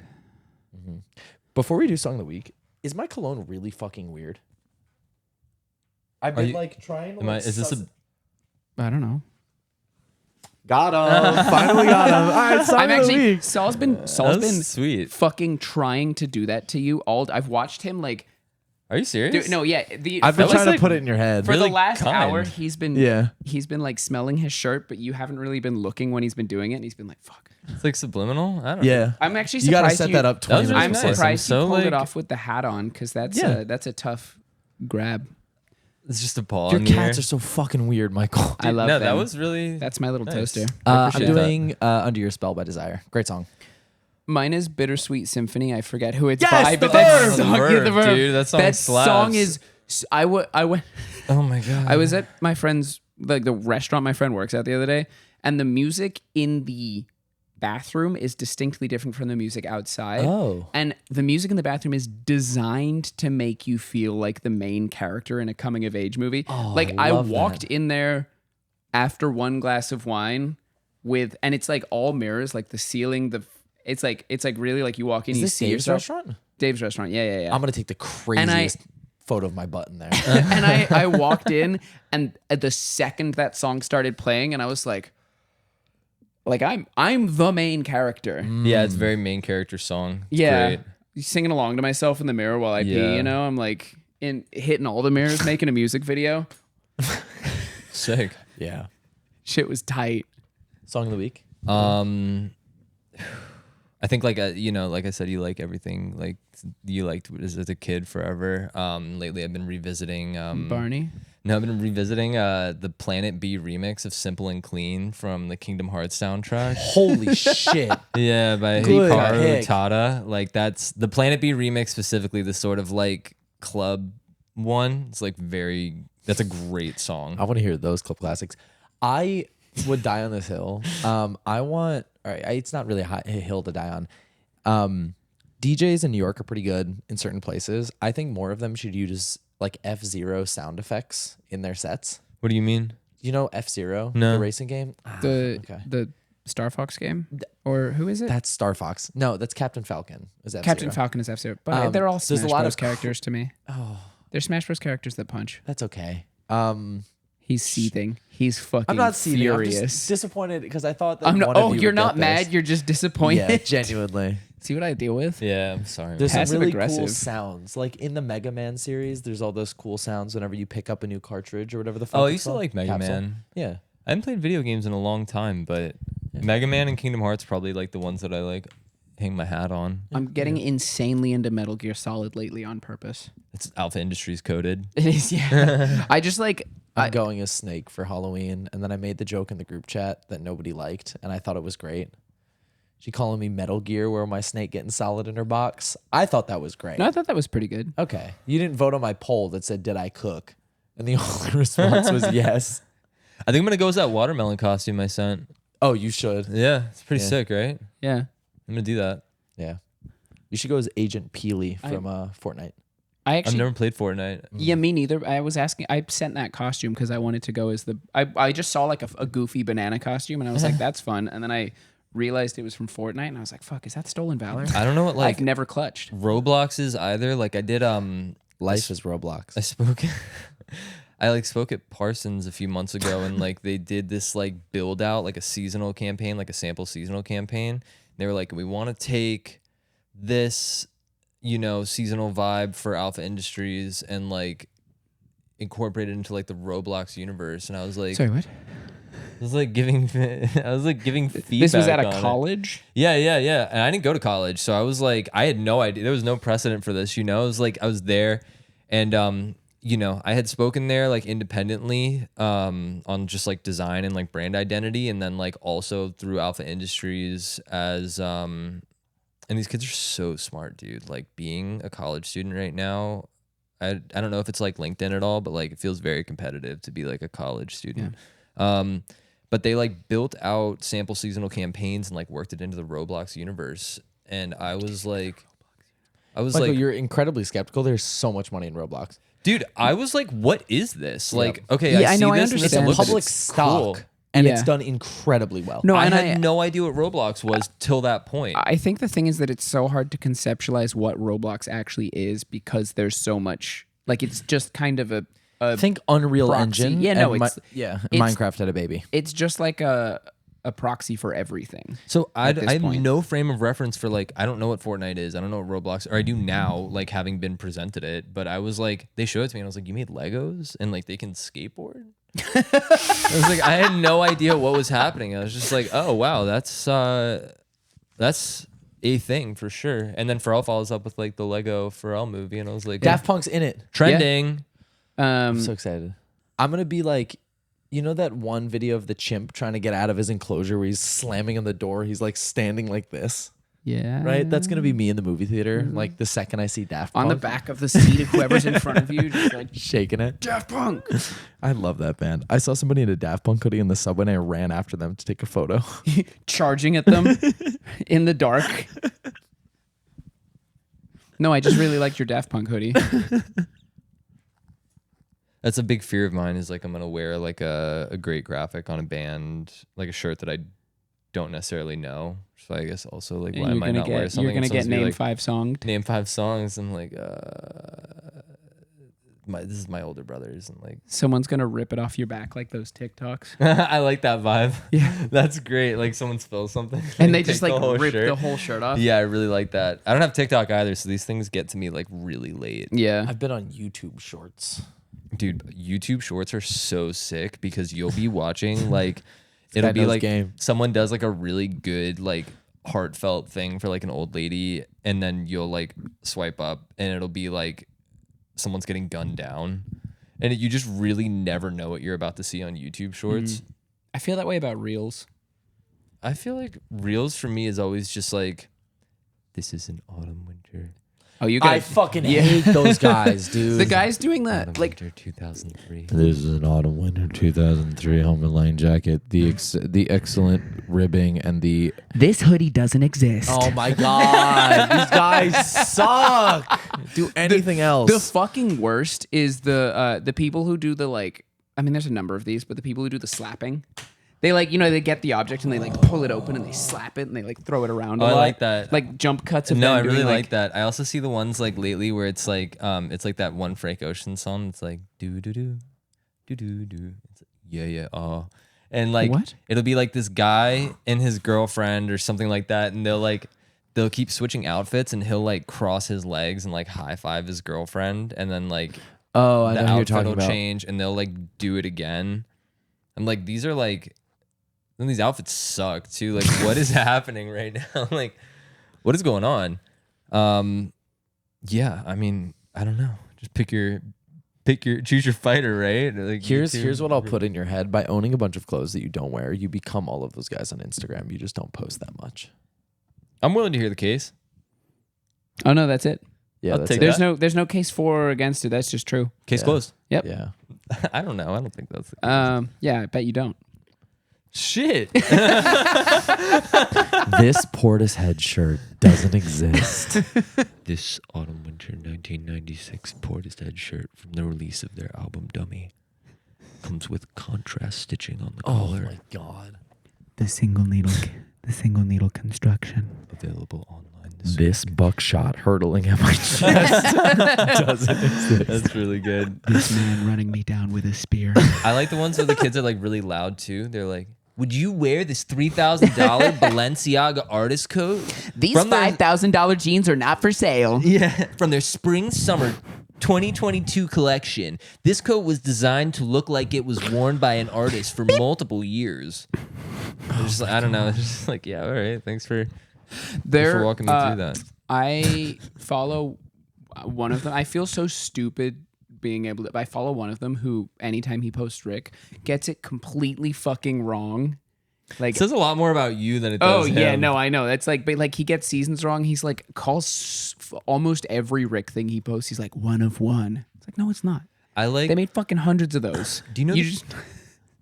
Before we do song of the week, is my cologne really fucking weird? I've been like trying to. Is this a I don't know. Got him? Finally got him. All right, song I'm of the actually week. Saul's been That's sweet. fucking trying to do that to you all. I've watched him like Are you serious? no, yeah. I've been for trying like- to put it in your head. for really the last kind. hour. He's been he's been like smelling his shirt, but you haven't really been looking when he's been doing it, and he's been like, "Fuck." It's like subliminal. I don't know. Yeah. I'm actually You surprised gotta set that up 20 was minutes I'm nice. before. surprised I'm you so, pulled it like- off with the hat on because that's Yeah. that's a tough grab. It's just a paw. Your in cats here. are so fucking weird, Michael. I love no, them. that was really. That's my little nice. toaster. I I'm appreciate that. doing Under Your Spell by Desire. Great song. Mine is Bittersweet Symphony. I forget who it's Yes, by, the but that Verve! song, The Verve, dude, that song slaps. is. I went. Oh my god. I was at my friend's, like the restaurant my friend works at the other day, and the music in the bathroom is distinctly different from the music outside. Oh. And the music in the bathroom is designed to make you feel like the main character in a coming of age movie. Like I love walked that. in there after one glass of wine and it's like all mirrors, like the ceiling, it's like really like you walk in, Is you this see Dave's yourself. restaurant? Dave's restaurant. Yeah. I'm gonna take the craziest photo of my butt in there. And I walked in, and at the second that song started playing, and I was like I'm the main character. Yeah, it's a very main character song. It's Yeah, great. singing along to myself in the mirror while I pee. Yeah. You know, I'm like hitting all the mirrors, making a music video. Sick. Yeah. Shit was tight. Song of the week. I think like like I said, you like everything like you liked as a kid forever. Lately I've been revisiting Barney. No, I've been revisiting the Planet B remix of Simple and Clean from the Kingdom Hearts soundtrack. Holy shit. Yeah, by Good Hikaru pick. Tada. Like that's the Planet B remix specifically, the sort of like club one. It's like that's a great song. I want to hear those club classics. I would die on this hill. It's not really a hill to die on. DJs in New York are pretty good in certain places. I think more of them should use like F-Zero sound effects in their sets. What do you mean? You know F-Zero, No. the racing game? The Star Fox game, or who is it? That's Star Fox. No, that's Captain Falcon. Is F-Zero. Captain Falcon is F-Zero, but they're all there's Smash a lot Bros. of characters to me. They're Smash Bros. characters that punch. That's okay. He's seething. He's fucking I'm not seething. I'm furious. just disappointed because I thought that I'm not, one of oh, you you're would not get mad. this. You're just disappointed. Yeah, genuinely. See what I deal with? Yeah, I'm sorry. There's some Passive really cool aggressive. sounds. Like in the Mega Man series, there's all those cool sounds whenever you pick up a new cartridge or whatever the fuck I it's used to called. like Mega Capsule. Man. Yeah. I haven't played video games in a long time, but Mega Man and Kingdom Hearts probably like the ones that I like hang my hat on. I'm getting insanely into Metal Gear Solid lately on purpose. It's Alpha Industries coded. It is, yeah. I just like I'm going as Snake for Halloween, and then I made the joke in the group chat that nobody liked, and I thought it was great. She calling me Metal Gear, where my snake getting solid in her box. I thought that was great. No, I thought that was pretty good. Okay. You didn't vote on my poll that said, did I cook? And the only response was yes. I think I'm gonna go as that watermelon costume I sent. Oh, you should. Yeah, it's pretty Yeah. sick, right? Yeah. I'm gonna do that. Yeah. You should go as Agent Peely from Fortnite. I I've actually never played Fortnite. Yeah, me neither. I was asking. I sent that costume because I wanted to go as the. I just saw like a goofy banana costume, and I was like, "That's fun." And then I realized it was from Fortnite, and I was like, "Fuck, is that Stolen Valor?" I don't know what like I've never clutched. Roblox is either. Like I did Life is Roblox. I spoke I like spoke at Parsons a few months ago, and like they did this like build out like a seasonal campaign, like a sample seasonal campaign. They were like, we want to take this, you know, seasonal vibe for Alpha Industries and like incorporate it into like the Roblox universe. And I was like, Sorry, what? I was like giving feedback. This was at a on it. college. Yeah. And I didn't go to college, so I was like, I had no idea. There was no precedent for this, you know. It was like I was there, and you know, I had spoken there like independently on just like design and like brand identity, and then like also through Alpha Industries as and these kids are so smart, dude. Like being a college student right now, I don't know if it's like LinkedIn at all, but like it feels very competitive to be like a college student. Yeah. But they like built out sample seasonal campaigns and like worked it into the Roblox universe, and I was like, Michael, you're incredibly skeptical. There's so much money in Roblox. dude, I was like, what is this? Like, Yep. okay, Yeah, I I see know, I this and this understand. looks Public it's stock. cool. And Yeah. it's done incredibly well. No, I and had no idea what Roblox was till that point. I think the thing is that it's so hard to conceptualize what Roblox actually is because there's so much. Like it's just kind of a Think Unreal proxy. Engine. Yeah, no, and it's- and it's- Minecraft had a baby. it's just like a proxy for everything. So I this have point. no frame of reference for like, I don't know what Fortnite is. I don't know what Roblox, or I do now, like having been presented it. But I was like, they showed it to me and I was like, you made Legos and like they can skateboard? I was like, I had no idea what was happening. I was just like, oh wow, that's a thing for sure. And then Pharrell follows up with like the Lego Pharrell movie, and I was like, Daft Punk's in it. trending. I'm so excited. I'm going to be like, you know that one video of the chimp trying to get out of his enclosure where he's slamming on the door? He's like standing like this, Yeah. right? That's going to be me in the movie theater. Like the second I see Daft Punk. on the back of the seat of whoever's in front of you, just like Shaking it. Daft Punk. I love that band. I saw somebody in a Daft Punk hoodie in the subway and I ran after them to take a photo. Charging at them in the dark. No, I just really liked your Daft Punk hoodie. That's a big fear of mine, is like I'm gonna wear like a great graphic on a band, like a shirt that I don't necessarily know. So I guess also like why you're am I gonna not wear get something? you're gonna and get someone's be name like, 5 songed. name 5 songs. I'm like, this is my older brothers, and like Someone's gonna rip it off your back like those TikToks. I like that vibe. Yeah, that's great. Like someone spills something And they take just like the whole rip shirt. the whole shirt off. Yeah, I really like that. I don't have TikTok either, so these things get to me like really late. Yeah. I've been on YouTube Shorts. Dude, YouTube Shorts are so sick because you'll be watching like it'll guy be knows like game. someone does like a really good like heartfelt thing for like an old lady, and then you'll like swipe up and it'll be like someone's getting gunned down, and you just really never know what you're about to see on YouTube Shorts. I feel that way about Reels. I feel like Reels for me is always just like, this is an autumn winter. Oh, you I guys. fucking hate those guys, dude. The guys doing Autumn that, like, winter 2003. This is an autumn winter 2003 Home and Line jacket. The excellent ribbing and the this hoodie doesn't exist. oh my god, these guys suck. Do anything else? The fucking worst is the people who do the like. I mean, there's a number of these, but the people who do the slapping. They like, you know, they get the object and they like pull it open and they slap it and they like throw it around. Oh, a I lot. like that. Like jump cuts of No, them I really doing, like that. I also see the ones like lately where it's like that one Frank Ocean song. It's like do do do do do do. It's like, yeah. And like What? it'll be like this guy and his girlfriend or something like that, and they'll keep switching outfits, and he'll like cross his legs and like high five his girlfriend, and then like Oh, I the know who you're outfit talking will about. change, and they'll like do it again. I'm like, these are like, and these outfits suck too. Like, what is happening right now? Like, what is going on? Yeah, I mean, I don't know. Just choose your fighter, right? Like, Here's what I'll put in your head. By owning a bunch of clothes that you don't wear, you become all of those guys on Instagram. You just don't post that much. I'm willing to hear the case. Oh no, that's it. Yeah, I'll that's take it. that. There's no case for or against it. That's just true. Case Yeah. closed. Yep. Yeah. I don't know. I don't think that's the case. Yeah, I bet you don't. Shit. This Portishead shirt doesn't exist. This autumn-winter 1996 Portishead shirt from the release of their album Dummy comes with contrast stitching on the Oh collar. my god. The single needle construction. Available online This buckshot hurtling at my chest doesn't exist. That's really good. This man running me down with a spear. I like the ones where the kids are like really loud too. They're like, would you wear this $3,000 Balenciaga artist coat? These From their- $5,000 jeans are not for sale. Yeah, from their spring-summer 2022 collection. This coat was designed to look like it was worn by an artist for multiple years. I don't know. It's just like, yeah, all right. Thanks for walking me through that. I follow one of them. I feel so stupid being able to. I follow one of them who, anytime he posts Rick, gets it completely fucking wrong. Like, It says a lot more about you than it oh does yeah, him. no, I know. That's like, but like he gets seasons wrong. He's like calls almost every Rick thing he posts. He's like 1 of 1. It's like, no, it's not. I like. They made fucking hundreds of those. Do you know? You just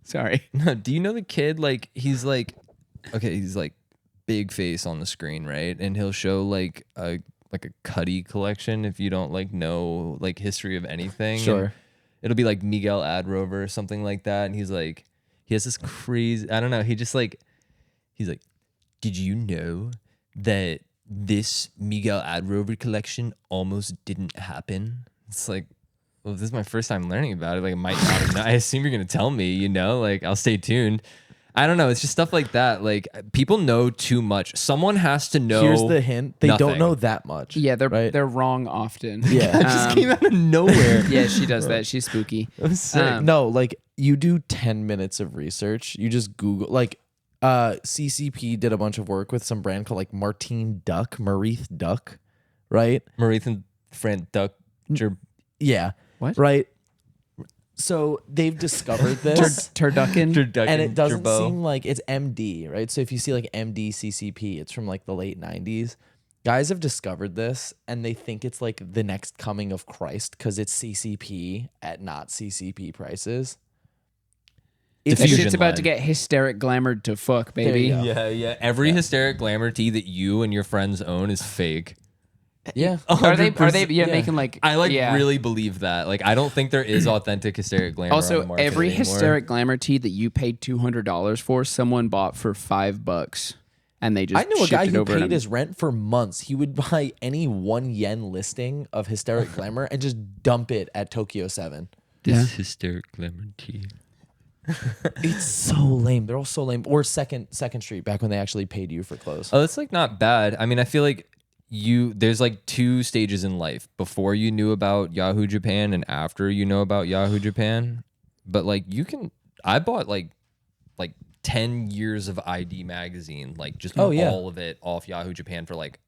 sorry. No, do you know the kid? Like he's like big face on the screen, right? And he'll show like a Cuddy collection if you don't like know like history of anything. Sure. And it'll be like Miguel Adrover or something like that, and he's like, he has this crazy. I don't know. He's like, did you know that this Miguel Adrover collection almost didn't happen? It's like, well, this is my first time learning about it. Like, I might not have known. I assume you're gonna tell me. You know, like I'll stay tuned. I don't know. It's just stuff like that. Like people know too much. Someone has to know. Here's the hint. They don't nothing. know that much. Yeah, right? they're wrong often. Yeah. It just came out of nowhere. Yeah, she does that. She's spooky. I'm sick. No, like you do 10 minutes of research. You just Google like CCP did a bunch of work with some brand called like Martine Duck, right? Maurice and Fran Duck. Yeah. What? Right. So they've discovered this. Turducken. And it doesn't seem like it's MD, right? So if you see like MD CCP, it's from like the late 90s. Guys have discovered this and they think it's like the next coming of Christ because it's CCP at not CCP prices. That Diffusion shit's about line. to get hysteric glamored to fuck, There baby. you go. Yeah. Every hysteric glamour tee that you and your friends own is fake. Yeah. Are they? 100%. Yeah, making like. I like yeah. really believe that. Like I don't think there is authentic hysteric glamour. on Also, the market every anymore. hysteric glamour tee that you paid $200 for, someone bought for $5, and they just. I know a guy shipped it who over paid in his rent for months. He would buy any 1 yen listing of hysteric glamour and just dump it at Tokyo 7. Yeah. hysteric glamour tee. It's so lame. They're all so lame. Or Second Street, back when they actually paid you for clothes. Oh, that's like not bad. I mean, I feel like there's like 2 stages in life: before you knew about Yahoo Japan and after you know about Yahoo Japan. But like I bought like 10 years of ID magazine, like just all of it off Yahoo Japan for like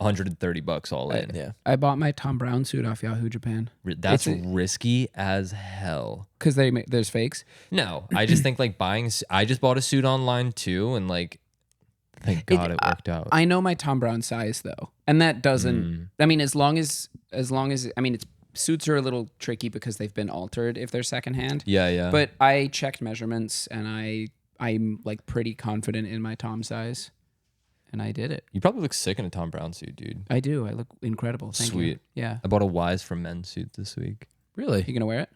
$130 all in. Yeah. I bought my Tom Brown suit off Yahoo Japan That's risky as hell. because there's fakes. No, I just think like I just bought a suit online too, and like, thank God it worked out. I know my Tom Brown size though, and that doesn't. I mean, as long as I mean, suits are a little tricky because they've been altered if they're secondhand. Yeah. But I checked measurements and I'm like pretty confident in my Tom size, and I did it. You probably look sick in a Tom Brown suit, dude. I do. I look incredible. Thank you. Sweet. Yeah. I bought a Wise for Men suit this week. Really? You gonna wear it?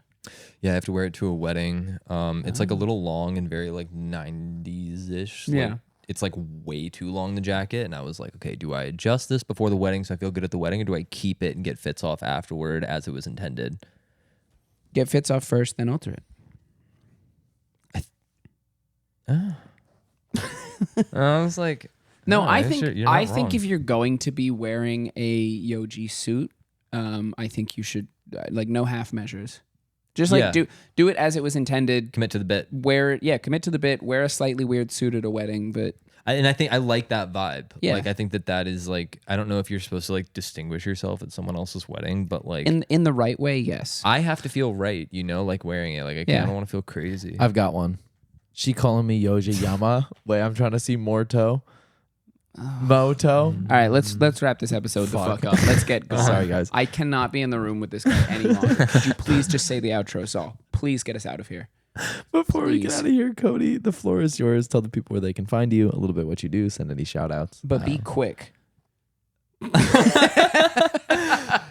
Yeah, I have to wear it to a wedding. It's like a little long and very like 90s-ish. Yeah. Like, it's like way too long, the jacket. And I was like, okay, do I adjust this before the wedding so I feel good at the wedding, or do I keep it and get fits off afterward as it was intended? Get fits off first, then alter it. I was like, No, "Oh, I you're think sure- you're not I think wrong." if you're going to be wearing a Yoji suit, I think you should like no half measures. Just like Yeah. do it as it was intended. commit to the bit. Commit to the bit. Wear a slightly weird suit at a wedding, but And I think I like that vibe. Yeah. Like I think that is like I don't know if you're supposed to like distinguish yourself at someone else's wedding, but like in the right way, yes. I have to feel right, like wearing it. Like I Yeah. don't want to feel crazy. I've got one. She calling me Yoji Yama. Wait, I'm trying to see Morto. Moto. All right, let's wrap this episode the fuck up. Let's get going. Sorry, guys. I cannot be in the room with this guy any longer. Could you please just say the outro, Saul? Please get us out of here. Before we get Please. out of here, Cody, the floor is yours. Tell the people where they can find you, a little bit what you do, send any shout outs. But be quick.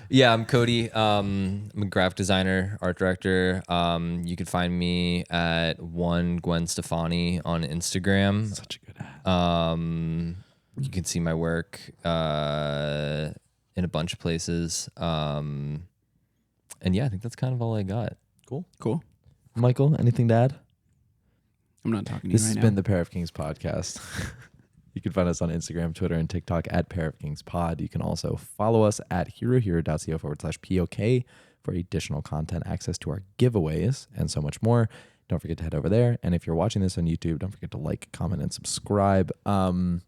Yeah, I'm Cody. I'm a graphic designer, art director. You can find me at one Gwen Stefani on Instagram. Such a good ad. You can see my work in a bunch of places. And yeah, I think that's kind of all I got. Cool. Michael, anything to add? I'm not talking to This you has right been now. the Pair of Kings podcast. You can find us on Instagram, Twitter, and TikTok at Pair of Kings Pod. You can also follow us at herohero.co/POK for additional content, access to our giveaways, and so much more. Don't forget to head over there. And if you're watching this on YouTube, don't forget to like, comment, and subscribe. I'm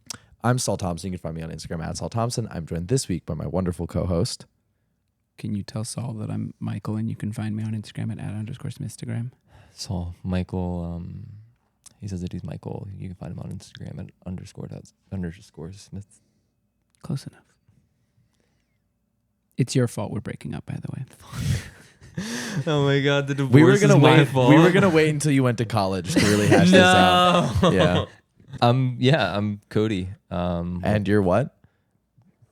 Saul Thompson. You can find me on Instagram at Saul Thompson. I'm joined this week by my wonderful co-host. Can you tell Saul that I'm Michael and you can find me on Instagram at @_Smithstagram? So Michael, he says that he's Michael. You can find him on Instagram at _Smith. Close enough. It's your fault we're breaking up, by the way. Oh my God, the divorce We were gonna wait until you went to college to really hash this out. Yeah. I'm Cody. And you're what?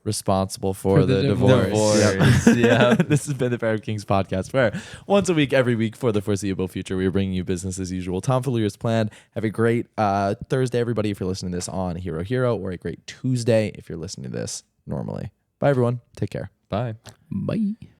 Responsible for the divorce. divorce. Yep. Yeah. This has been the Pair of Kings podcast, where once a week, every week for the foreseeable future, we are bringing you business as usual. tomfoolery as planned. Have a great Thursday, everybody, if you're listening to this on Hero, or a great Tuesday if you're listening to this normally. Bye, everyone. Take care. Bye. Bye.